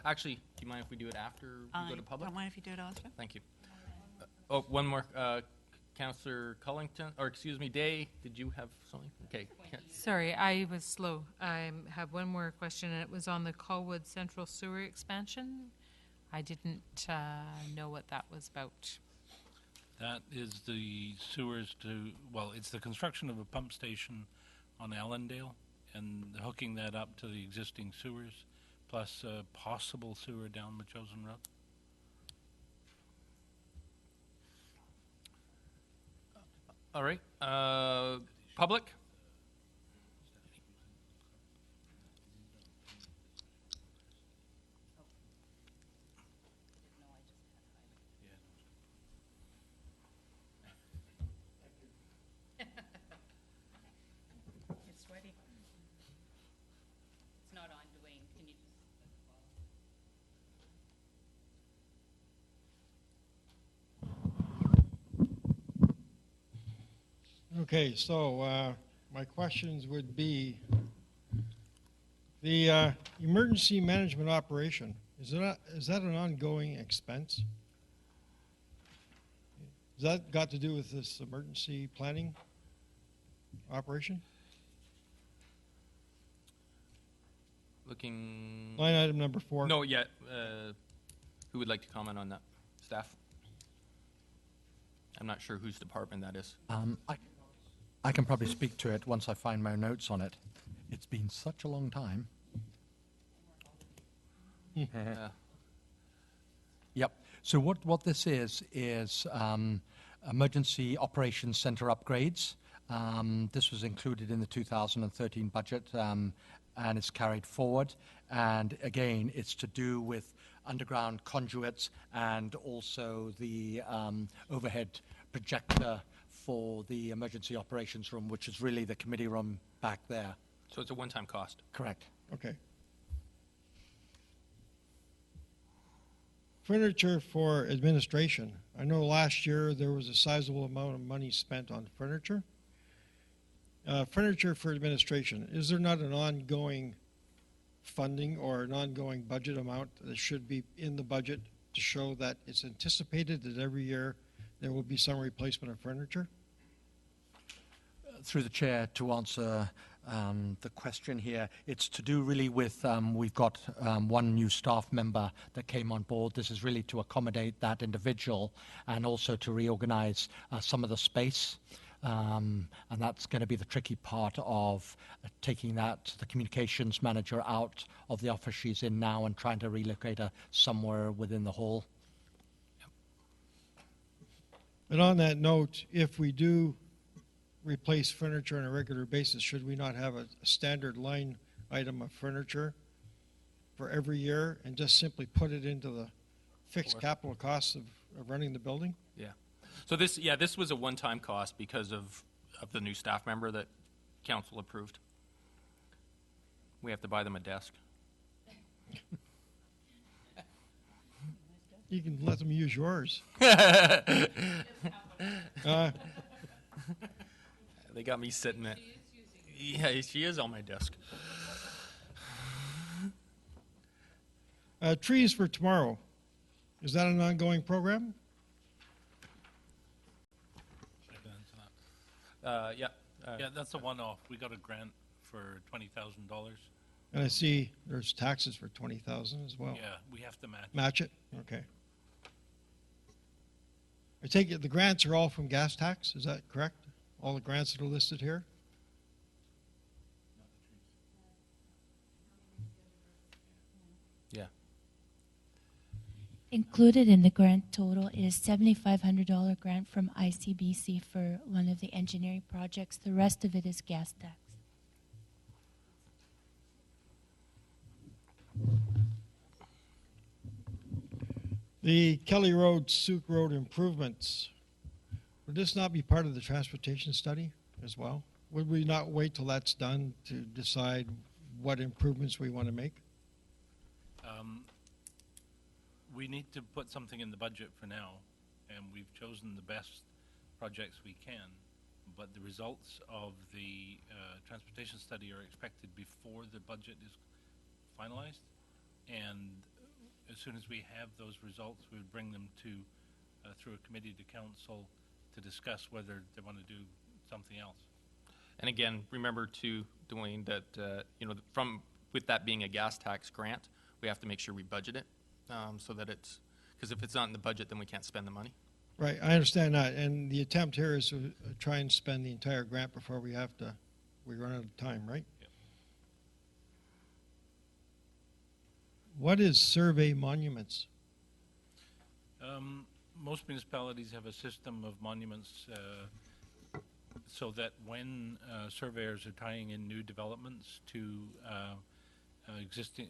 Actually, do you mind if we do it after we go to public? I don't mind if you do it after. Thank you. One more. Councillor Cullington, or excuse me, Day, did you have something? Okay. Sorry, I was slow. I have one more question, and it was on the Colwood Central Sewer expansion. I didn't know what that was about. That is the sewers to, well, it's the construction of a pump station on Allendale and hooking that up to the existing sewers, plus a possible sewer down Machosen Road. All right. Public? It's sweaty. It's not on, Dwayne. Can you just... Okay, so my questions would be, the emergency management operation, is that an ongoing expense? Has that got to do with this emergency planning operation? Looking. Line item number 4. No, yet. Who would like to comment on that? Staff? I'm not sure whose department that is. I can probably speak to it once I find my notes on it. It's been such a long time. Yep. So what this is emergency operations center upgrades. This was included in the 2013 budget and it's carried forward. And again, it's to do with underground conduits and also the overhead projector for the emergency operations room, which is really the committee room back there. So it's a one-time cost. Correct. Okay. Furniture for administration. I know last year there was a sizable amount of money spent on furniture. Furniture for administration. Is there not an ongoing funding or an ongoing budget amount that should be in the budget to show that it's anticipated that every year there will be some replacement of furniture? Through the chair, to answer the question here, it's to do really with, we've got one new staff member that came on board. This is really to accommodate that individual and also to reorganize some of the space. And that's going to be the tricky part of taking the communications manager out of the office she's in now and trying to relocate her somewhere within the hall. And on that note, if we do replace furniture on a regular basis, should we not have a standard line item of furniture for every year and just simply put it into the fixed capital costs of running the building? Yeah. So this was a one-time cost because of the new staff member that council approved. We have to buy them a desk. You can let them use yours. They got me sitting at. Yeah, she is on my desk. Trees for tomorrow. Is that an ongoing program? Yeah. Yeah, that's a one-off. We got a grant for $20,000. And I see there's taxes for $20,000 as well. Yeah, we have to match. Match it? Okay. I take it the grants are all from gas tax, is that correct? All the grants that are listed here? Yeah. Included in the grant total is $7,500 grant from ICBC for one of the engineering projects. The rest of it is gas tax. The Kelly Road, Souk Road improvements. Would this not be part of the transportation study as well? Would we not wait till that's done to decide what improvements we want to make? We need to put something in the budget for now, and we've chosen the best projects we can. But the results of the transportation study are expected before the budget is finalized. And as soon as we have those results, we would bring them to, through a committee to council to discuss whether they want to do something else. And again, remember too, Dwayne, that, with that being a gas tax grant, we have to make sure we budget it, so that because if it's not in the budget, then we can't spend the money. Right, I understand that. And the attempt here is to try and spend the entire grant before we run out of time, right? Yep. What is survey monuments? Most municipalities have a system of monuments so that when surveyors are tying in new developments to existing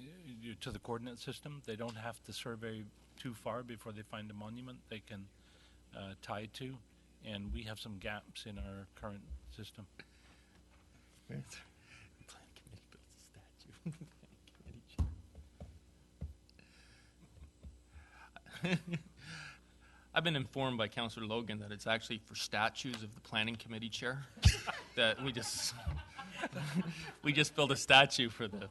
to the coordinate system, they don't have to survey too far before they find a monument they can tie to, and we have some gaps in our current system. Okay. The planning committee builds a statue. I've been informed by Councillor Logan that it's actually for statues of the planning committee chair. That we just built a statue for the.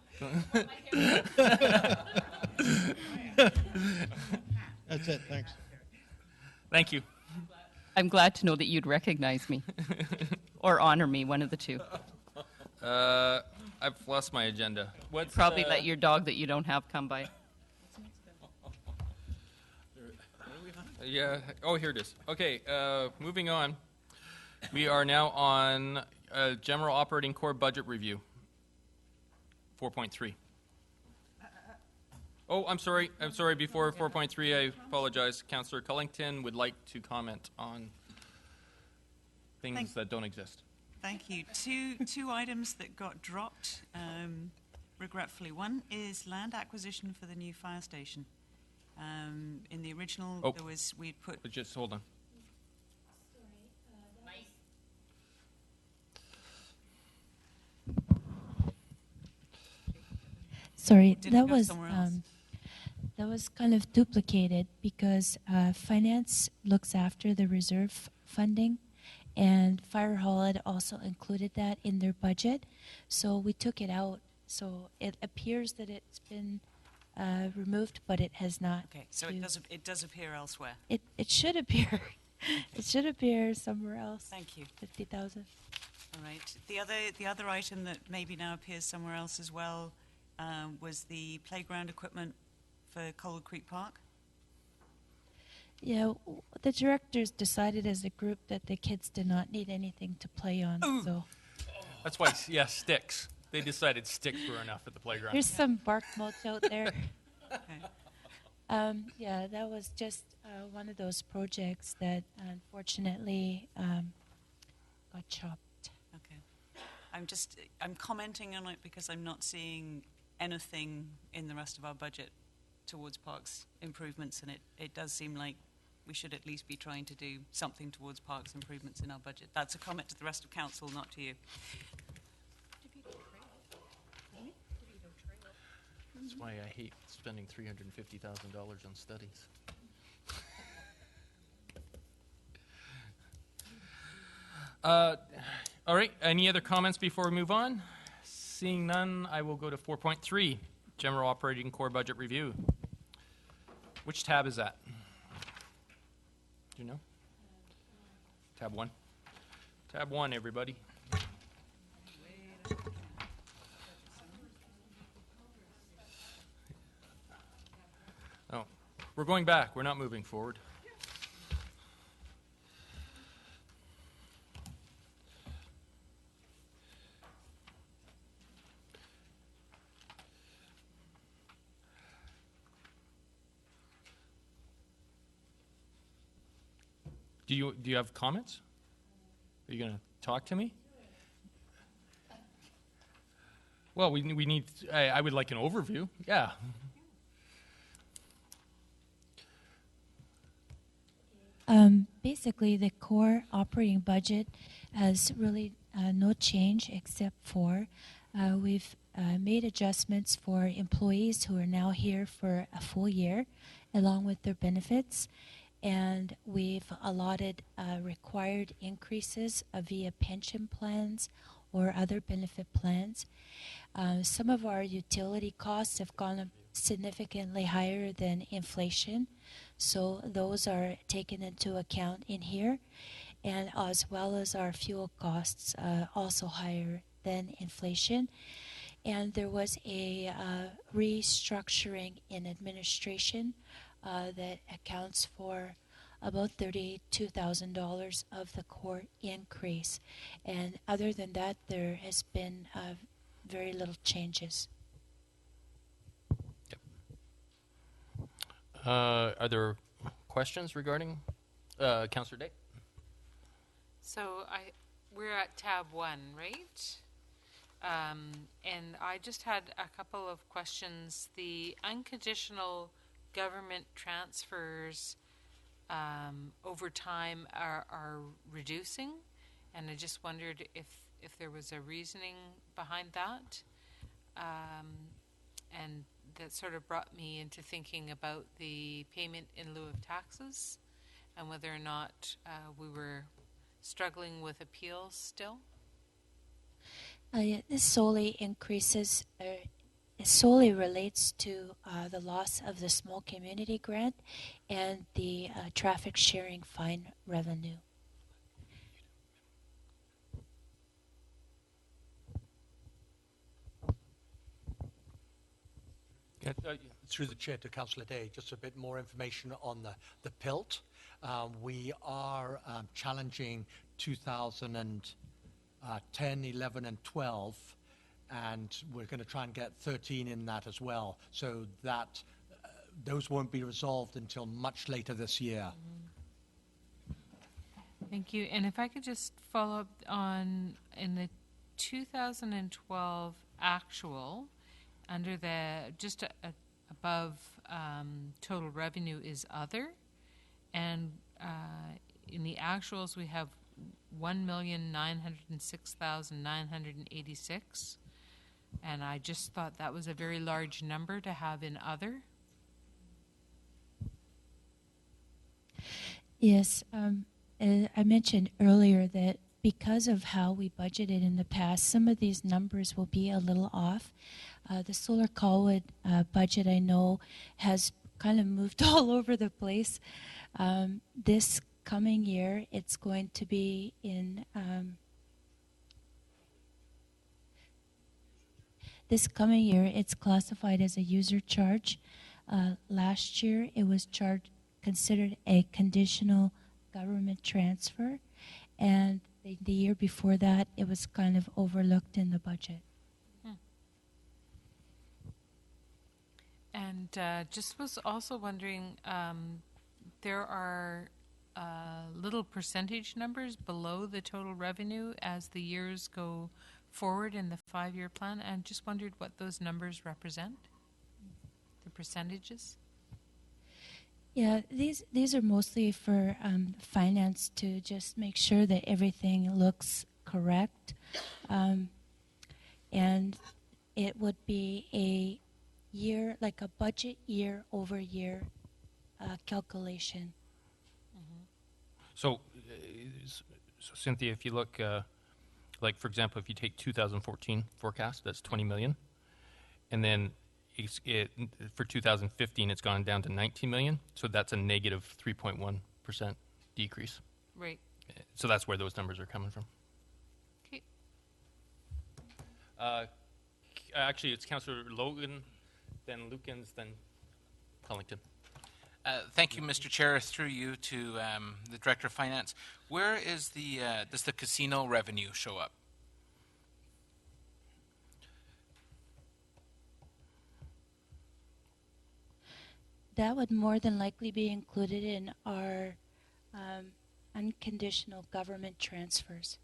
That's it, thanks. Thank you. I'm glad to know that you'd recognize me or honor me, one of the two. I've lost my agenda. What's Probably let your dog that you don't have come by. Yeah. Oh, here it is. Okay. Moving on. We are now on General Operating Core Budget Review. 4.3. Oh, I'm sorry. Before 4.3, I apologize. Councillor Cullington would like to comment on things that don't exist. Thank you. Two items that got dropped, regretfully. One is land acquisition for the new fire station. In the original, we'd put. But just hold on. Sorry, Didn't that go was somewhere else. that was kind of duplicated because finance looks after the reserve funding, and Fire Hall had also included that in their budget, so we took it out. So it appears that it's been removed, but it has not. Okay, so it does appear elsewhere. It should appear. It should appear somewhere else. Thank you. 50,000. All right. The other item that maybe now appears somewhere else as well was the playground equipment for Colwood Creek Park. Yeah, the directors decided as a group that the kids did not need anything to play on. Ooh. So That's why, sticks. They decided sticks were enough at the playground. there's some bark mulch out there. Okay. Yeah, that was just one of those projects that unfortunately got chopped. Okay. I'm commenting on it because I'm not seeing anything in the rest of our budget towards parks improvements, and it does seem like we should at least be trying to do something towards parks improvements in our budget. That's a comment to the rest of council, not to you. That's why I hate spending $350,000 on studies. All right, any other comments before we move on? Seeing none, I will go to 4.3, General Operating Core Budget Review. Which tab is that? Do you know? Tab 1. Tab 1, everybody. Oh, we're going back. We're not moving forward. Do you have comments? Are you going to talk to me? Well, we need. I would like an overview. Yeah. Basically, the core operating budget has really no change except for we've made adjustments for employees who are now here for a full year, along with their benefits. And we've allotted required increases via pension plans or other benefit plans. Some of our utility costs have gone up significantly higher than inflation, so those are taken into account in here, and as well as our fuel costs also higher than inflation. And there was a restructuring in administration that accounts for about $32,000 of the core increase. And other than that, there has been very little changes. Are there questions regarding Councillor Day? So we're at tab 1, right? And I just had a couple of questions. The unconditional government transfers over time are reducing, and I just wondered if there was a reasoning behind that. And that sort of brought me into thinking about the payment in lieu of taxes and whether or not we were struggling with appeals still. This solely increases, it solely relates to the loss of the small community grant and the traffic sharing fine revenue. Through the chair to Councillor Day, just a bit more information on the PILT. We are challenging 2010, 11, and 12, and we're going to try and get 13 in that as well. So that those won't be resolved until much later this year. Thank you. And if I could just follow up on in the 2012 actual, under the just above total revenue is other, and in the actuals we have 1,906,986, and I just thought that was a very large number to have in other. Yes, I mentioned earlier that because of how we budgeted in the past, some of these numbers will be a little off. The Solar Colwood budget, I know, has kind of moved all over the place. This coming year, it's going to be in... this coming year, it's classified as a user charge. Last year, it was considered a conditional government transfer, and the year before that, it was kind of overlooked in the budget. And just was also wondering, there are little percentage numbers below the total revenue as the years go forward in the 5-year plan, and just wondered what those numbers represent, the percentages. Yeah, these are mostly for finance to just make sure that everything looks correct, and it would be a year, like a budget year over year calculation. So, Cynthia, if you look, like for example, if you take 2014 forecast, that's 20 million, and then for 2015, it's gone down to 19 million. So that's a negative 3.1% decrease. Right. So that's where those numbers are coming from. Okay. Actually, it's Councillor Logan, then Lukens, then Cullington. Thank you, Mr. Chair. Through you to the Director of Finance. Where is does the casino revenue show up? That would more than likely be included in our unconditional government transfers.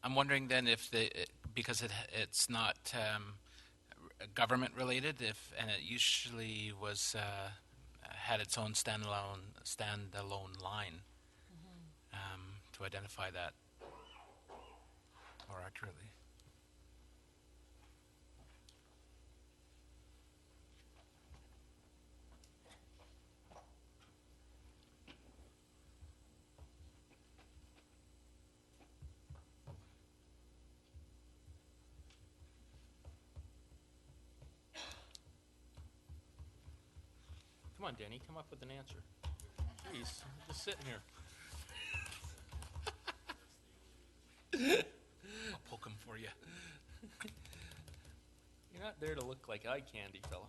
I'm wondering then if because it's not government related, and it usually was had its own standalone line to identify that more accurately. Come on, Danny, come up with an answer. Jeez, I'm just sitting here. I'll poke him for you. You're not there to look like eye candy, fella.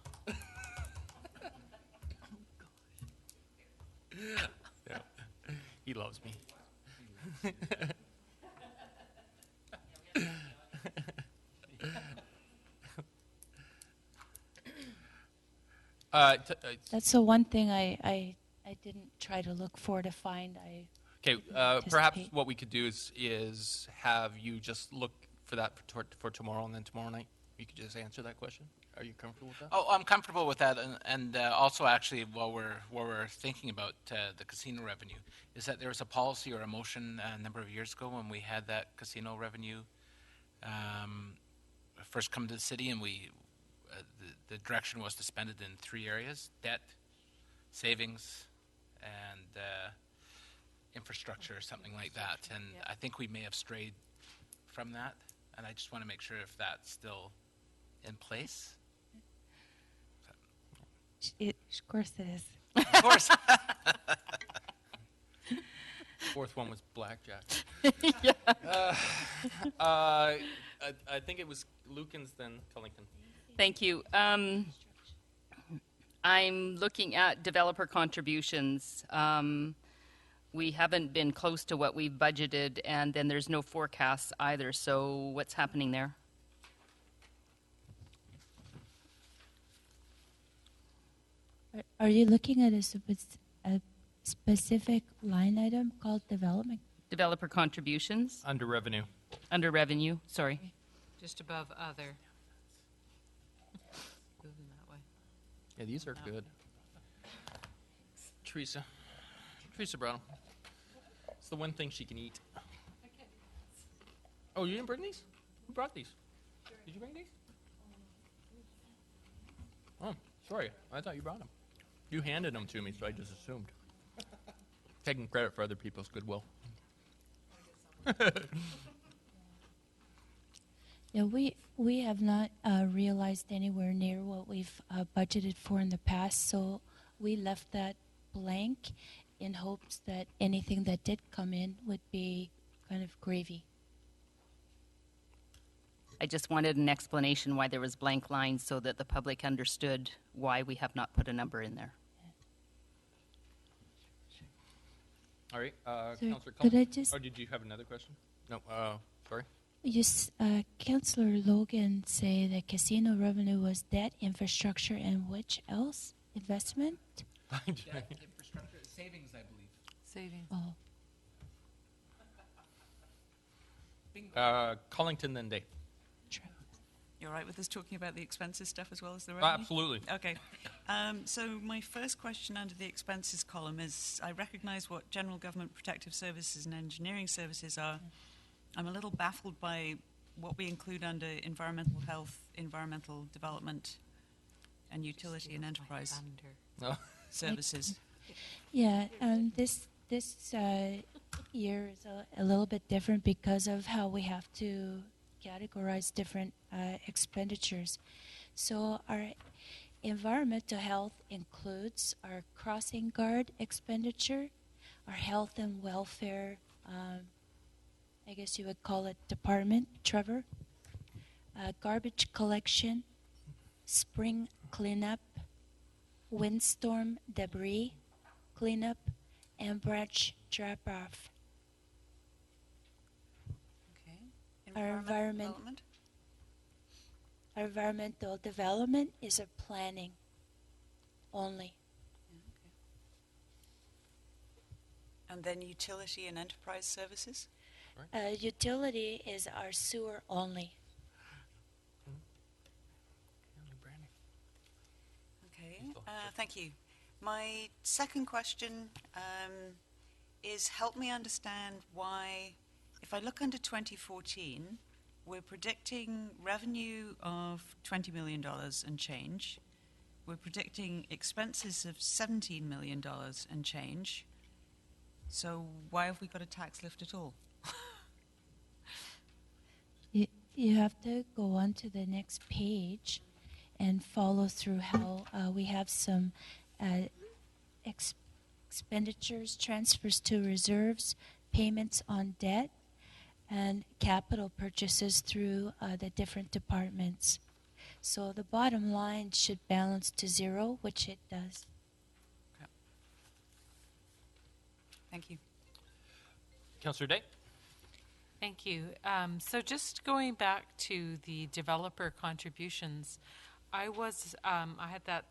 Yeah. He loves me. That's the one thing I didn't try to look for to find. Okay, perhaps what we could do is have you just look for that for tomorrow, and then tomorrow night you could just answer that question. Are you comfortable with that? Oh, I'm comfortable with that, and also actually, while we're thinking about the casino revenue, is that there was a policy or a motion a number of years ago when we had that casino revenue first come to the city, and the direction was to spend it in 3 areas: debt, savings, and infrastructure, or something like that. And I think we may have strayed from that, and I just want to make sure if that's still in place. Of course it is. Of course. Fourth one was blackjack. Yeah. I think it was Lukens, then Cullington. Thank you. I'm looking at developer contributions. We haven't been close to what we've budgeted, and then there's no forecasts either. So what's happening there? Are you looking at a specific line item called development? Developer contributions? Under revenue. Under revenue, sorry. Just above other. Moving that way. Yeah, these are good. Teresa brought them. It's the one thing she can eat. Oh, you didn't bring these? Who brought these? Did you bring these? Oh, sorry. I thought you brought them. You handed them to me, so I just assumed. Taking credit for other people's goodwill. Yeah, we have not realized anywhere near what we've budgeted for in the past, so we left that blank in hopes that anything that did come in would be kind of gravy. I just wanted an explanation why there was blank lines so that the public understood why we have not put a number in there. All right, Sorry, Councillor could I Cullen. just- Or did you have another question? No, sorry. Councillor Logan say that casino revenue was debt, infrastructure, and which else? Investment? Debt, infrastructure, savings, I believe. Savings. Oh. Cullington, then Day. You're right with us talking about the expenses stuff as well as the revenue? Absolutely. Okay. So my first question under the expenses column is, I recognize what general government protective services and engineering services are. I'm a little baffled by what we include under environmental health, environmental development, and utility and enterprise services. Yeah, this year is a little bit different because of how we have to categorize different expenditures. So our environmental health includes our crossing guard expenditure, our health and welfare, I guess you would call it department, Trevor, garbage collection, spring cleanup, windstorm debris cleanup, and branch drop-off. Our environmental development is a planning only. And then utility and enterprise services? Utility is our sewer only. Okay, thank you. My second question is help me understand why, if I look under 2014, we're predicting revenue of $20 million and change. We're predicting expenses of $17 million and change. So why have we got a tax lift at all? You have to go on to the next page and follow through how we have some expenditures, transfers to reserves, payments on debt, and capital purchases through the different departments. So the bottom line should balance to zero, which it does. Okay. Thank you. Councillor Day? Thank you. So just going back to the developer contributions, I had that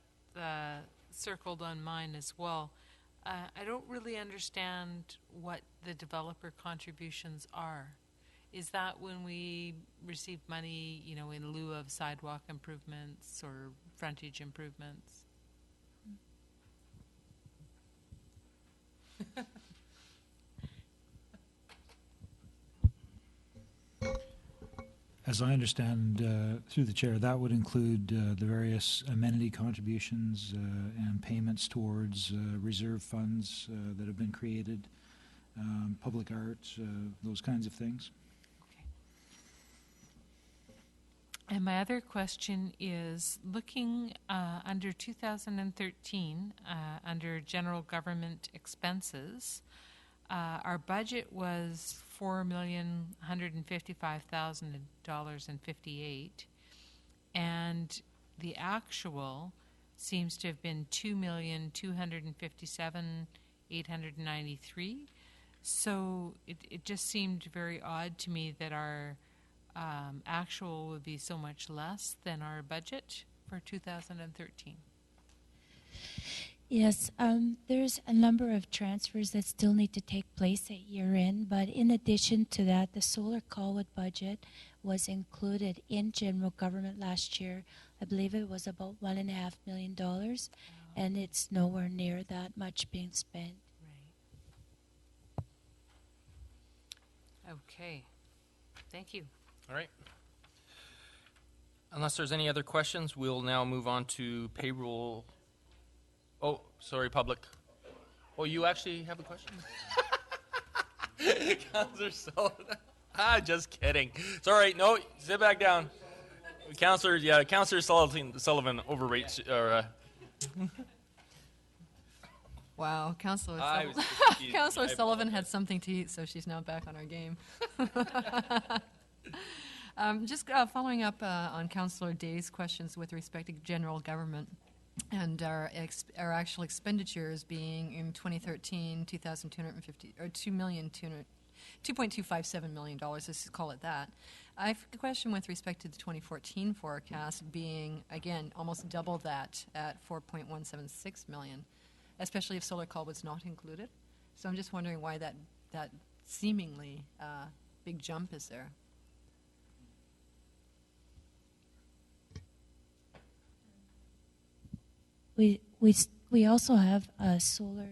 circled on mine as well. I don't really understand what the developer contributions are. Is that when we receive money, in lieu of sidewalk improvements or frontage improvements? As I understand, through the chair, that would include the various amenity contributions and payments towards reserve funds that have been created, public art, those kinds of things. And my other question is, looking under 2013, under general government expenses, our budget was $4,155,000.58, and the actual seems to have been $2,257,893. So it just seemed very odd to me that our actual would be so much less than our budget for 2013. Yes, there's a number of transfers that still need to take place at year end, but in addition to that, the Solar Colwood budget was included in general government last year. I believe it was about $1.5 million, and it's nowhere near that much being spent. Right. Okay. Thank you. All right. Unless there's any other questions, we'll now move on to payroll. Oh, sorry, public. Oh, you actually have a question? Councillor Sullivan. Just kidding. It's all right. No, sit back down. Councillor Sullivan overrates. Wow, Councillor Sullivan had something to eat, so she's now back on our game. Just following up on Councillor Day's questions with respect to general government and our actual expenditures being in 2013, $2.257 million. Let's call it that. I have a question with respect to the 2014 forecast being again almost double that at $4.176 million, especially if Solar Colwood's not included. So I'm just wondering why that seemingly big jump is there. We also have Solar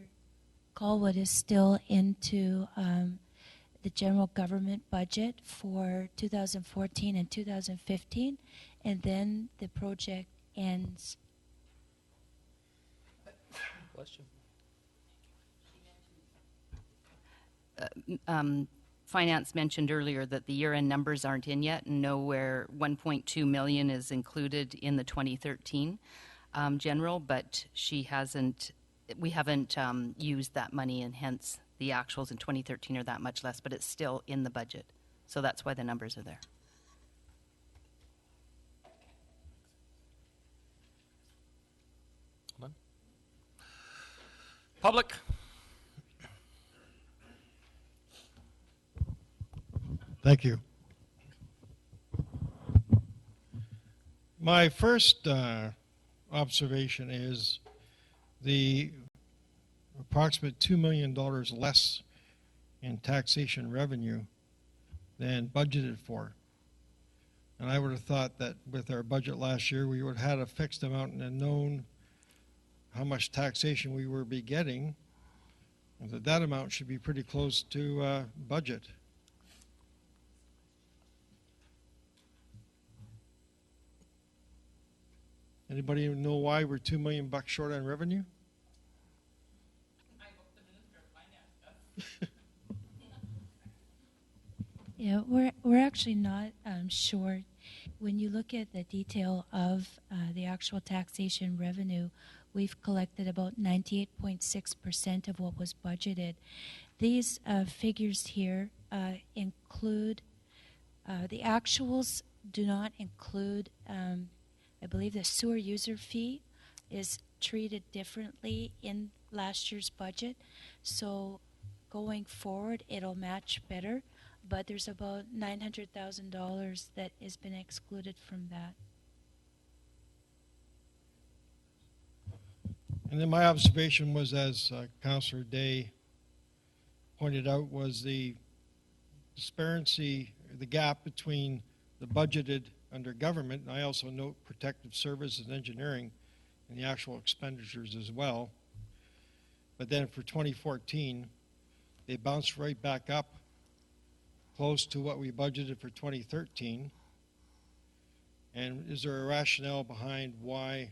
Colwood is still into the general government budget for 2014 and 2015, and then the project ends. Question. Finance mentioned earlier that the year-end numbers aren't in yet, and nowhere 1.2 million is included in the 2013 general, but we haven't used that money, and hence the actuals in 2013 are that much less, but it's still in the budget. So that's why the numbers are there. Hold on. Public. Thank you. My first observation is the approximate $2 million less in taxation revenue than budgeted for. And I would have thought that with our budget last year, we would have had a fixed amount and a known how much taxation we will be getting, and that amount should be pretty close to budget. Anybody know why we're $2 million short on revenue? Yeah, we're actually not short. When you look at the detail of the actual taxation revenue, we've collected about 98.6% of what was budgeted. These figures here include the actuals do not include. I believe the sewer user fee is treated differently in last year's budget, so going forward it'll match better. But there's about $900,000 that has been excluded from that. And then my observation was, as Councillor Day pointed out, was the disparity, the gap between the budgeted under government, and I also note protective services and engineering, and the actual expenditures as well. But then for 2014, they bounced right back up close to what we budgeted for 2013. And is there a rationale behind why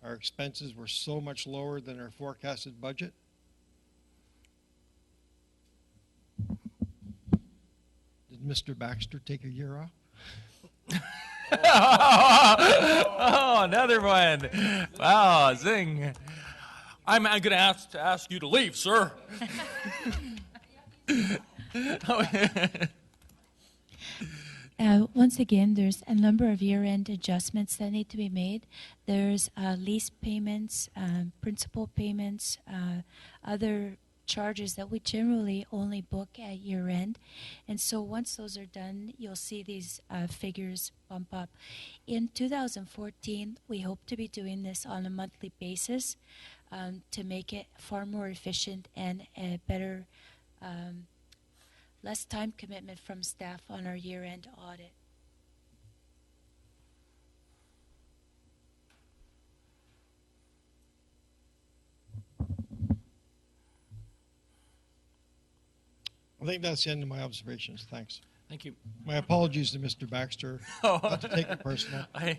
our expenses were so much lower than our forecasted budget? Did Mr. Baxter take a year off? Oh, another one. Wow, zing. I'm going to ask you to leave, sir. Once again, there's a number of year-end adjustments that need to be made. There's lease payments, principal payments, other charges that we generally only book at year-end. And so once those are done, you'll see these figures bump up. In 2014, we hope to be doing this on a monthly basis to make it far more efficient and a better less time commitment from staff on our year-end audit. I think that's the end of my observations. Thanks. Thank you. My apologies to Mr. Baxter. Not to take it personal. I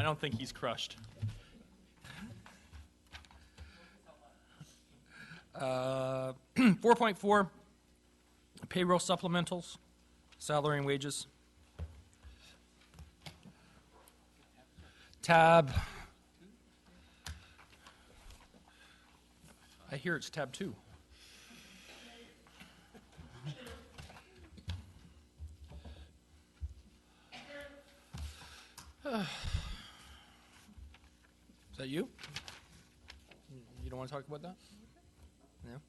don't think he's crushed. 4.4, payroll supplementals, salary and wages. Tab. I hear it's tab 2. Is that you? You don't want to talk about that? No?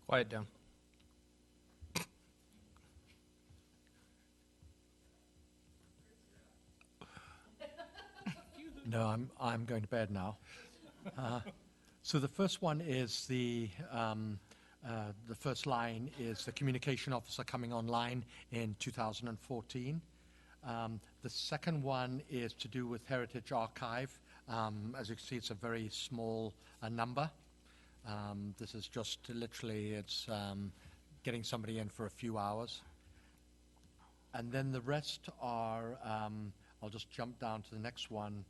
Quiet down. No, I'm going to bed now. So the first one is the first line is the communication officer coming online in 2014. The second one is to do with Heritage Archive. As you can see, it's a very small number. This is just literally, it's getting somebody in for a few hours. And then the rest are, I'll just jump down to the next one,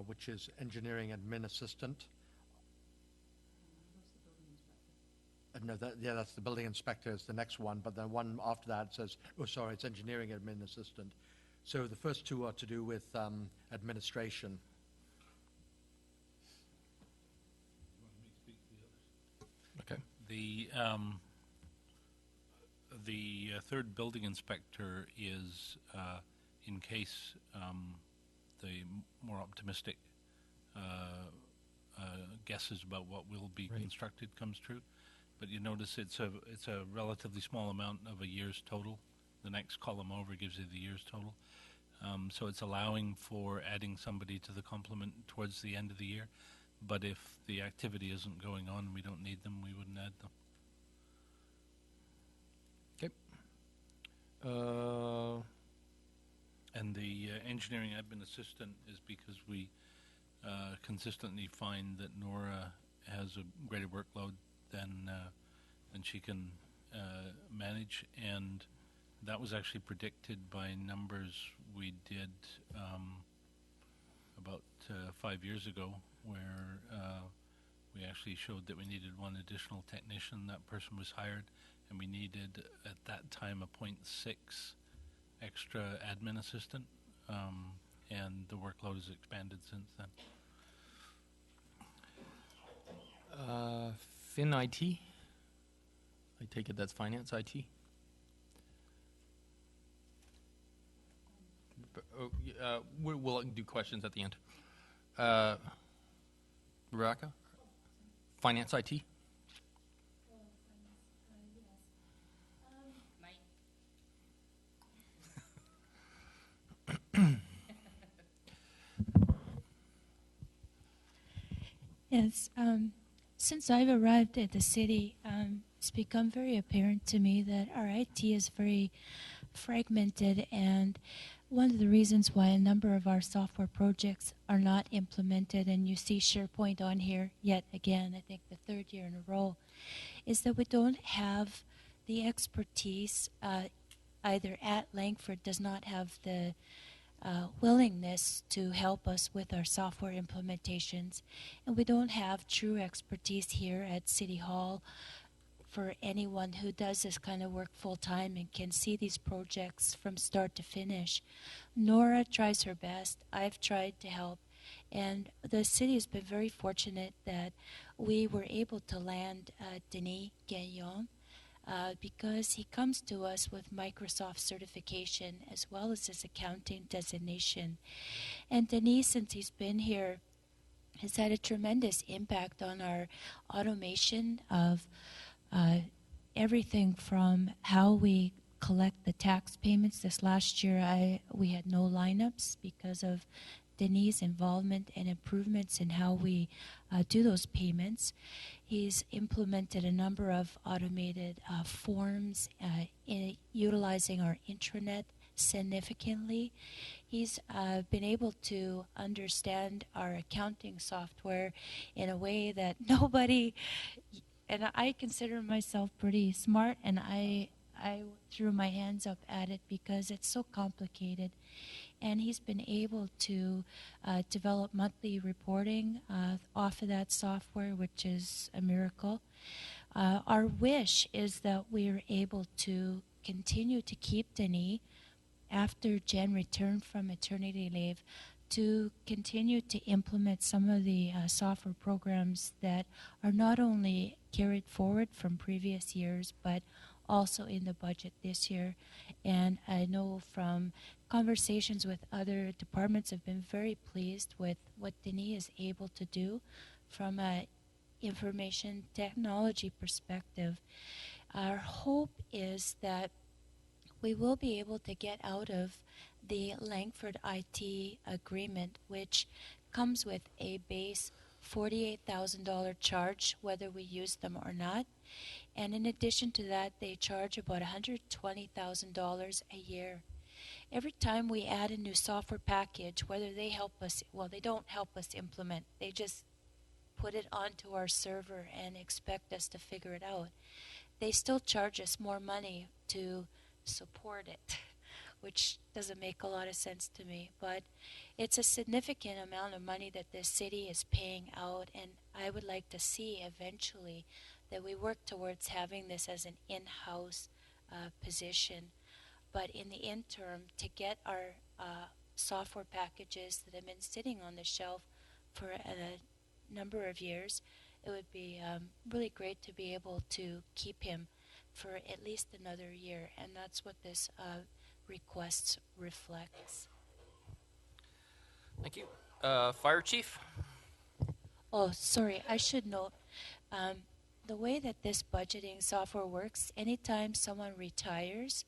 which is engineering admin assistant. No, that's the building inspector is the next one, but the one after that says, oh, sorry, it's engineering admin assistant. So the first two are to do with administration. Okay. The third building inspector is in case the more optimistic guesses about what will be constructed comes true. But you notice it's a relatively small amount of a year's total. The next column over gives you the year's total. So it's allowing for adding somebody to the complement towards the end of the year. But if the activity isn't going on and we don't need them, we wouldn't add them. Okay. And the engineering admin assistant is because we consistently find that Nora has a greater workload than she can manage, and that was actually predicted by numbers we did about 5 years ago, where we actually showed that we needed one additional technician. That person was hired, and we needed at that time a 0.6 extra admin assistant, and the workload has expanded since then. Fin IT? I take it that's finance IT? We'll do questions at the end. Rebecca? Finance IT? Yes, since I've arrived at the city, it's become very apparent to me that our IT is very fragmented, and one of the reasons why a number of our software projects are not implemented, and you see SharePoint on here yet again, I think the third year in a row, is that we don't have the expertise, either at Langford does not have the willingness to help us with our software implementations, and we don't have true expertise here at City Hall for anyone who does this kind of work full-time and can see these projects from start to finish. Nora tries her best. I've tried to help, and the city has been very fortunate that we were able to land Denis Gagnon, because he comes to us with Microsoft certification as well as his accounting designation. And Denis, since he's been here, has had a tremendous impact on our automation of everything from how we collect the tax payments. This last year we had no lineups because of Denis' involvement and improvements in how we do those payments. He's implemented a number of automated forms utilizing our intranet significantly. He's been able to understand our accounting software in a way that nobody, and I consider myself pretty smart, and I threw my hands up at it because it's so complicated. And he's been able to develop monthly reporting off of that software, which is a miracle. Our wish is that we are able to continue to keep Denis after Jen returned from maternity leave, to continue to implement some of the software programs that are not only carried forward from previous years, but also in the budget this year. And I know from conversations with other departments have been very pleased with what Denis is able to do from an information technology perspective. Our hope is that we will be able to get out of the Langford IT agreement, which comes with a base $48,000 charge, whether we use them or not. And in addition to that, they charge about $120,000 a year. Every time we add a new software package, whether they help us, well, they don't help us implement, they just put it onto our server and expect us to figure it out. They still charge us more money to support it, which doesn't make a lot of sense to me. But it's a significant amount of money that the city is paying out, and I would like to see eventually that we work towards having this as an in-house position. But in the interim, to get our software packages that have been sitting on the shelf for a number of years, it would be really great to be able to keep him for at least another year, and that's what this request reflects. Thank you. Fire Chief? Oh, sorry, I should note, the way that this budgeting software works, anytime someone retires,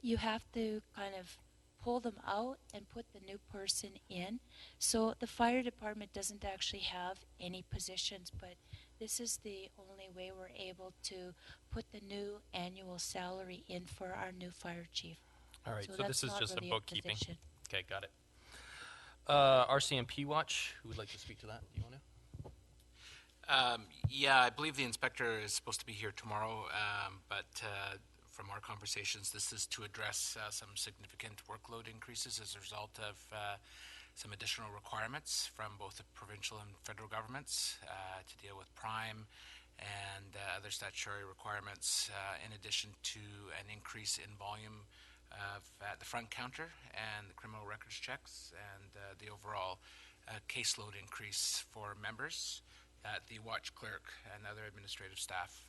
you have to kind of pull them out and put the new person in. So the fire department doesn't actually have any positions, but this is the only way we're able to put the new annual salary in for our new fire chief. All right, so that's this is not just really a bookkeeping. position. Okay, got it. RCMP watch, who would like to speak to that? Do you want to? Yeah, I believe the inspector is supposed to be here tomorrow, but from our conversations, this is to address some significant workload increases as a result of some additional requirements from both the provincial and federal governments to deal with prime and other statutory requirements, in addition to an increase in volume at the front counter and the criminal records checks and the overall caseload increase for members that the watch clerk and other administrative staff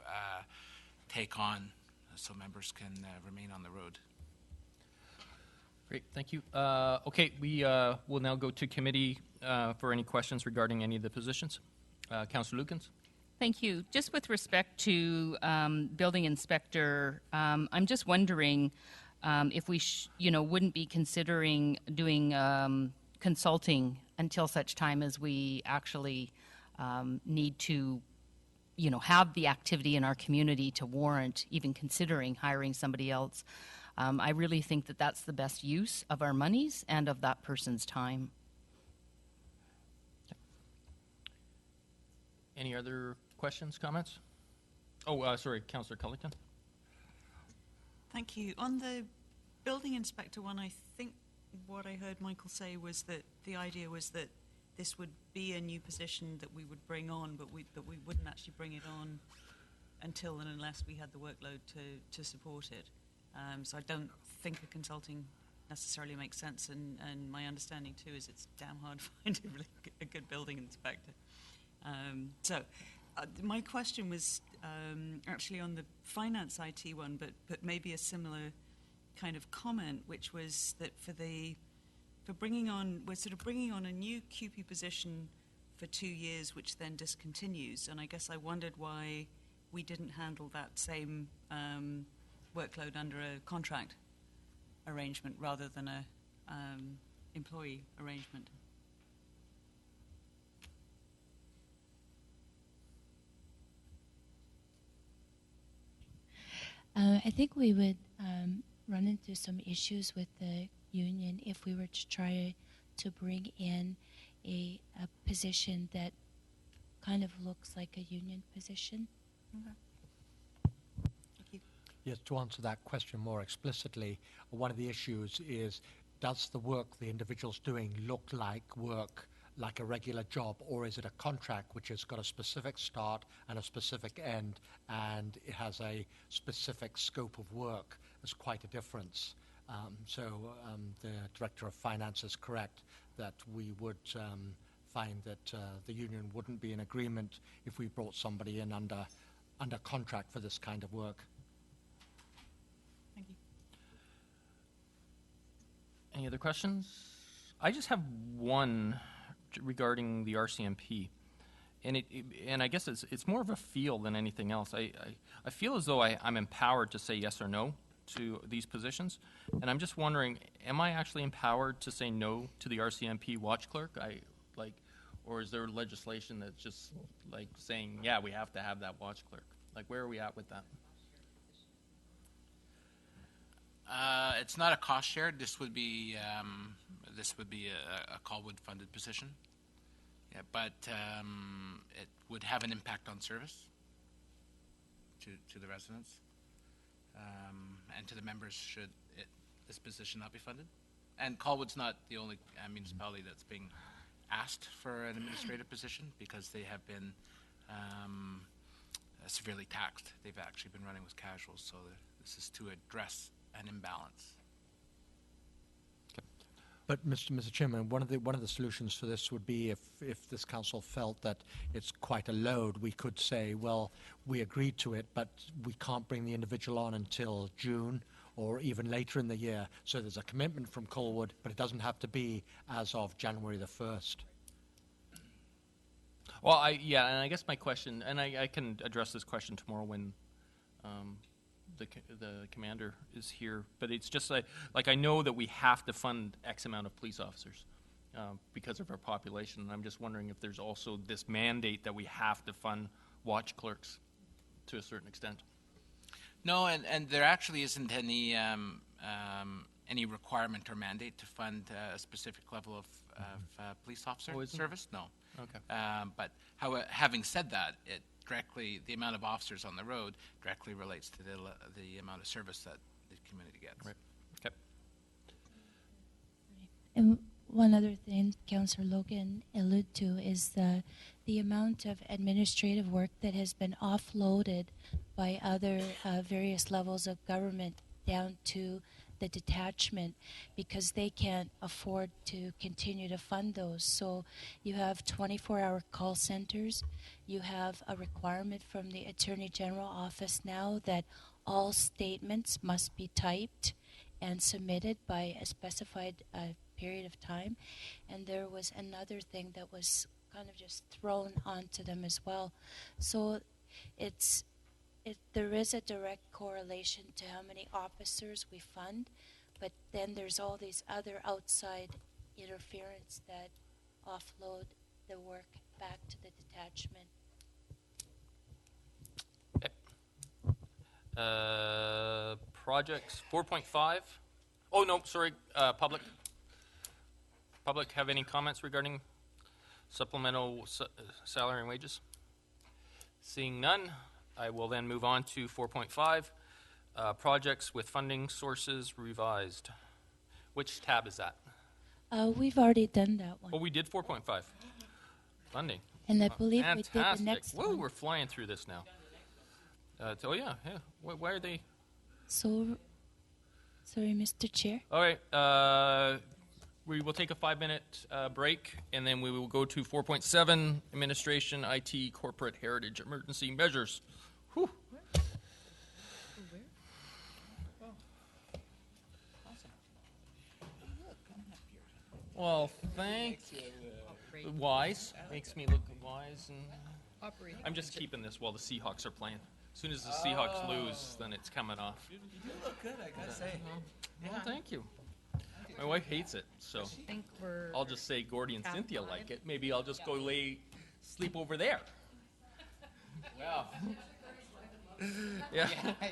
take on so members can remain on the road. Great, thank you. Okay, we will now go to committee for any questions regarding any of the positions. Councillor Lukens? Thank you. Just with respect to building inspector, I'm just wondering if we wouldn't be considering doing consulting until such time as we actually need to have the activity in our community to warrant even considering hiring somebody else. I really think that that's the best use of our monies and of that person's time. Any other questions, comments? Oh, sorry, Councillor Cullington. Thank you. On the building inspector one, I think what I heard Michael say was that the idea was that this would be a new position that we would bring on, but we wouldn't actually bring it on until and unless we had the workload to support it. So I don't think a consulting necessarily makes sense, and my understanding too is it's damn hard to find a good building inspector. My question was actually on the finance IT one, but maybe a similar kind of comment, which was that we're sort of bringing on a new QP position for 2 years, which then discontinues. And I guess I wondered why we didn't handle that same workload under a contract arrangement rather than a employee arrangement. I think we would run into some issues with the union if we were to try to bring in a position that kind of looks like a union position. Okay. Thank you. Yes, to answer that question more explicitly, one of the issues is, does the work the individual's doing look like work like a regular job, or is it a contract which has got a specific start and a specific end, and it has a specific scope of work? There's quite a difference. The Director of Finance is correct that we would find that the union wouldn't be in agreement if we brought somebody in under contract for this kind of work. Thank you. Any other questions? I just have one regarding the RCMP, and I guess it's more of a feel than anything else. I feel as though I'm empowered to say yes or no to these positions, and I'm just wondering, am I actually empowered to say no to the RCMP watch clerk? Or is there legislation that's just like saying, yeah, we have to have that watch clerk? Like, where are we at with that? It's not a cost share. This would be a Colwood funded position. Yeah, but it would have an impact on service to the residents and to the members should this position not be funded. And Colwood's not the only municipality that's being asked for an administrative position, because they have been severely taxed. They've actually been running with casuals, so this is to address an imbalance. But Mr. Chairman, one of the solutions for this would be if this council felt that it's quite a load, we could say, well, we agreed to it, but we can't bring the individual on until June or even later in the year. So there's a commitment from Colwood, but it doesn't have to be as of January the 1st. Well, and I guess my question, and I can address this question tomorrow when the commander is here, but it's just like I know that we have to fund X amount of police officers because of our population, and I'm just wondering if there's also this mandate that we have to fund watch clerks to a certain extent. No, and there actually isn't any requirement or mandate to fund a specific level of police officer Oh, isn't it? service. No. Okay. But having said that, it directly, the amount of officers on the road directly relates to the amount of service that the community gets. Right. Okay. And one other thing Councillor Logan alluded to is the amount of administrative work that has been offloaded by other various levels of government down to the detachment because they can't afford to continue to fund those. So you have 24-hour call centers. You have a requirement from the Attorney General office now that all statements must be typed and submitted by a specified period of time. And there was another thing that was kind of just thrown onto them as well. So there is a direct correlation to how many officers we fund, but then there's all these other outside interference that offload the work back to the detachment. Projects 4.5. Oh, no, sorry, public. Public have any comments regarding supplemental salary and wages? Seeing none, I will then move on to 4.5, projects with funding sources revised. Which tab is that? We've already done that one. Oh, we did 4.5. Funding. And I believe we did the Fantastic. next Whoa, one. we're flying through this now. Oh, yeah. Why are they? So, sorry, Mr. Chair. All right. We will take a 5-minute break, and then we will go to 4.7, Administration, IT, Corporate Heritage, Emergency Measures. Whew. Well, thank you. Wise. Makes me look wise. And I'm just keeping this while the Seahawks are playing. As soon as the Seahawks lose, then it's coming off. You do look good, I gotta say. Well, thank you. My wife hates it, so I'll just say Gordy and Cynthia like it. Maybe I'll just go sleep over there. Wow. Yeah.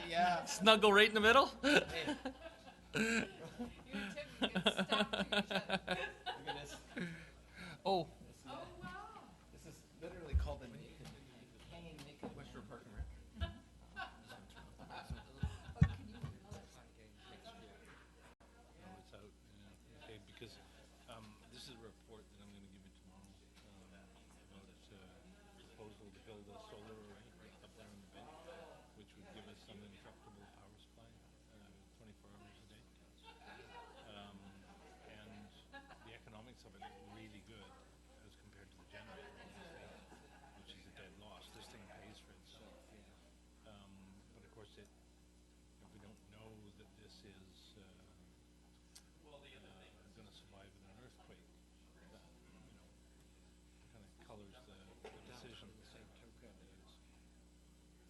Yeah. Snuggle right in the middle. Look at this. Oh. This is literally called the hanging naked Western Park and Rec. It's out, okay, because this is a report that I'm going to give you tomorrow about proposal to build a solar array up there in the bay, which would give us an uninterruptible power supply 24 hours a day. And the economics of it are really good as compared to the generator, obviously, which is a dead loss. This thing pays for itself. But of course, if we don't know that this is going to survive an earthquake, that kind of colors the decision. The same token is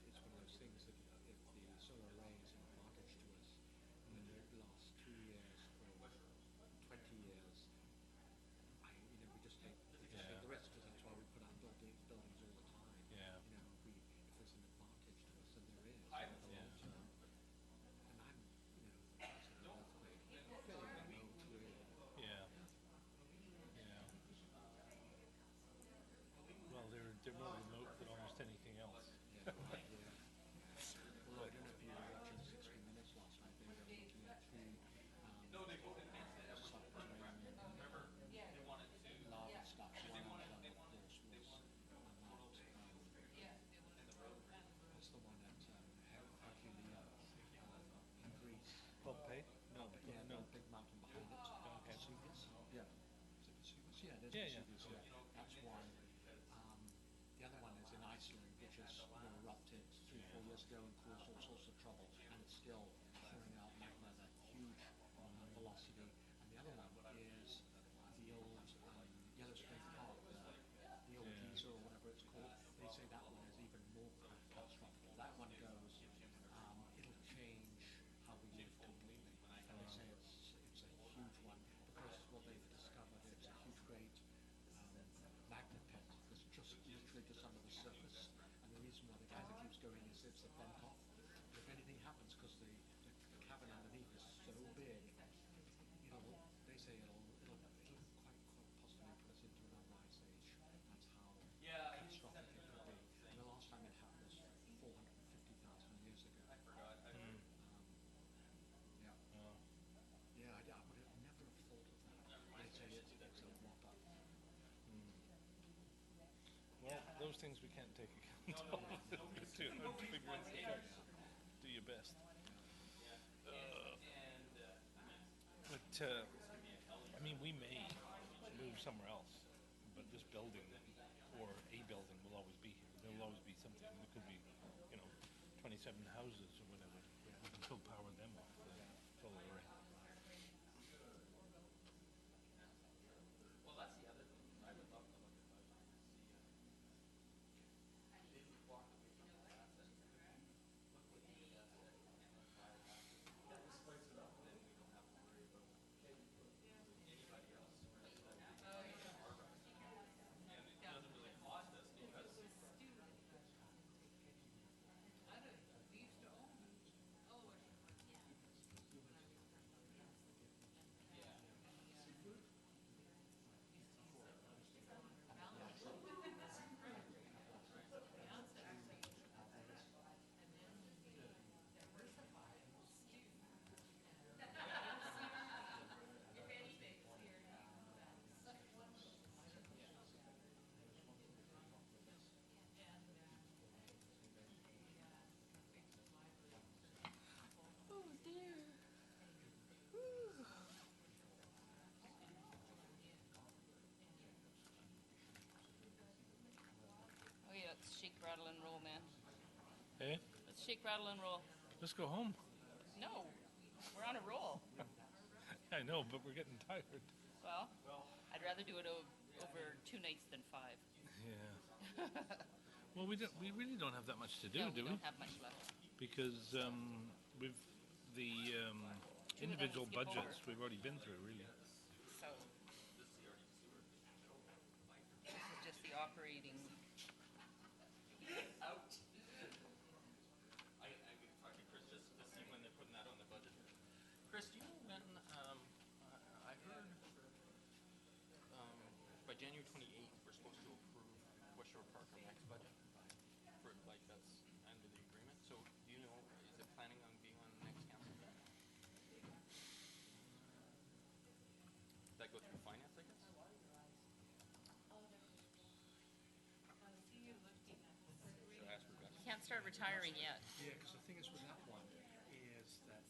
it's one of those things that if the solar array is an advantage to us and then it lasts 2 years for 20 years, we just take the risk because that's why we put out buildings all the time. Yeah. If there's an advantage to us, and there is over the long term. And I'm, fairly remote really. Yeah. Well, they're more remote than almost anything else. Well, I don't know if you were watching 60 Minutes last night. They were looking at three subterranean lava stuff. One of them, of course, was what's the one at Hercules in Greece? Pompeii? No, Big mountain behind it. Vesuvius? Yeah. Is it Vesuvius? Yeah, there's Vesuvius. Yeah. That's one. The other one is in Iceland, which is erupted 3-4 years ago and caused all sorts of trouble, and it's still pouring out magma at a huge velocity. And the other one is the old Yellowstone Park, the old diesel or whatever it's called. They say that one is even more catastrophic. That one goes, it'll change how we live completely. And they say it's a huge one because what they've discovered is a huge great magnet pit that's just literally just under the surface. And the reason why the gas that keeps going is it's a vent off. If anything happens, because the cavern underneath is so big, say it'll quite possibly put us into another ice age. That's how Yeah, catastrophic it could be. And the last time it happened was 450,000 years ago. I forgot. I heard. Yeah. Yeah, I would have never have thought of that. It's a mop up. Well, those things we can't take account of. Too hard to figure out. Do your best. But I mean, we may move somewhere else, but this building or a building will always be here. There will always be something. There could be, 27 houses or whatever. We can still power them off the solar array. Well, that's the other thing. I would love to look at budget and see if we walked away from this asset. Look what the asset and fire taxes. That was close enough. Then we don't have to worry about anybody else. And it doesn't really cost us because Okay, let's shake, rattle, and roll, man. Hey, Let's shake, rattle, and roll. let's go home. No, we're on a roll. I know, but we're getting tired. Well, I'd rather do it over 2 nights than 5. Yeah. Well, we really don't have that much to do, No, do we don't have much left. Because we've the individual skip over. budgets we've already been through, really. So, this is just the operating. out. I could talk to Chris just to see when they're putting that on the budget. Chris, do you know when, I heard by January 28th, we're supposed to approve West Shore Park, our next budget? For, like, that's under the agreement. So, do you know, is it planning on being on the next council? That go through finance, I guess? Should I ask Rebecca? Can't start retiring yet. Yeah, because the thing is with that one is that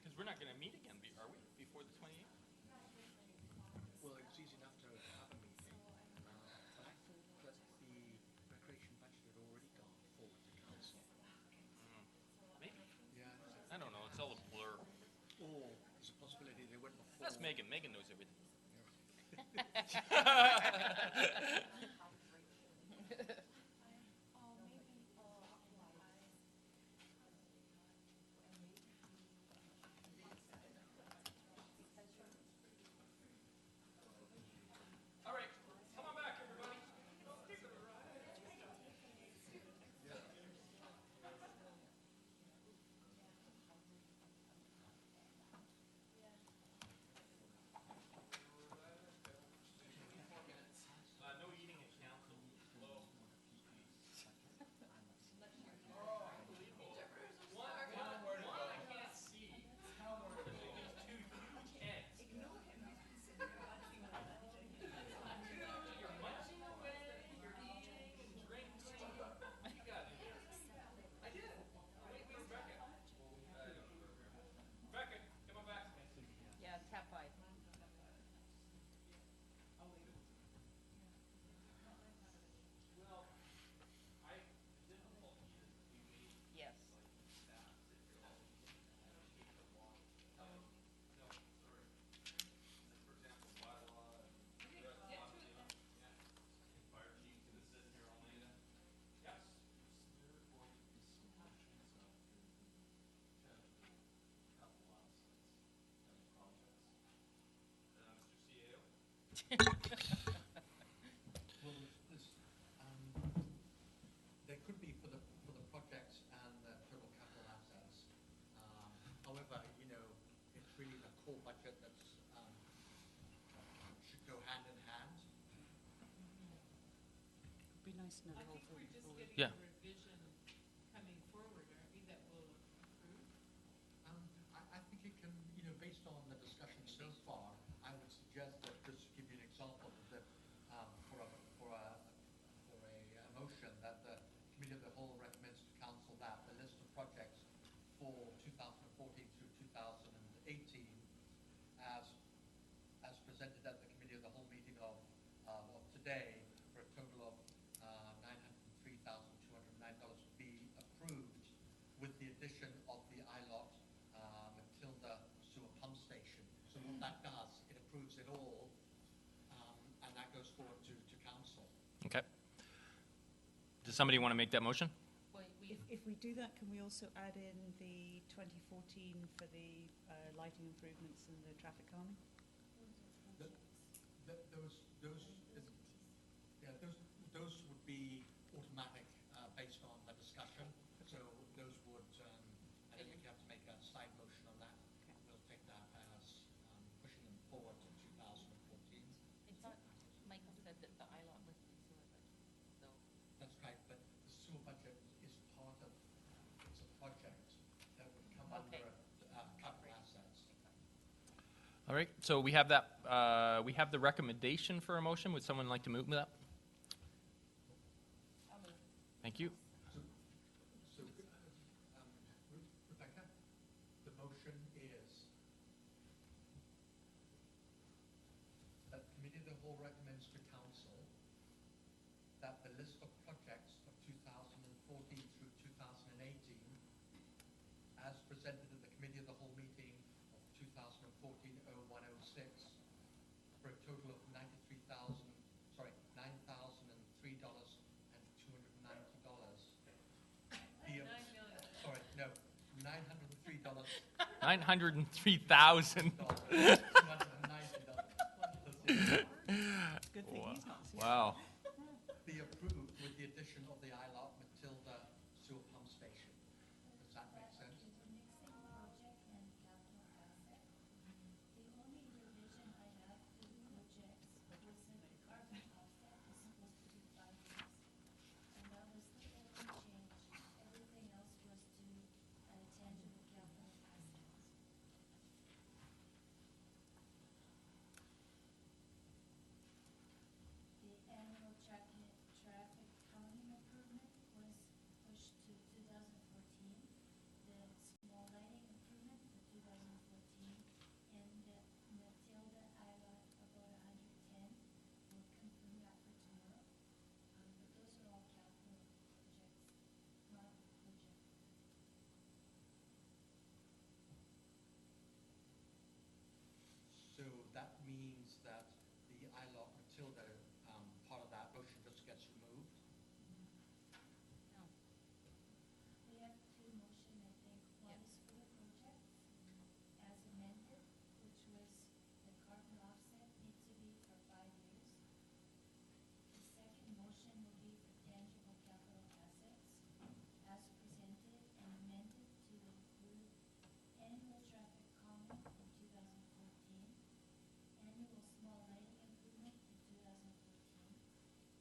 Because we're not going to meet again, are we, before the 28th? well, it's easy enough to have a meeting, but I thought that the recreation budget had already gone forward to council. Maybe. Yeah. I don't know. It's all a blur. Or there's a possibility they went before. That's Megan. Megan knows everything. All right, come on back, everybody. No eating at council. Hello. One I can't see. These two huge heads. Ignore him. You're munching away, you're eating and drinking. What you got in there? I did. Wait, Rebecca. Rebecca, come on back. Yeah, tap 5. Well, the difficulty is we made Yes. that no, sorry. For example, bylaw, fire chief can sit here all night. Yes. Mr. CAO? Well, there could be for the projects and the total capital assets. However, it's really the core budget that's nice to know the whole thing before we... Yeah. I think it can, based on the discussion so far, I would suggest that, just to give you an example, that for a motion that the Committee of the Whole recommends to Council that the list of projects for 2014 through 2018 as presented at the Committee of the Whole meeting of today for a total of $903,209 be approved with the addition of the ILOT Matilda sewer pump station. So what that does, it approves it all, and that goes forward to council. Okay. Does somebody want to make that motion? If we do that, can we also add in the 2014 for the lighting improvements and the traffic calming? Those would be automatic based on the discussion. So those would, I don't think you have to make a side motion on that. We'll take that as pushing them forward to 2014. I thought Michael said that the ILOT was the sewer budget, so. That's right, but the sewer budget is part of, it's a project that would come under capital assets. All right, so we have that, we have the recommendation for a motion. Would someone like to move that? Thank you. So Rebecca, the motion is that the Committee of the Whole recommends to Council that the list of projects of 2014 through 2018, as presented at the Committee of the Whole meeting of 2014-0106, for a total of $9,003,290. Sorry, no, $903. $903,000. Good thing he's not serious. Wow. Be approved with the addition of the ILOT Matilda sewer pump station. Does that make sense? So that means that the ILOT Matilda part of that motion just gets removed? No. We have two motions, I think. One is for the project as amended, which was the carbon offset needs to be for 5 years. The second motion will be for tangible capital assets as presented and amended to include annual traffic calming in 2014, annual small lighting improvement in 2014,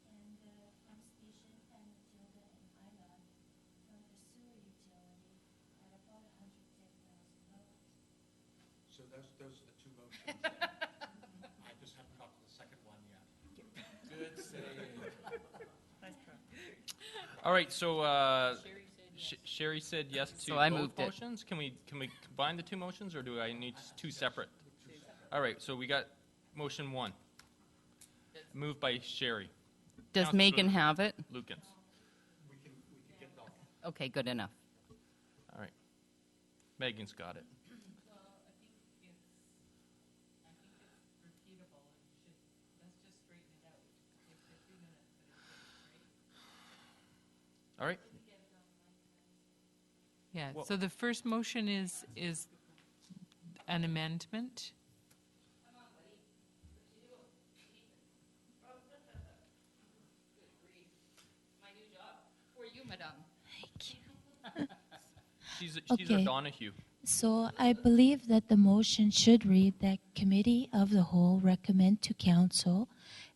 and the pump station and Matilda and ILOT from the sewer utility at about $110,000. So those are the two motions. I just haven't got to the second one yet. Good save. Nice try. All right, so Sherry said yes to So I both moved it. motions. Can we combine the two motions, or do I need two separate? All right, so we got motion one, moved by Sherry. Does Councillor Megan have it? Lukens. We can get it off. Okay, good enough. All right, Megan's got it. All right. Yeah, Well- so the first motion is an amendment. She's a Okay. Donahue. So I believe that the motion should read that Committee of the Whole recommend to Council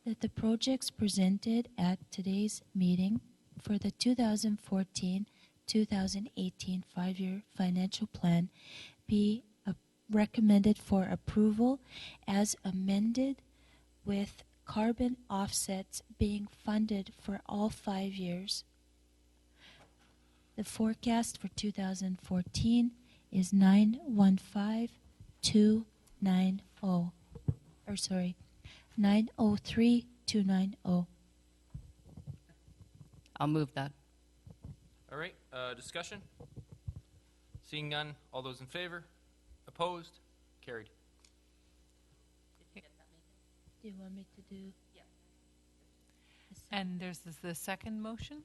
that the projects presented at today's meeting for the 2014-2018 five-year financial plan be recommended for approval as amended, with carbon offsets being funded for all 5 years. The forecast for 2014 is 915,290. Or sorry, 903,290. I'll move that. All right, discussion? Seeing none, all those in favor? Opposed? Carried. Do you want me to do? And there's the second motion?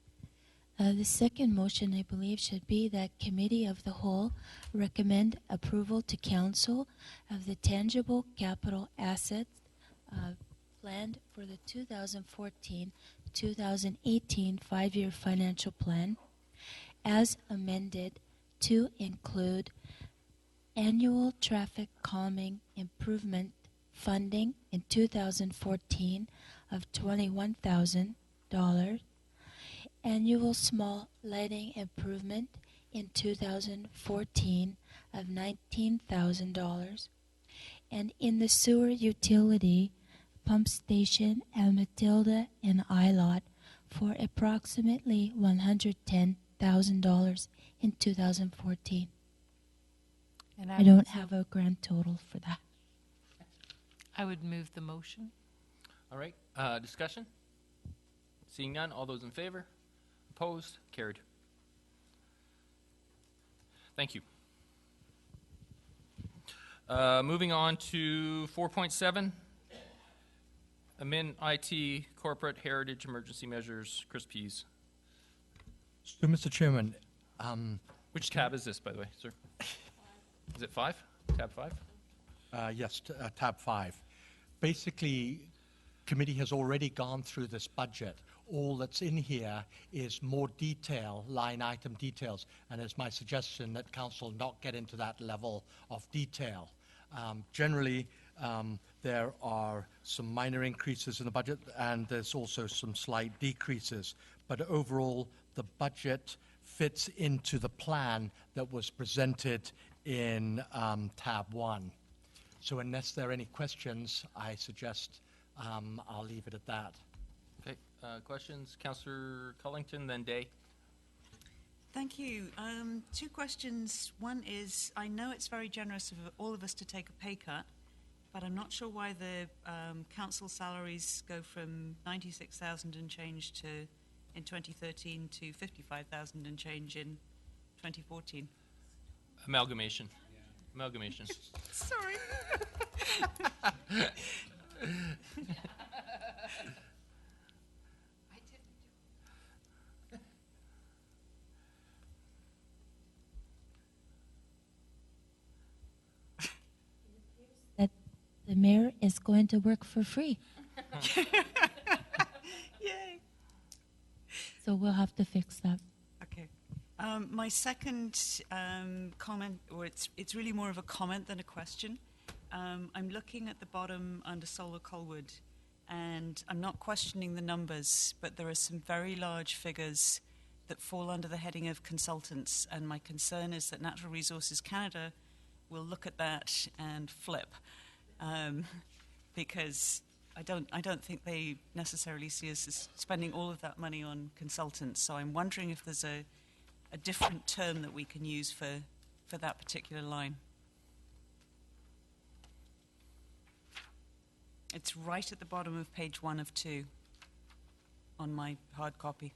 The second motion, I believe, should be that Committee of the Whole recommend approval to Council of the tangible capital assets planned for the 2014-2018 five-year financial plan as amended to include annual traffic calming improvement funding in 2014 of $21,000, annual small lighting improvement in 2014 of $19,000, and in the sewer utility pump station at Matilda and Ilot for approximately $110,000 in 2014. And I don't have a grand total for that. I would move the motion. All right, discussion? Seeing none, all those in favor? Opposed? Carried. Thank you. Moving on to 4.7, amend IT corporate heritage emergency measures. Chris Pease. So, Mr. Chairman, Which tab is this, by the way, sir? Is it 5? Tab 5? yes, tab 5. Basically, committee has already gone through this budget. All that's in here is more detail, line item details, and it's my suggestion that council not get into that level of detail. Generally, there are some minor increases in the budget, and there's also some slight decreases. But overall, the budget fits into the plan that was presented in tab 1. So unless there are any questions, I suggest I'll leave it at that. Okay, questions? Councillor Cullington, then Day. Thank you. 2 questions. One is, I know it's very generous of all of us to take a pay cut, but I'm not sure why the council salaries go from 96,000 and change in 2013 to 55,000 and change in 2014. Amalgamation. Amalgamation. Sorry. That the mayor is going to work for free. Yay. So we'll have to fix that. Okay. My second comment, or it's really more of a comment than a question. I'm looking at the bottom under Solar Colwood, and I'm not questioning the numbers, but there are some very large figures that fall under the heading of consultants, and my concern is that Natural Resources Canada will look at that and flip, because I don't think they necessarily see us as spending all of that money on consultants. So I'm wondering if there's a different term that we can use for that particular line. It's right at the bottom of page 1 of 2 on my hard copy.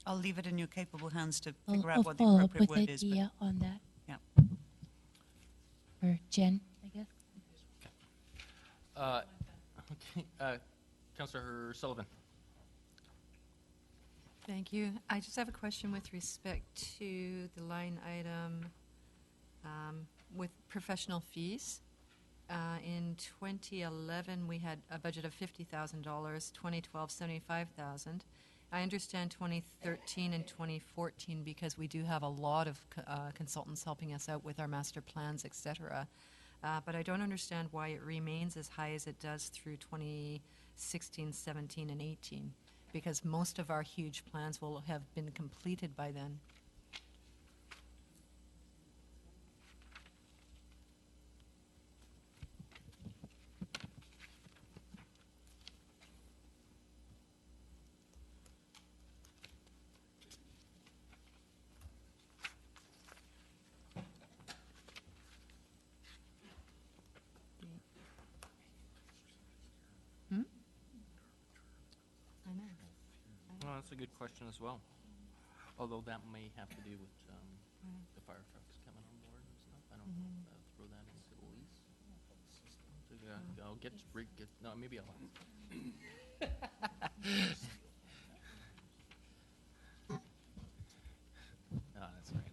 I'll leave it in your capable hands to figure out what the follow up appropriate with word is. idea on that. Yeah. Or Jen, I guess. Okay, Councillor Sullivan. Thank you. I just have a question with respect to the line item with professional fees. In 2011, we had a budget of $50,000. 2012, $75,000. I understand 2013 and 2014 because we do have a lot of consultants helping us out with our master plans, etc. But I don't understand why it remains as high as it does through 2016, 17, and 18, because most of our huge plans will have been completed by then. Well, that's a good question as well. Although that may have to do with the fire trucks coming on board and stuff. I don't know if I'll throw that into the lease. So, I'll get no, maybe I'll. That's right.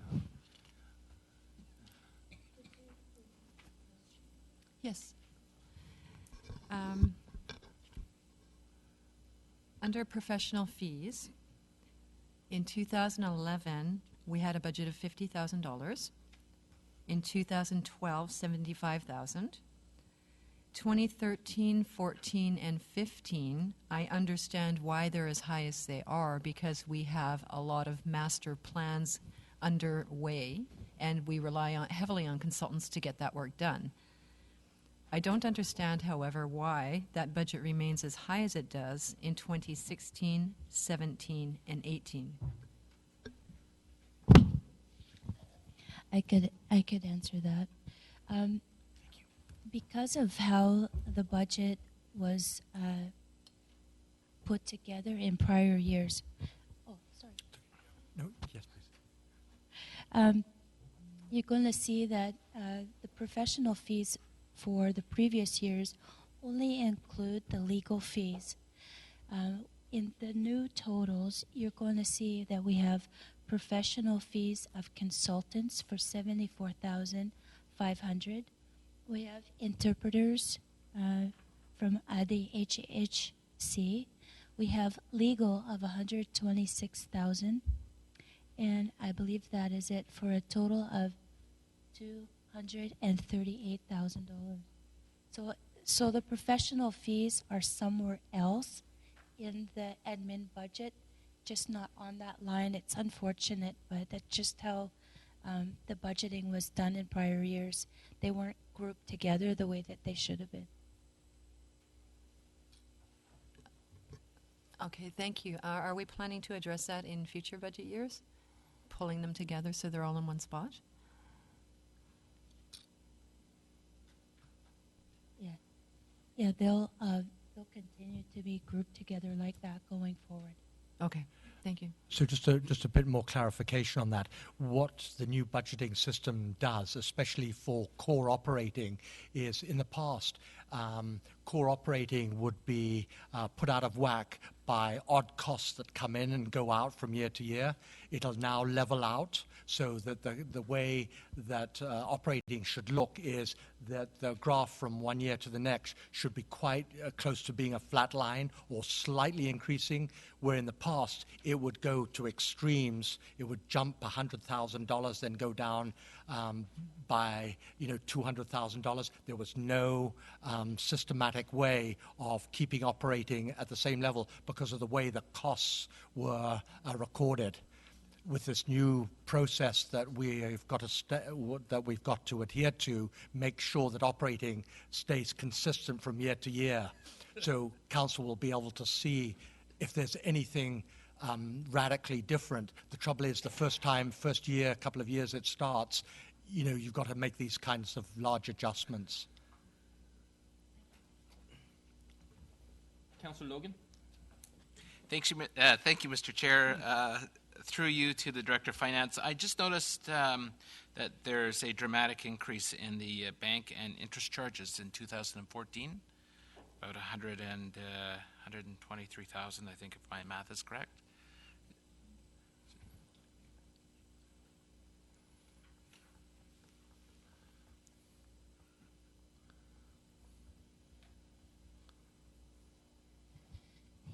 Yes. Under professional fees, in 2011, we had a budget of $50,000. In 2012, $75,000. 2013, 14, and 15, I understand why they're as high as they are, because we have a lot of master plans underway, and we rely heavily on consultants to get that work done. I don't understand, however, why that budget remains as high as it does in 2016, 17, and 18. I could answer that. Because of how the budget was put together in prior years. Oh, sorry. No, yes, please. You're going to see that the professional fees for the previous years only include the legal fees. In the new totals, you're going to see that we have professional fees of consultants for $74,500. We have interpreters from ADHC. We have legal of $126,000, and I believe that is it for a total of $238,000. So the professional fees are somewhere else in the admin budget, just not on that line. It's unfortunate, but that's just how the budgeting was done in prior years. They weren't grouped together the way that they should have been. Okay, thank you. Are we planning to address that in future budget years? Pulling them together so they're all in one spot? Yeah, they'll continue to be grouped together like that going forward. Okay, thank you. So just a bit more clarification on that. What the new budgeting system does, especially for core operating, is in the past, core operating would be put out of whack by odd costs that come in and go out from year to year. It'll now level out so that the way that operating should look is that the graph from one year to the next should be quite close to being a flat line or slightly increasing, where in the past it would go to extremes. It would jump $100,000, then go down by $200,000. There was no systematic way of keeping operating at the same level because of the way the costs were recorded. With this new process that we've got to adhere to, make sure that operating stays consistent from year to year, so council will be able to see if there's anything radically different. The trouble is, the first year, couple of years it starts, you've got to make these kinds of large adjustments. Councillor Logan. Thank you, Mr. Chair. Through you to the Director of Finance, I just noticed that there's a dramatic increase in the bank and interest charges in 2014, about 123,000, I think, if my math is correct.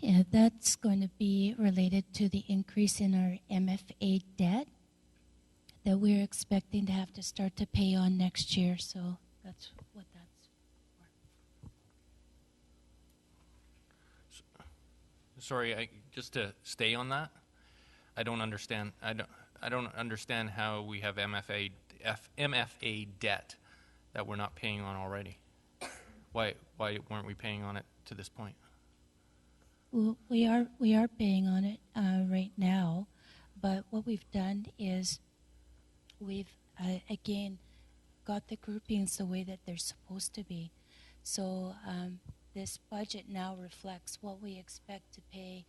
Yeah, that's going to be related to the increase in our MFA debt that we're expecting to have to start to pay on next year. So that's what that's for. Sorry, just to stay on that, I don't understand. I don't understand how we have MFA debt that we're not paying on already. Why weren't we paying on it to this point? Well, we are paying on it right now, but what we've done is we've again got the groupings the way that they're supposed to be. So this budget now reflects what we expect to pay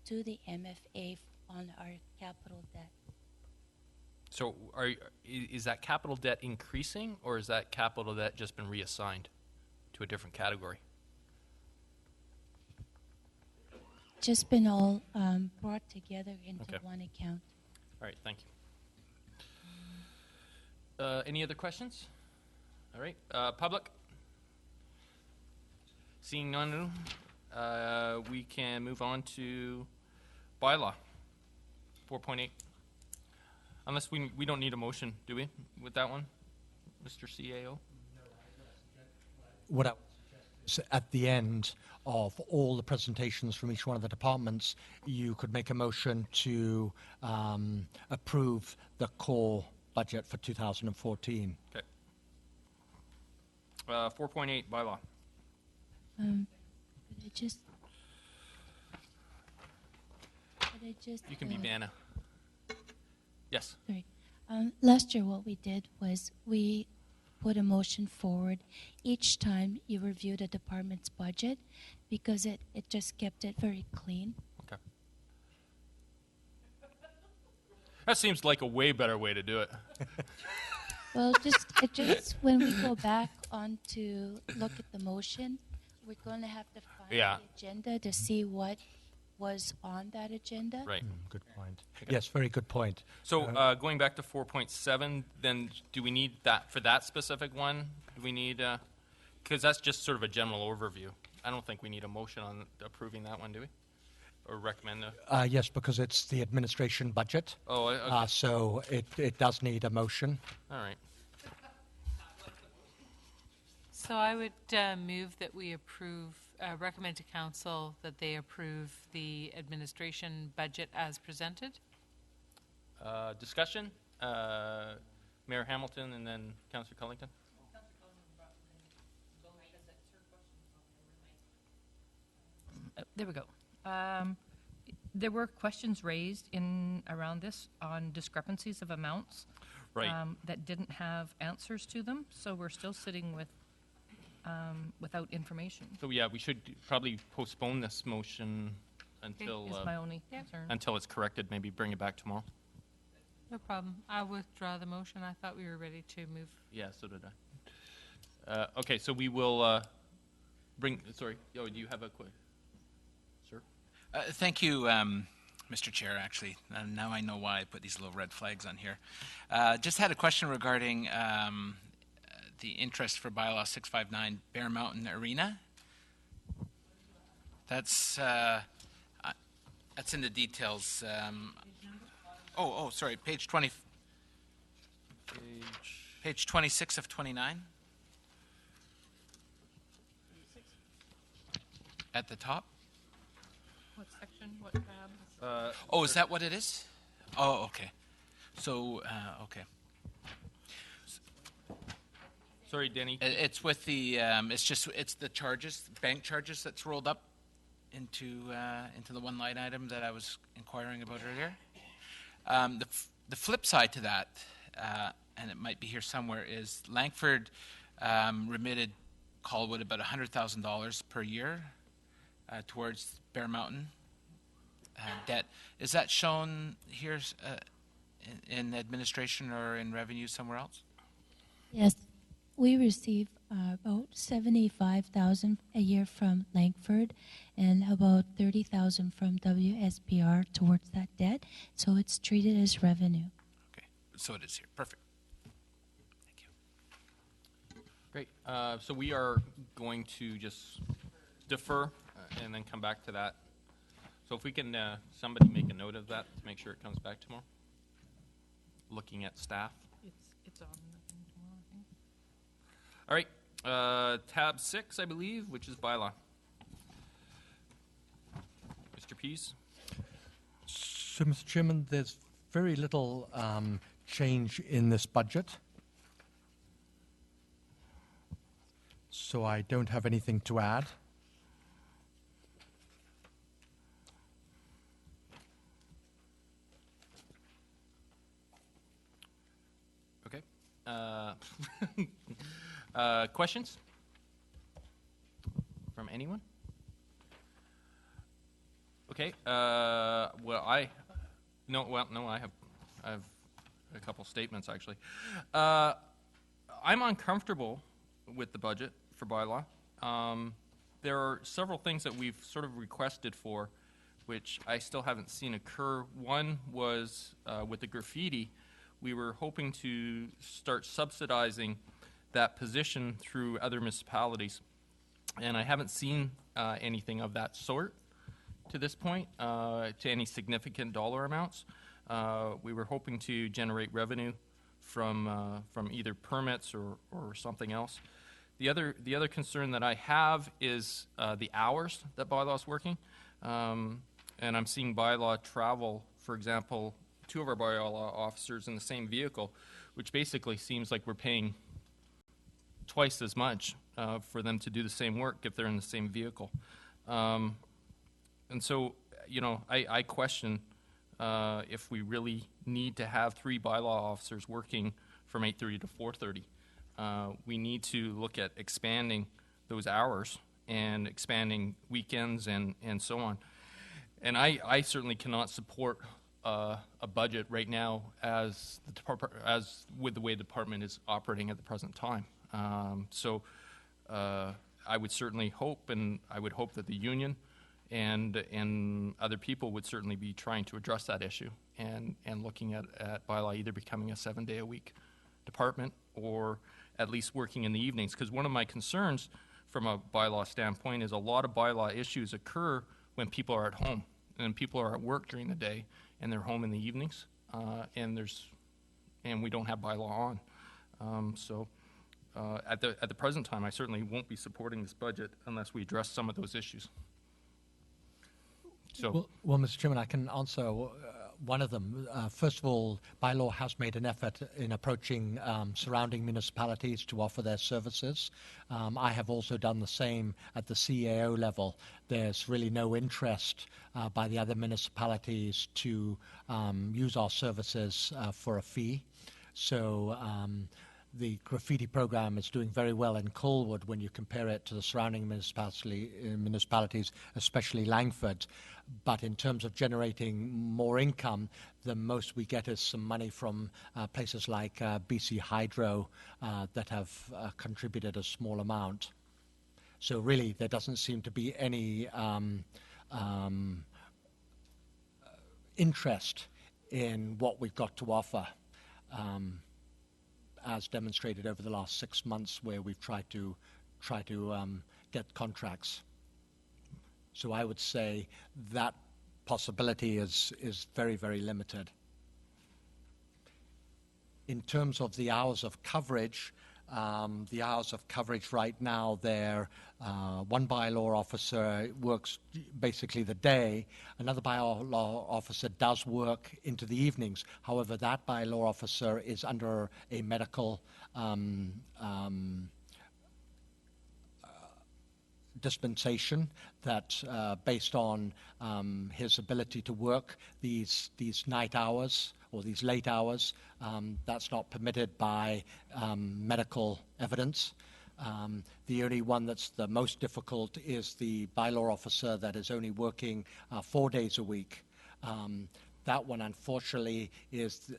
to the MFA on our capital debt. So is that capital debt increasing, or is that capital debt just been reassigned to a different category? Just been all brought together into Okay. one account. All right, thank you. Any other questions? All right, public? Seeing none, we can move on to bylaw 4.8. Unless we don't need a motion, do we, with that one, Mr. CAO? What I would suggest is at the end of all the presentations from each one of the departments, you could make a motion to approve the core budget for 2014. Okay. 4.8 bylaw. Could I just You can be Vanna. Yes. Sorry. Last year what we did was we put a motion forward each time you reviewed a department's budget because it just kept it very clean. Okay. That seems like a way better way to do it. Well, just when we go back on to look at the motion, we're going to have to find the agenda to see what was on that agenda. Right. Good point. Yes, very good point. So going back to 4.7, then do we need that for that specific one? Do we need, because that's just sort of a general overview. I don't think we need a motion on approving that one, do we? Or recommend the? Yes, because it's the administration budget. Oh, okay. So it does need a motion. All right. So I would move that we approve, recommend to council that they approve the administration budget as presented. Discussion? Mayor Hamilton and then Councillor Cullington. There we go. There were questions raised in around this on discrepancies of amounts that didn't have answers to them, so we're still sitting with without information. So yeah, we should probably postpone this motion until Is my only concern. until it's corrected. Maybe bring it back tomorrow. No problem. I'll withdraw the motion. I thought we were ready to move. Yeah, so did I. Okay, so we will bring. Sorry. Oh, do you have a quick? Sir. Thank you, Mr. Chair, actually. Now I know why I put these little red flags on here. Just had a question regarding the interest for bylaw 659 Bear Mountain Arena. That's in the details. Sorry, page 20. Page 26 of 29. At the top. What section? What tab? Is that what it is? Oh, okay. So, okay. Sorry, Denny. It's with the it's the charges, bank charges that's rolled up into the one line item that I was inquiring about earlier. The flip side to that, and it might be here somewhere, is Langford remitted Colwood about $100,000 per year towards Bear Mountain debt. Is that shown here in administration or in revenue somewhere else? Yes, we receive about $75,000 a year from Langford and about $30,000 from WSPR towards that debt. So it's treated as revenue. Okay, so it is here. Perfect. Great. So we are going to just defer and then come back to that So if we can, somebody make a note of that to make sure it comes back tomorrow. Looking at staff. It's on tomorrow, I think. All right, tab 6, I believe, which is bylaw. Mr. Pease? So, Mr. Chairman, there's very little change in this budget. So I don't have anything to add. Okay. Questions from anyone? Okay. Well, I have a couple statements actually. I'm uncomfortable with the budget for bylaw. There are several things that we've sort of requested for, which I still haven't seen occur. One was with the graffiti. We were hoping to start subsidizing that position through other municipalities, and I haven't seen anything of that sort to this point, to any significant dollar amounts. We were hoping to generate revenue from either permits or something else. The other concern that I have is the hours that bylaw is working, and I'm seeing bylaw travel, for example, 2 of our bylaw officers in the same vehicle, which basically seems like we're paying twice as much for them to do the same work if they're in the same vehicle. And so, you know, I question if we really need to have 3 bylaw officers working from 8:30 to 4:30. We need to look at expanding those hours and expanding weekends and so on. And I certainly cannot support a budget right now as with the way the department is operating at the present time. So I would certainly hope, and I would hope that the union and other people would certainly be trying to address that issue and looking at bylaw either becoming a 7-day-a-week department or at least working in the evenings. Because one of my concerns from a bylaw standpoint is a lot of bylaw issues occur when people are at home and people are at work during the day and they're home in the evenings, and we don't have bylaw on. So at the present time, I certainly won't be supporting this budget unless we address some of those issues. So, well, Mr. Chairman, I can answer one of them. First of all, bylaw has made an effort in approaching surrounding municipalities to offer their services. I have also done the same at the CAO level. There's really no interest by the other municipalities to use our services for a fee. So the graffiti program is doing very well in Colwood when you compare it to the surrounding municipalities, especially Langford. But in terms of generating more income, the most we get is some money from places like BC Hydro that have contributed a small amount. So really, there doesn't seem to be any interest in what we've got to offer, as demonstrated over the last 6 months, where we've tried to get contracts. So I would say that possibility is very, very limited. In terms of the hours of coverage, right now, one bylaw officer works basically the day. Another bylaw officer does work into the evenings. However, that bylaw officer is under a medical dispensation that, based on his ability to work these night hours or these late hours, that's not permitted by medical evidence. The only one that's the most difficult is the bylaw officer that is only working 4 days a week. That one, unfortunately, is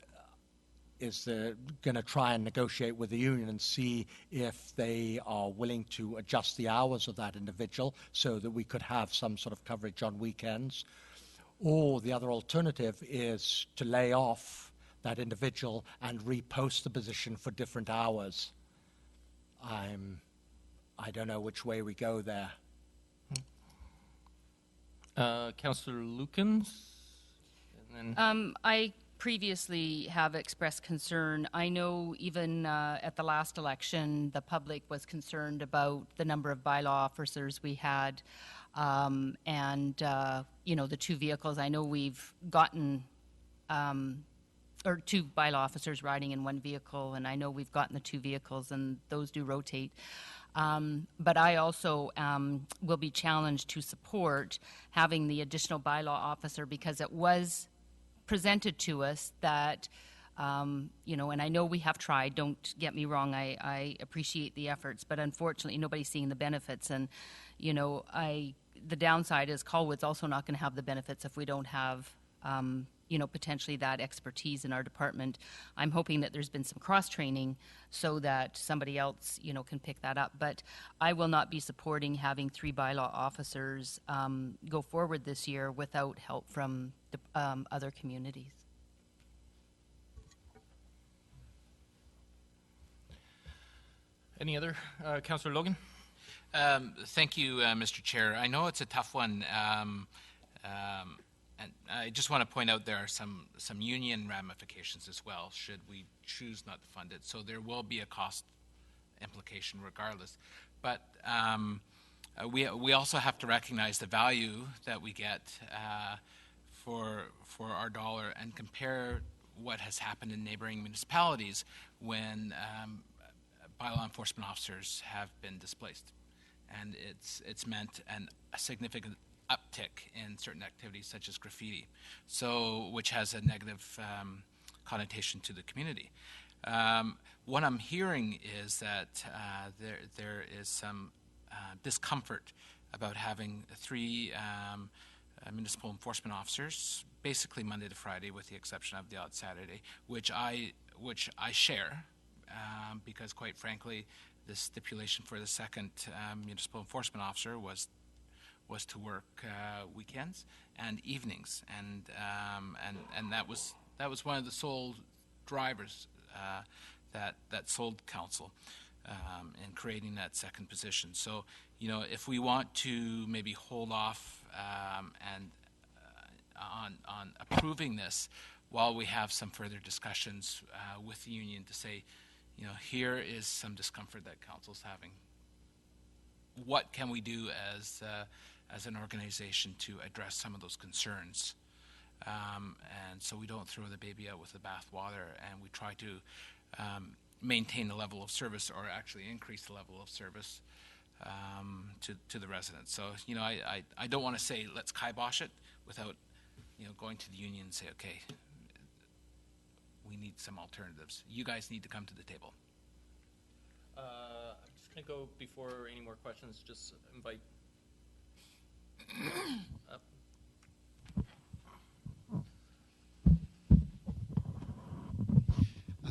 going to try and negotiate with the union and see if they are willing to adjust the hours of that individual so that we could have some sort of coverage on weekends. Or the other alternative is to lay off that individual and repost the position for different hours. I don't know which way we go there. Councillor Lukens? And then I previously have expressed concern. I know even at the last election, the public was concerned about the number of bylaw officers we had, and you know, the two vehicles. I know we've gotten or two bylaw officers riding in one vehicle, and I know we've gotten the two vehicles, and those do rotate. But I also will be challenged to support having the additional bylaw officer, because it was presented to us that, you know, and I know we have tried, don't get me wrong, I appreciate the efforts, but unfortunately nobody's seeing the benefits. And, you know, the downside is Colwood's also not going to have the benefits if we don't have, you know, potentially that expertise in our department. I'm hoping that there's been some cross-training so that somebody else, you know, can pick that up. But I will not be supporting having 3 bylaw officers go forward this year without help from the, other communities. any other? Councillor Logan? Thank you, Mr. Chair. I know it's a tough one. And I just want to point out there are some union ramifications as well, should we choose not to fund it. So there will be a cost implication regardless. But we also have to recognize the value that we get for our dollar and compare what has happened in neighboring municipalities when bylaw enforcement officers have been displaced. And it's meant a significant uptick in certain activities such as graffiti, so which has a negative connotation to the community. What I'm hearing is that there is some discomfort about having 3 municipal enforcement officers, basically Monday to Friday, with the exception of the odd Saturday, which I share, because quite frankly, the stipulation for the second municipal enforcement officer was to work weekends and evenings, and that was one of the sole drivers that sold council in creating that second position. So, you know, if we want to maybe hold off and on approving this while we have some further discussions with the union to say, you know, here is some discomfort that council's having. What can we do as an organization to address some of those concerns? And so we don't throw the baby out with the bathwater, and we try to maintain the level of service, or actually increase the level of service to the residents. So, you know, I don't want to say let's kibosh it without, you know, going to the union and say, okay, we need some alternatives. You guys need to come to the table. I'm just going to go, before any more questions, just invite up.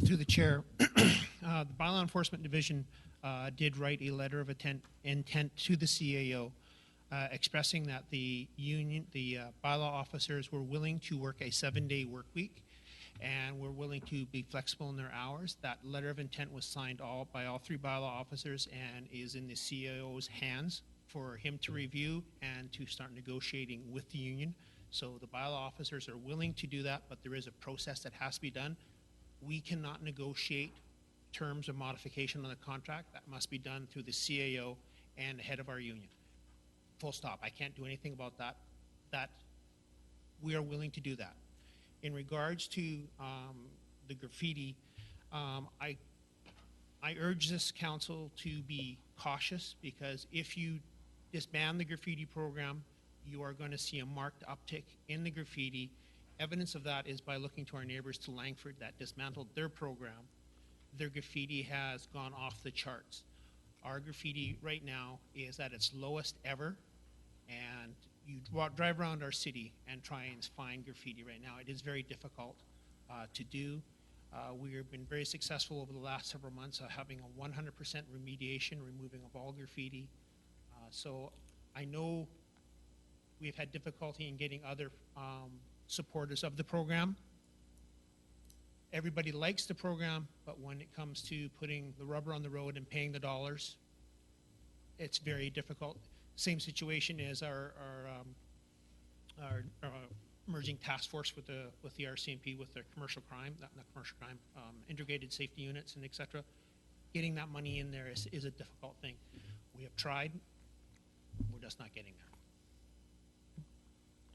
Through the chair, the Bylaw Enforcement Division did write a letter of intent to the CAO expressing that the bylaw officers were willing to work a 7-day work week and were willing to be flexible in their hours. That letter of intent was signed by all 3 bylaw officers and is in the CAO's hands for him to review and to start negotiating with the union. So the bylaw officers are willing to do that, but there is a process that has to be done. We cannot negotiate terms of modification on the contract. That must be done through the CAO and the head of our union. Full stop. I can't do anything about that. That we are willing to do that. In regards to the graffiti, I urge this council to be cautious, because if you disband the graffiti program, you are going to see a marked uptick in the graffiti. Evidence of that is by looking to our neighbors to Langford that dismantled their program. Their graffiti has gone off the charts. Our graffiti right now is at its lowest ever, and you drive around our city and try and find graffiti right now. It is very difficult to do. We have been very successful over the last several months of having a 100% remediation, removing of all graffiti. So I know we've had difficulty in getting other supporters of the program. Everybody likes the program, but when it comes to putting the rubber on the road and paying the dollars, it's very difficult. Same situation as our emerging task force with the RCMP with their commercial crime, not commercial crime, integrated safety units and et cetera. Getting that money in there is a difficult thing. We have tried. We're just not getting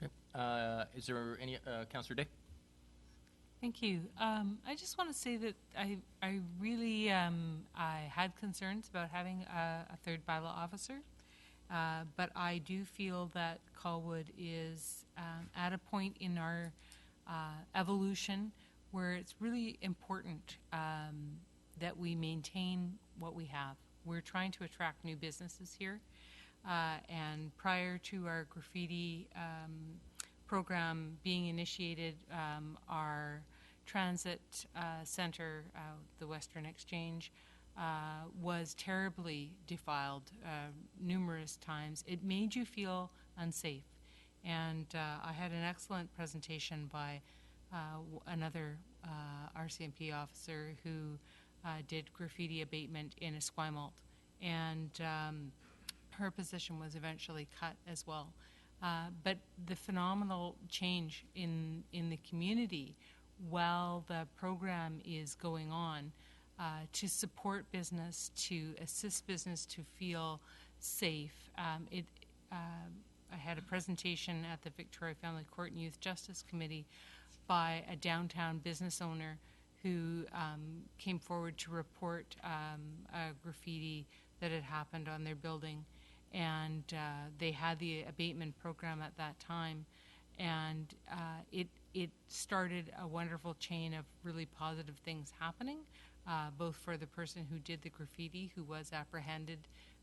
there. Okay. Is there any, Councillor Day? Thank you. I just want to say that I really I had concerns about having a third bylaw officer, but I do feel that Colwood is at a point in our evolution where it's really important that we maintain what we have. We're trying to attract new businesses here, and prior to our graffiti program being initiated, our transit center, the Western Exchange, was terribly defiled numerous times. It made you feel unsafe. And I had an excellent presentation by another RCMP officer who did graffiti abatement in Esquimalt. And her position was eventually cut as well. But the phenomenal change in the community while the program is going on to support business, to assist business to feel safe. I had a presentation at the Victoria Family Court and Youth Justice Committee by a downtown business owner who came forward to report a graffiti that had happened on their building. And they had the abatement program at that time, and it started a wonderful chain of really positive things happening, both for the person who did the graffiti, who was apprehended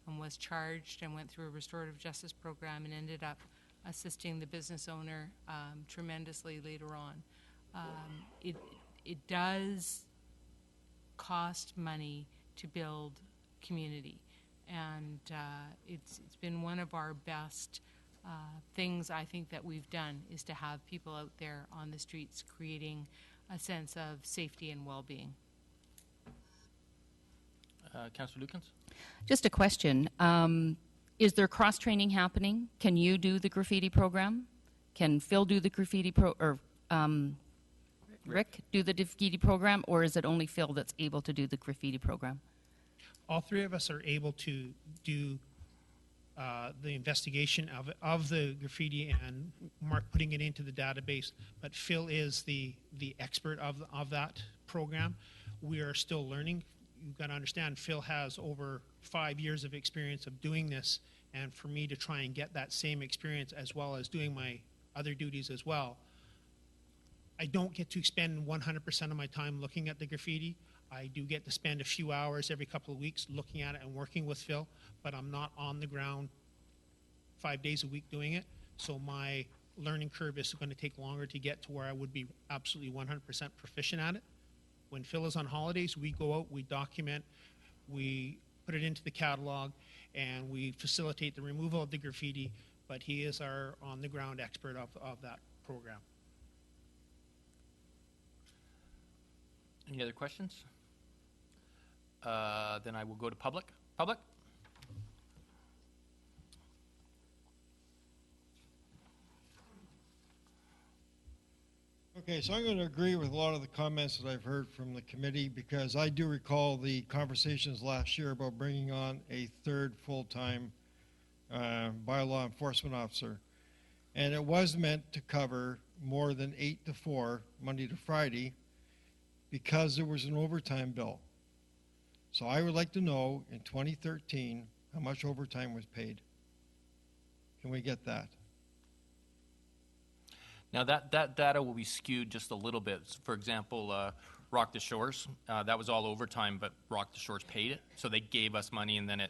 and was charged and went through a restorative justice program and ended up assisting the business owner tremendously later on. It does cost money to build community. And it's been one of our best things, I think, that we've done, is to have people out there on the streets creating a sense of safety and well-being. Councillor Lukens? Just a question. Is there cross-training happening? Can you do the graffiti program? Can Phil do the graffiti Rick do the graffiti program? Or is it only Phil that's able to do the graffiti program? All three of us are able to do the investigation of the graffiti and putting it into the database, but Phil is the expert of that program. We are still learning. You've got to understand, Phil has over 5 years of experience of doing this, and for me to try and get that same experience as well as doing my other duties as well, I don't get to spend 100% of my time looking at the graffiti. I do get to spend a few hours every couple of weeks looking at it and working with Phil, but I'm not on the ground 5 days a week doing it. So my learning curve is going to take longer to get to where I would be absolutely 100% proficient at it. When Phil is on holidays, we go out, we document, we put it into the catalog, and we facilitate the removal of the graffiti, but he is our on-the-ground expert of that program. Any other questions? Then I will go to public. Public? Okay, so I'm going to agree with a lot of the comments that I've heard from the committee, because I do recall the conversations last year about bringing on a third full-time bylaw enforcement officer. And it was meant to cover more than 8 to 4, Monday to Friday, because there was an overtime bill. So I would like to know in 2013 how much overtime was paid. Can we get that? Now that data will be skewed just a little bit. For example, Rock the Shores, that was all overtime, but Rock the Shores paid it. So they gave us money, and then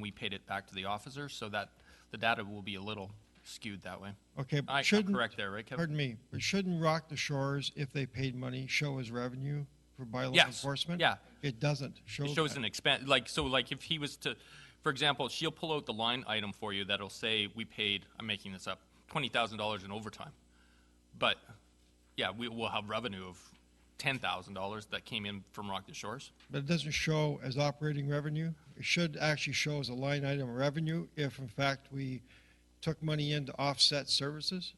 we paid it back to the officers. So that the data will be a little skewed that way. Okay, but I'm correct there, right, Kevin? Pardon me, but shouldn't Rock the Shores, if they paid money, show as revenue for bylaw enforcement? Yeah. It doesn't show. It shows that. an expense. Like if he was to, for example, she'll pull out the line item for you that'll say we paid, I'm making this up, $20,000 in overtime. But yeah, we will have revenue of $10,000 that came in from Rock the Shores. But it doesn't show as operating revenue. It should actually show as a line item of revenue if, in fact, we took money in to offset services.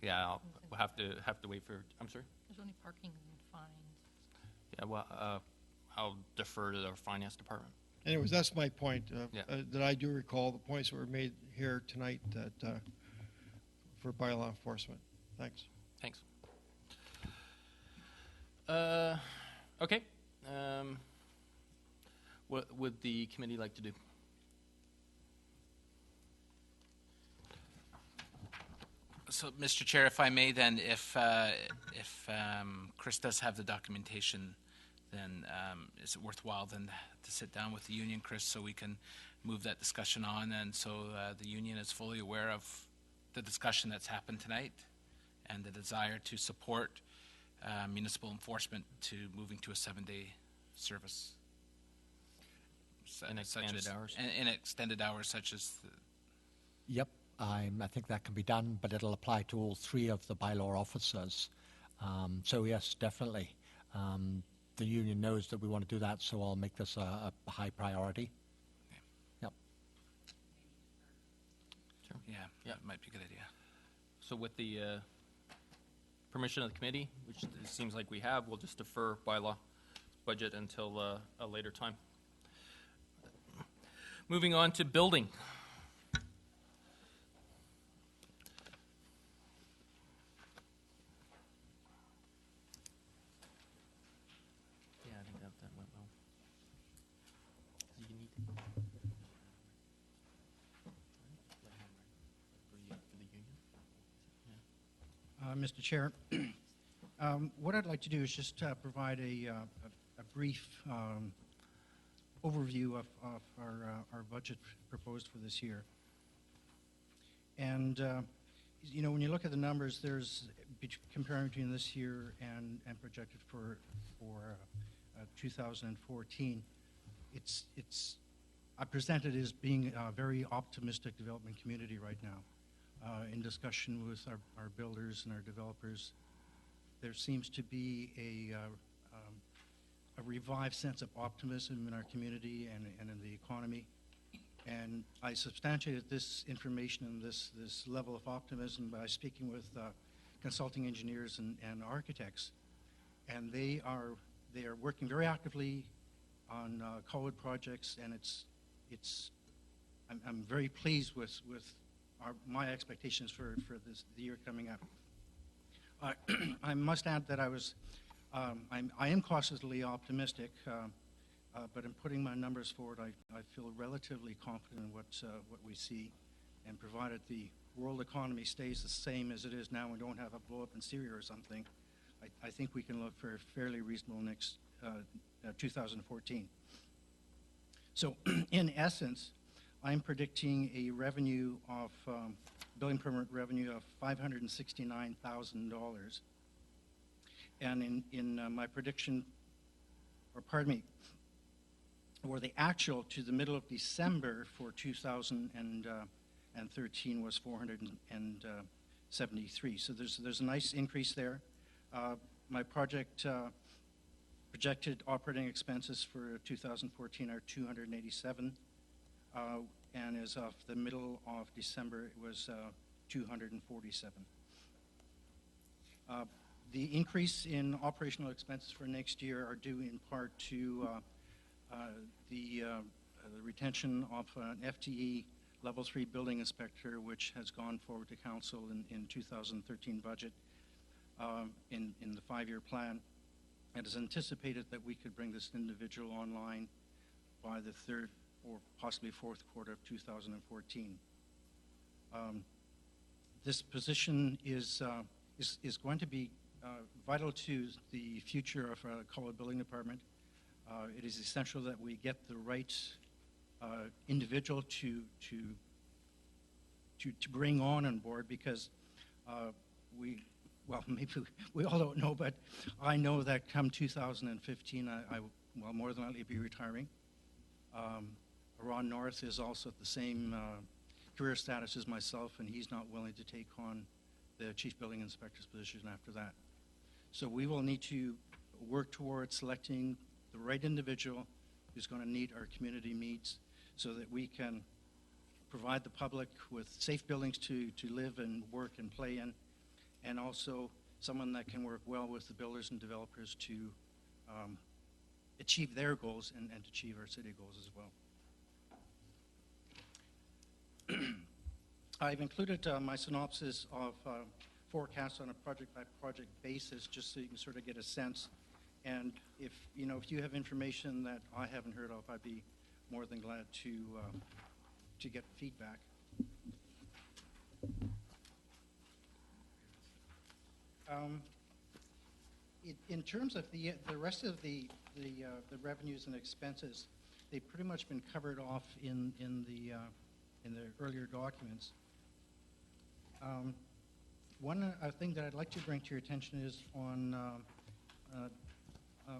Yeah, have to wait for, I'm sorry? There's only parking and fines. Yeah, well, I'll defer to the finance department. Anyways, that's my point, Yeah. that I do recall the points that were made here tonight that, for bylaw enforcement. Thanks. Thanks. Okay. What would the committee like to do? So, Mr. Chair, if I may, then, if Chris does have the documentation, then is it worthwhile then to sit down with the union, Chris, so we can move that discussion on, and so the union is fully aware of the discussion that's happened tonight and the desire to support municipal enforcement to moving to a 7-day service. In extended hours? In extended hours, such as Yep, I think that can be done, but it'll apply to all three of the bylaw officers. So yes, definitely. The union knows that we want to do that, so I'll make this a high priority. Yep. Sure. Yeah, that might be a good idea. So with the permission of the committee, which it seems like we have, we'll just defer bylaw budget until a later time. Moving on to building. Yeah, I think that went well. You need to Mr. Chair, what I'd like to do is just provide a brief overview of our budget proposed for this year. And, you know, when you look at the numbers, there's, comparing between this year and projected for 2014, I present it as being a very optimistic development community right now. In discussion with our builders and our developers, there seems to be a revived sense of optimism in our community and in the economy. And I substantiated this information and this level of optimism by speaking with consulting engineers and architects. And they are working very actively on COTW projects, and I'm very pleased with my expectations for the year coming up. I must add that I am cautiously optimistic, but in putting my numbers forward, I feel relatively confident in what we see, and provided the world economy stays the same as it is now and don't have a blow up in Syria or something, I think we can look for a fairly reasonable next 2014. So, in essence, I'm predicting a revenue of building permit revenue of $569,000, and in my prediction, or pardon me, or the actual to the middle of December for 2013 was 473. So there's a nice increase there. My projected operating expenses for 2014 are 287. And as of the middle of December, it was 247. The increase in operational expenses for next year are due in part to the retention of an FTE Level 3 building inspector, which has gone forward to council in 2013 budget in the 5-year plan. It is anticipated that we could bring this individual online by the third or possibly fourth quarter of 2014. This position is going to be vital to the future of our COTW building department. It is essential that we get the right individual to bring on board, because maybe we all don't know, but I know that come 2015, I will more than likely be retiring. Ron North is also at the same career status as myself, and he's not willing to take on the chief building inspector's position after that. So we will need to work towards selecting the right individual who's going to meet our community needs, so that we can provide the public with safe buildings to live and work and play in, and also someone that can work well with the builders and developers to achieve their goals and achieve our city goals as well. I've included my synopsis of forecasts on a project-by-project basis, just so you can sort of get a sense. And if you have information that I haven't heard of, I'd be more than glad to get feedback. In terms of the rest of the revenues and expenses, they've pretty much been covered off in the earlier documents. One thing that I'd like to bring to your attention is on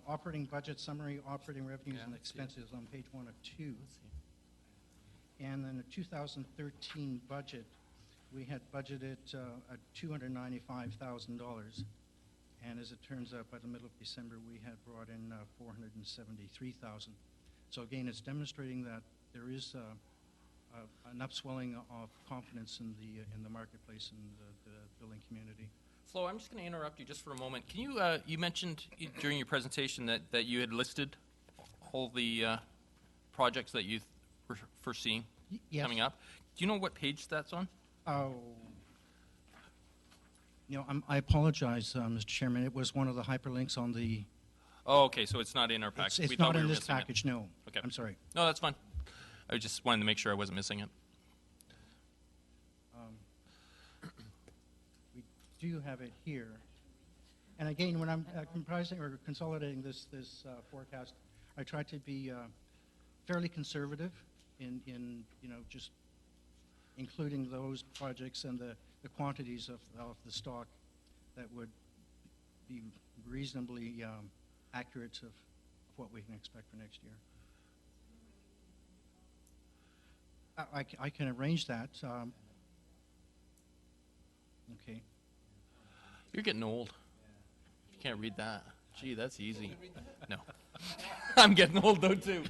operating budget summary, operating revenues and expenses on page 1 of 2. And then the 2013 budget, we had budgeted at $295,000. And as it turns out, by the middle of December, we had brought in $473,000. So again, it's demonstrating that there is an upswelling of confidence in the marketplace and the building community. Flo, I'm just going to interrupt you just for a moment. Can you, you mentioned during your presentation that you had listed all the projects that you were foreseeing coming up. Do you know what page that's on? Oh, I apologize, Mr. Chairman. It was one of the hyperlinks on the... Oh, okay, so it's not in our package. It's not in this package, no. Okay. I'm sorry. No, that's fine. I just wanted to make sure I wasn't missing it. We do have it here. And again, when I'm comprising or consolidating this forecast, I try to be fairly conservative in just including those projects and the quantities of the stock that would be reasonably accurate of what we can expect for next year. I can arrange that. Okay. You're getting old. You can't read that. Gee, that's easy. No. I'm getting old though too.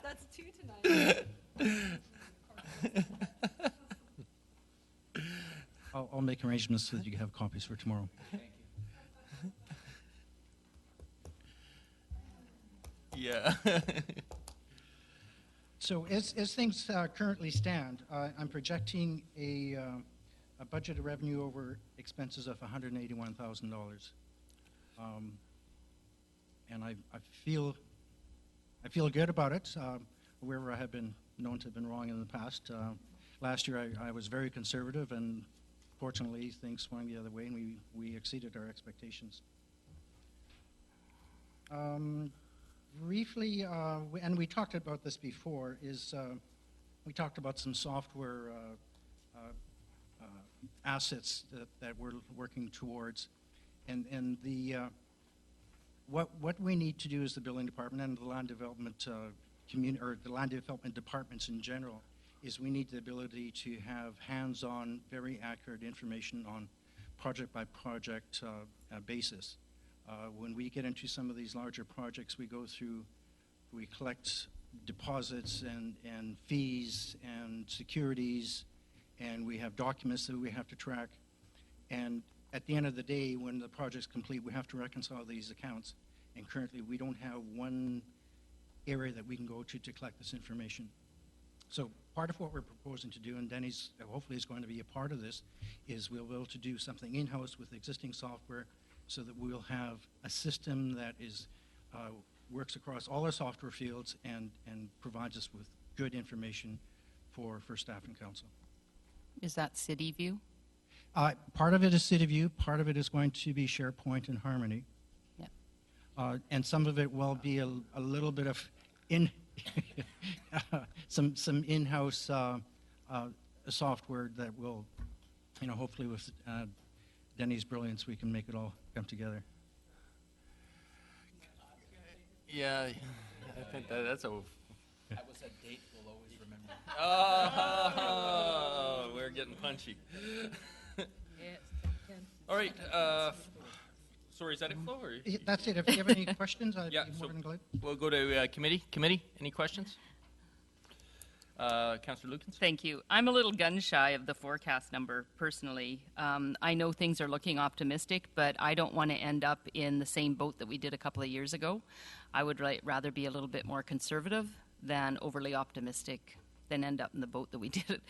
That's 2 tonight. I'll make arrangements so that you can have copies for tomorrow. Thank you. Yeah. So as things currently stand, I'm projecting a budget of revenue over expenses of $181,000. And I feel good about it, wherever I have been known to have been wrong in the past. Last year I was very conservative, and fortunately things swung the other way, and we exceeded our expectations. Briefly, and we talked about this before, we talked about some software assets that we're working towards, and what we need to do as the building department and the land development community, or the land development departments in general, is we need the ability to have hands-on, very accurate information on project-by-project basis. When we get into some of these larger projects, we collect deposits and fees and securities, and we have documents that we have to track. And at the end of the day, when the project's complete, we have to reconcile these accounts. And currently, we don't have one area that we can go to collect this information. So part of what we're proposing to do, and Denny's hopefully is going to be a part of this, is we'll be able to do something in-house with existing software, so that we'll have a system that works across all our software fields and provides us with good information for staff and council. Is that City View? Part of it is City View, part of it is going to be SharePoint and Harmony. Yep. And some of it will be a little bit of some in-house software that will, hopefully with Denny's brilliance, we can make it all come together. Yeah, I think that's a... That was a date we'll always remember. Oh, we're getting punchy. All right. Sorry, is that it, Flo? Or? That's it. If you have any questions, I'd yeah, be more than glad. We'll go to committee. Committee, any questions? Councillor Lukens? Thank you. I'm a little gun shy of the forecast number, personally. I know things are looking optimistic, but I don't want to end up in the same boat that we did a couple of years ago. I would rather be a little bit more conservative than overly optimistic, than end up in the boat that we did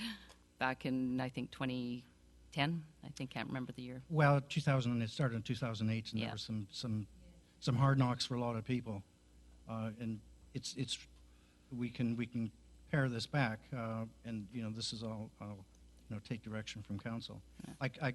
back in, I think, 2010. Can't remember the year. Well, 2000, it started in 2008, and Yeah. there were some hard knocks for a lot of people, and we can pare this back, and this is all I'll take direction from council. Yeah.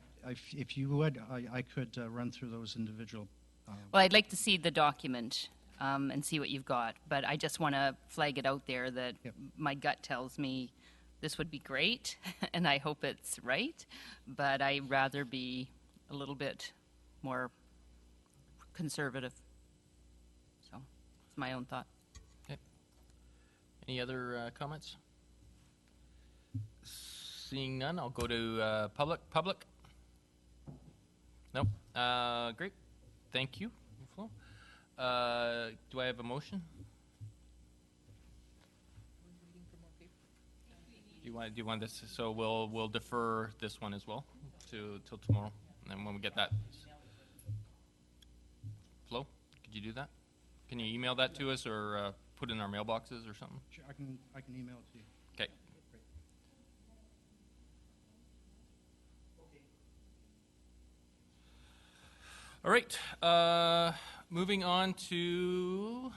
If you would, I could run through those individual. Well, I'd like to see the document and see what you've got, but I just want to flag it out there that my gut tells me this would be great, and I hope it's right, but I'd rather be a little bit more conservative. So it's my own thought. Okay. Any other comments? Seeing none, I'll go to public. Public? Nope. Great. Thank you. Flo. Do I have a motion? Do you want this? So we'll defer this one as well till tomorrow, and then when we get that. Flo, could you do that? Can you email that to us or put it in our mailboxes or something? Sure, I can email it to you. Okay. All right. Moving on to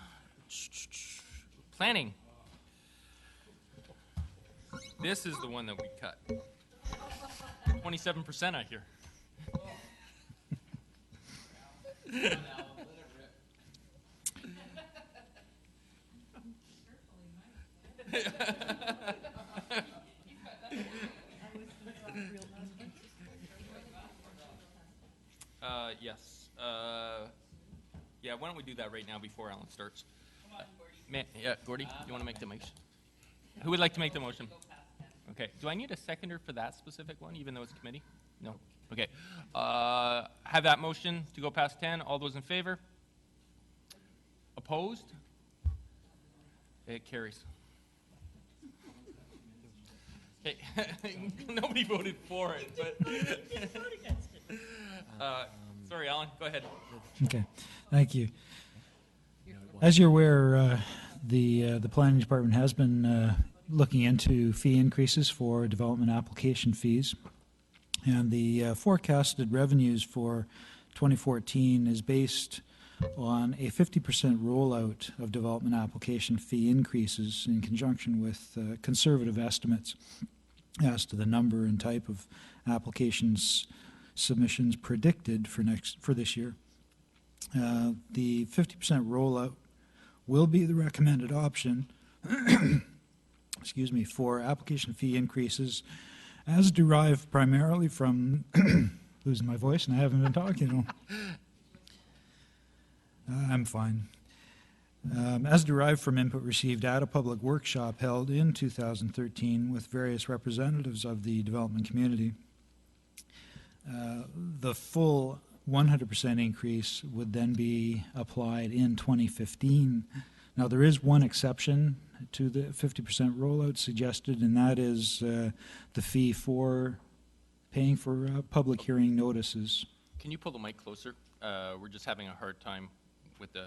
planning. This is the one that we cut. 27%, I hear. Yes. Yeah, why don't we do that right now before Alan starts? Gordy, you want to make the motion? Who would like to make the motion? Okay. Do I need a seconder for that specific one, even though it's committee? No. Okay. Have that motion to go past 10. All those in favor? Opposed? It carries. Okay. Nobody voted for it, but sorry, Alan. Go ahead. Okay. Thank you. As you're aware, the planning department has been looking into fee increases for development application fees, and the forecasted revenues for 2014 is based on a 50% rollout of development application fee increases in conjunction with conservative estimates as to the number and type of applications submissions predicted for this year. The 50% rollout will be the recommended option excuse me, for application fee increases as derived primarily from losing my voice and I haven't been talking. I'm fine. As derived from input received at a public workshop held in 2013 with various representatives of the development community. The full 100% increase would then be applied in 2015. Now, there is one exception to the 50% rollout suggested, and that is the fee for paying for public hearing notices. Can you pull the mic closer? We're just having a hard time with the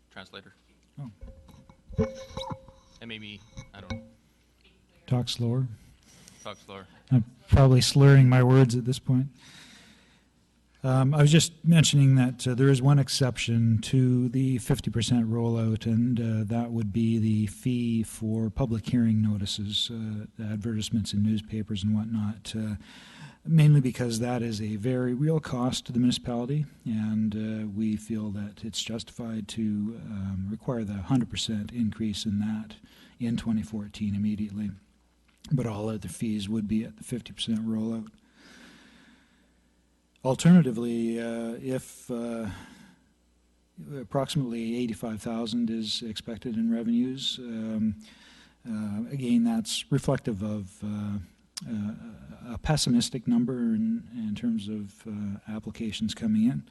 translator. Oh. And maybe, I don't know. Talk slower. Talk slower. I'm probably slurring my words at this point. I was just mentioning that there is one exception to the 50% rollout, and that would be the fee for public hearing notices, advertisements in newspapers and whatnot, mainly because that is a very real cost to the municipality, and we feel that it's justified to require the 100% increase in that in 2014 immediately. But all other fees would be at the 50% rollout. Alternatively, if approximately $85,000 is expected in revenues, again, that's reflective of a pessimistic number in terms of applications coming in.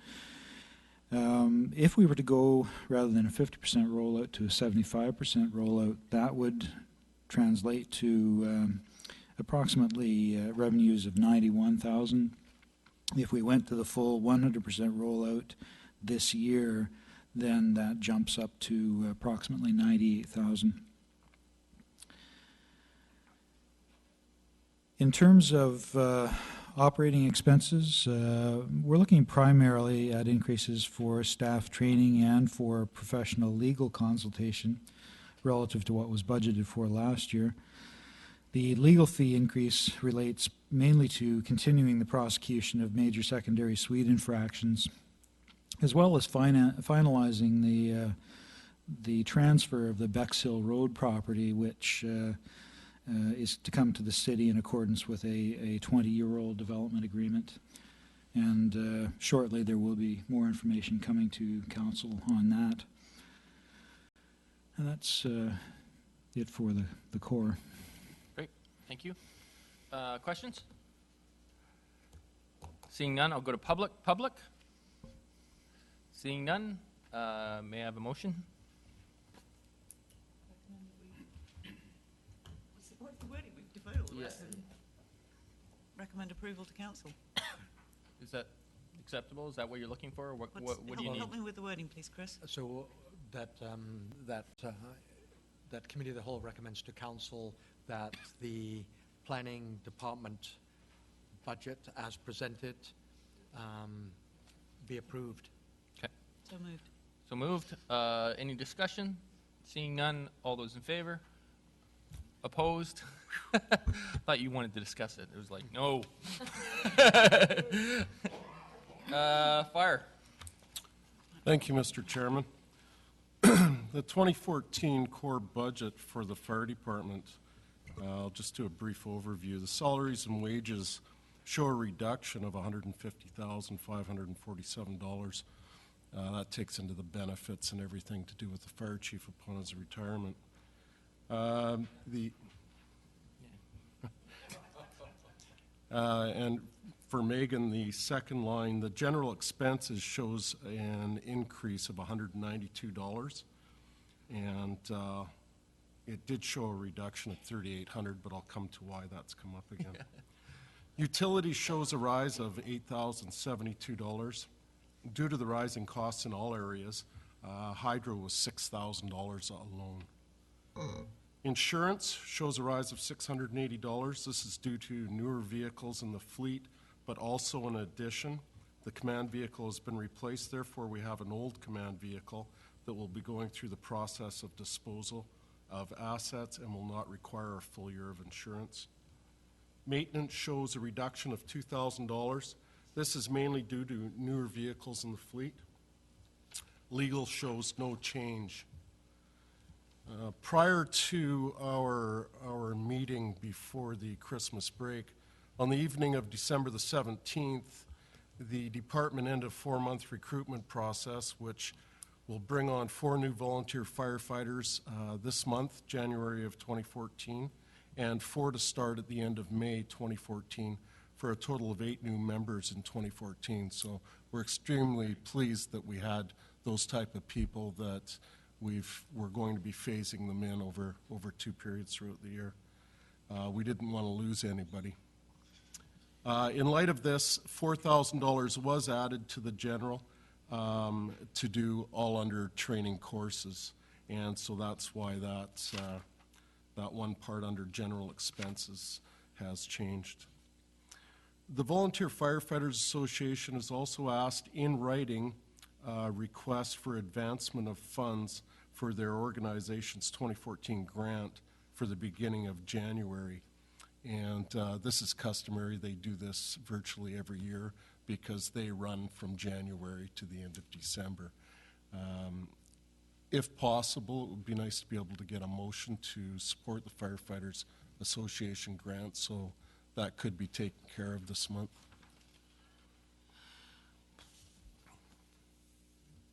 If we were to go, rather than a 50% rollout, to a 75% rollout, that would translate to approximately revenues of $91,000. If we went to the full 100% rollout this year, then that jumps up to approximately $98,000. In terms of operating expenses, we're looking primarily at increases for staff training and for professional legal consultation relative to what was budgeted for last year. The legal fee increase relates mainly to continuing the prosecution of major secondary suite infractions, as well as finalizing the transfer of the Bexhill Road property, which is to come to the city in accordance with a 20-year-old development agreement. And shortly there will be more information coming to council on that. And that's it for the core. Great, thank you. Questions? Seeing none, I'll go to public. Public? Seeing none, may I have a motion? What's the wording? We've deferred all the Yes. rest. Recommend approval to council. Is that acceptable? Is that what you're looking for? Or what do you need? Help me with the wording, please, Chris. So that committee of the whole recommends to council that the planning department budget as presented be approved. Okay. So moved. So moved. Any discussion? Seeing none, all those in favor? Opposed? Thought you wanted to discuss it. It was like, no. Fire. Thank you, Mr. Chairman. The 2014 core budget for the fire department, I'll just do a brief overview. The salaries and wages show a reduction of $150,547. That takes into the benefits and everything to do with the fire chief upon his retirement. And for Megan, the second line, the general expenses shows an increase of $192. And it did show a reduction of $3,800, but I'll come to why that's come up again. Utilities shows a rise of $8,072. Due to the rising costs in all areas, hydro was $6,000 alone. Insurance shows a rise of $680. This is due to newer vehicles in the fleet, but also in addition, the command vehicle has been replaced. Therefore, we have an old command vehicle that will be going through the process of disposal of assets and will not require a full year of insurance. Maintenance shows a reduction of $2,000. This is mainly due to newer vehicles in the fleet. Legal shows no change. Prior to our meeting before the Christmas break, on the evening of December the 17th, the department ended a 4-month recruitment process, which will bring on 4 new volunteer firefighters this month, January of 2014, and 4 to start at the end of May 2014, for a total of 8 new members in 2014. So we're extremely pleased that we had those type of people that we're going to be phasing them in over 2 periods throughout the year. We didn't want to lose anybody. In light of this, $4,000 was added to the general to do all under training courses, and so that's why that one part under general expenses has changed. The Volunteer Firefighters Association has also asked in writing requests for advancement of funds for their organization's 2014 grant for the beginning of January. And this is customary. They do this virtually every year because they run from January to the end of December. If possible, it would be nice to be able to get a motion to support the Firefighters Association grant, so that could be taken care of this month.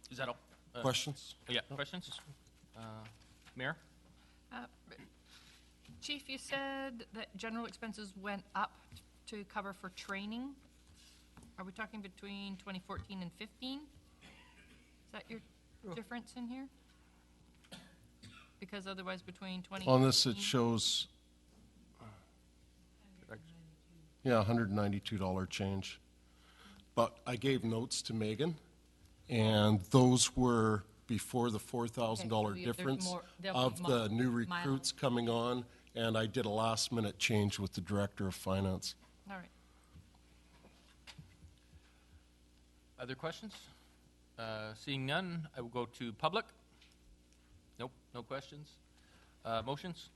Is that all? Questions? Yeah, questions? Mayor? Chief, you said that general expenses went up to cover for training. Are we talking between 2014 and 15? Is that your difference in here? Because otherwise between 20. On this, it shows, yeah, $192 change. But I gave notes to Megan, and those were before the $4,000 Okay, so difference there'll of be the new mileage. recruits coming on, and I did a last-minute change with the Director of Finance. All right. Other questions? Seeing none, I will go to public. Nope, no questions. Motions?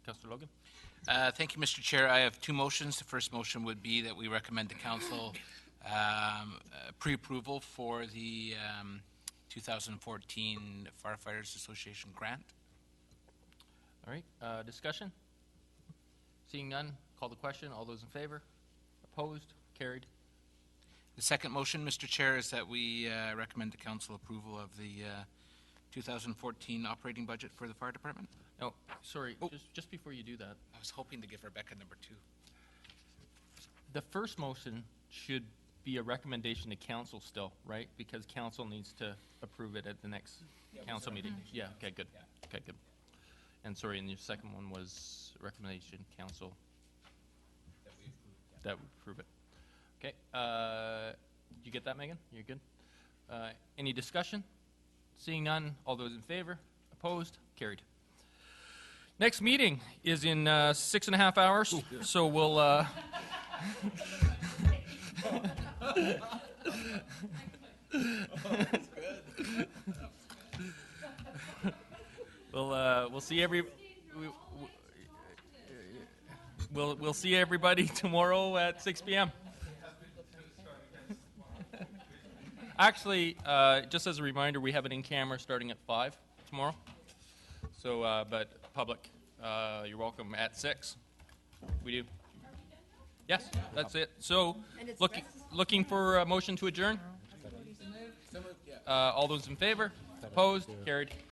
Councillor Logan? Thank you, Mr. Chair. I have two motions. The first motion would be that we recommend to council pre-approval for the 2014 Firefighters Association grant. All right, discussion? Seeing none, call the question. All those in favor? Opposed? Carried. The second motion, Mr. Chair, is that we recommend to council approval of the 2014 operating budget for the fire department. No, sorry, just before you do that. I was hoping to give Rebecca number 2. The first motion should be a recommendation to council still, right? Because council needs to approve it at the next council meeting. Yeah, okay, good. Okay, good. And sorry, and your second one was recommendation council that we approve it. Okay, you get that, Megan? You're good? Any discussion? Seeing none, all those in favor? Opposed? Carried. Next meeting is in 6.5 hours, so we'll we'll see we'll see everybody tomorrow at 6 p.m. Actually, just as a reminder, we have it in camera starting at 5 tomorrow. So, but public, you're welcome at 6. We do. Yes, that's it. So, looking for a motion to adjourn. All those in favor? Opposed? Carried.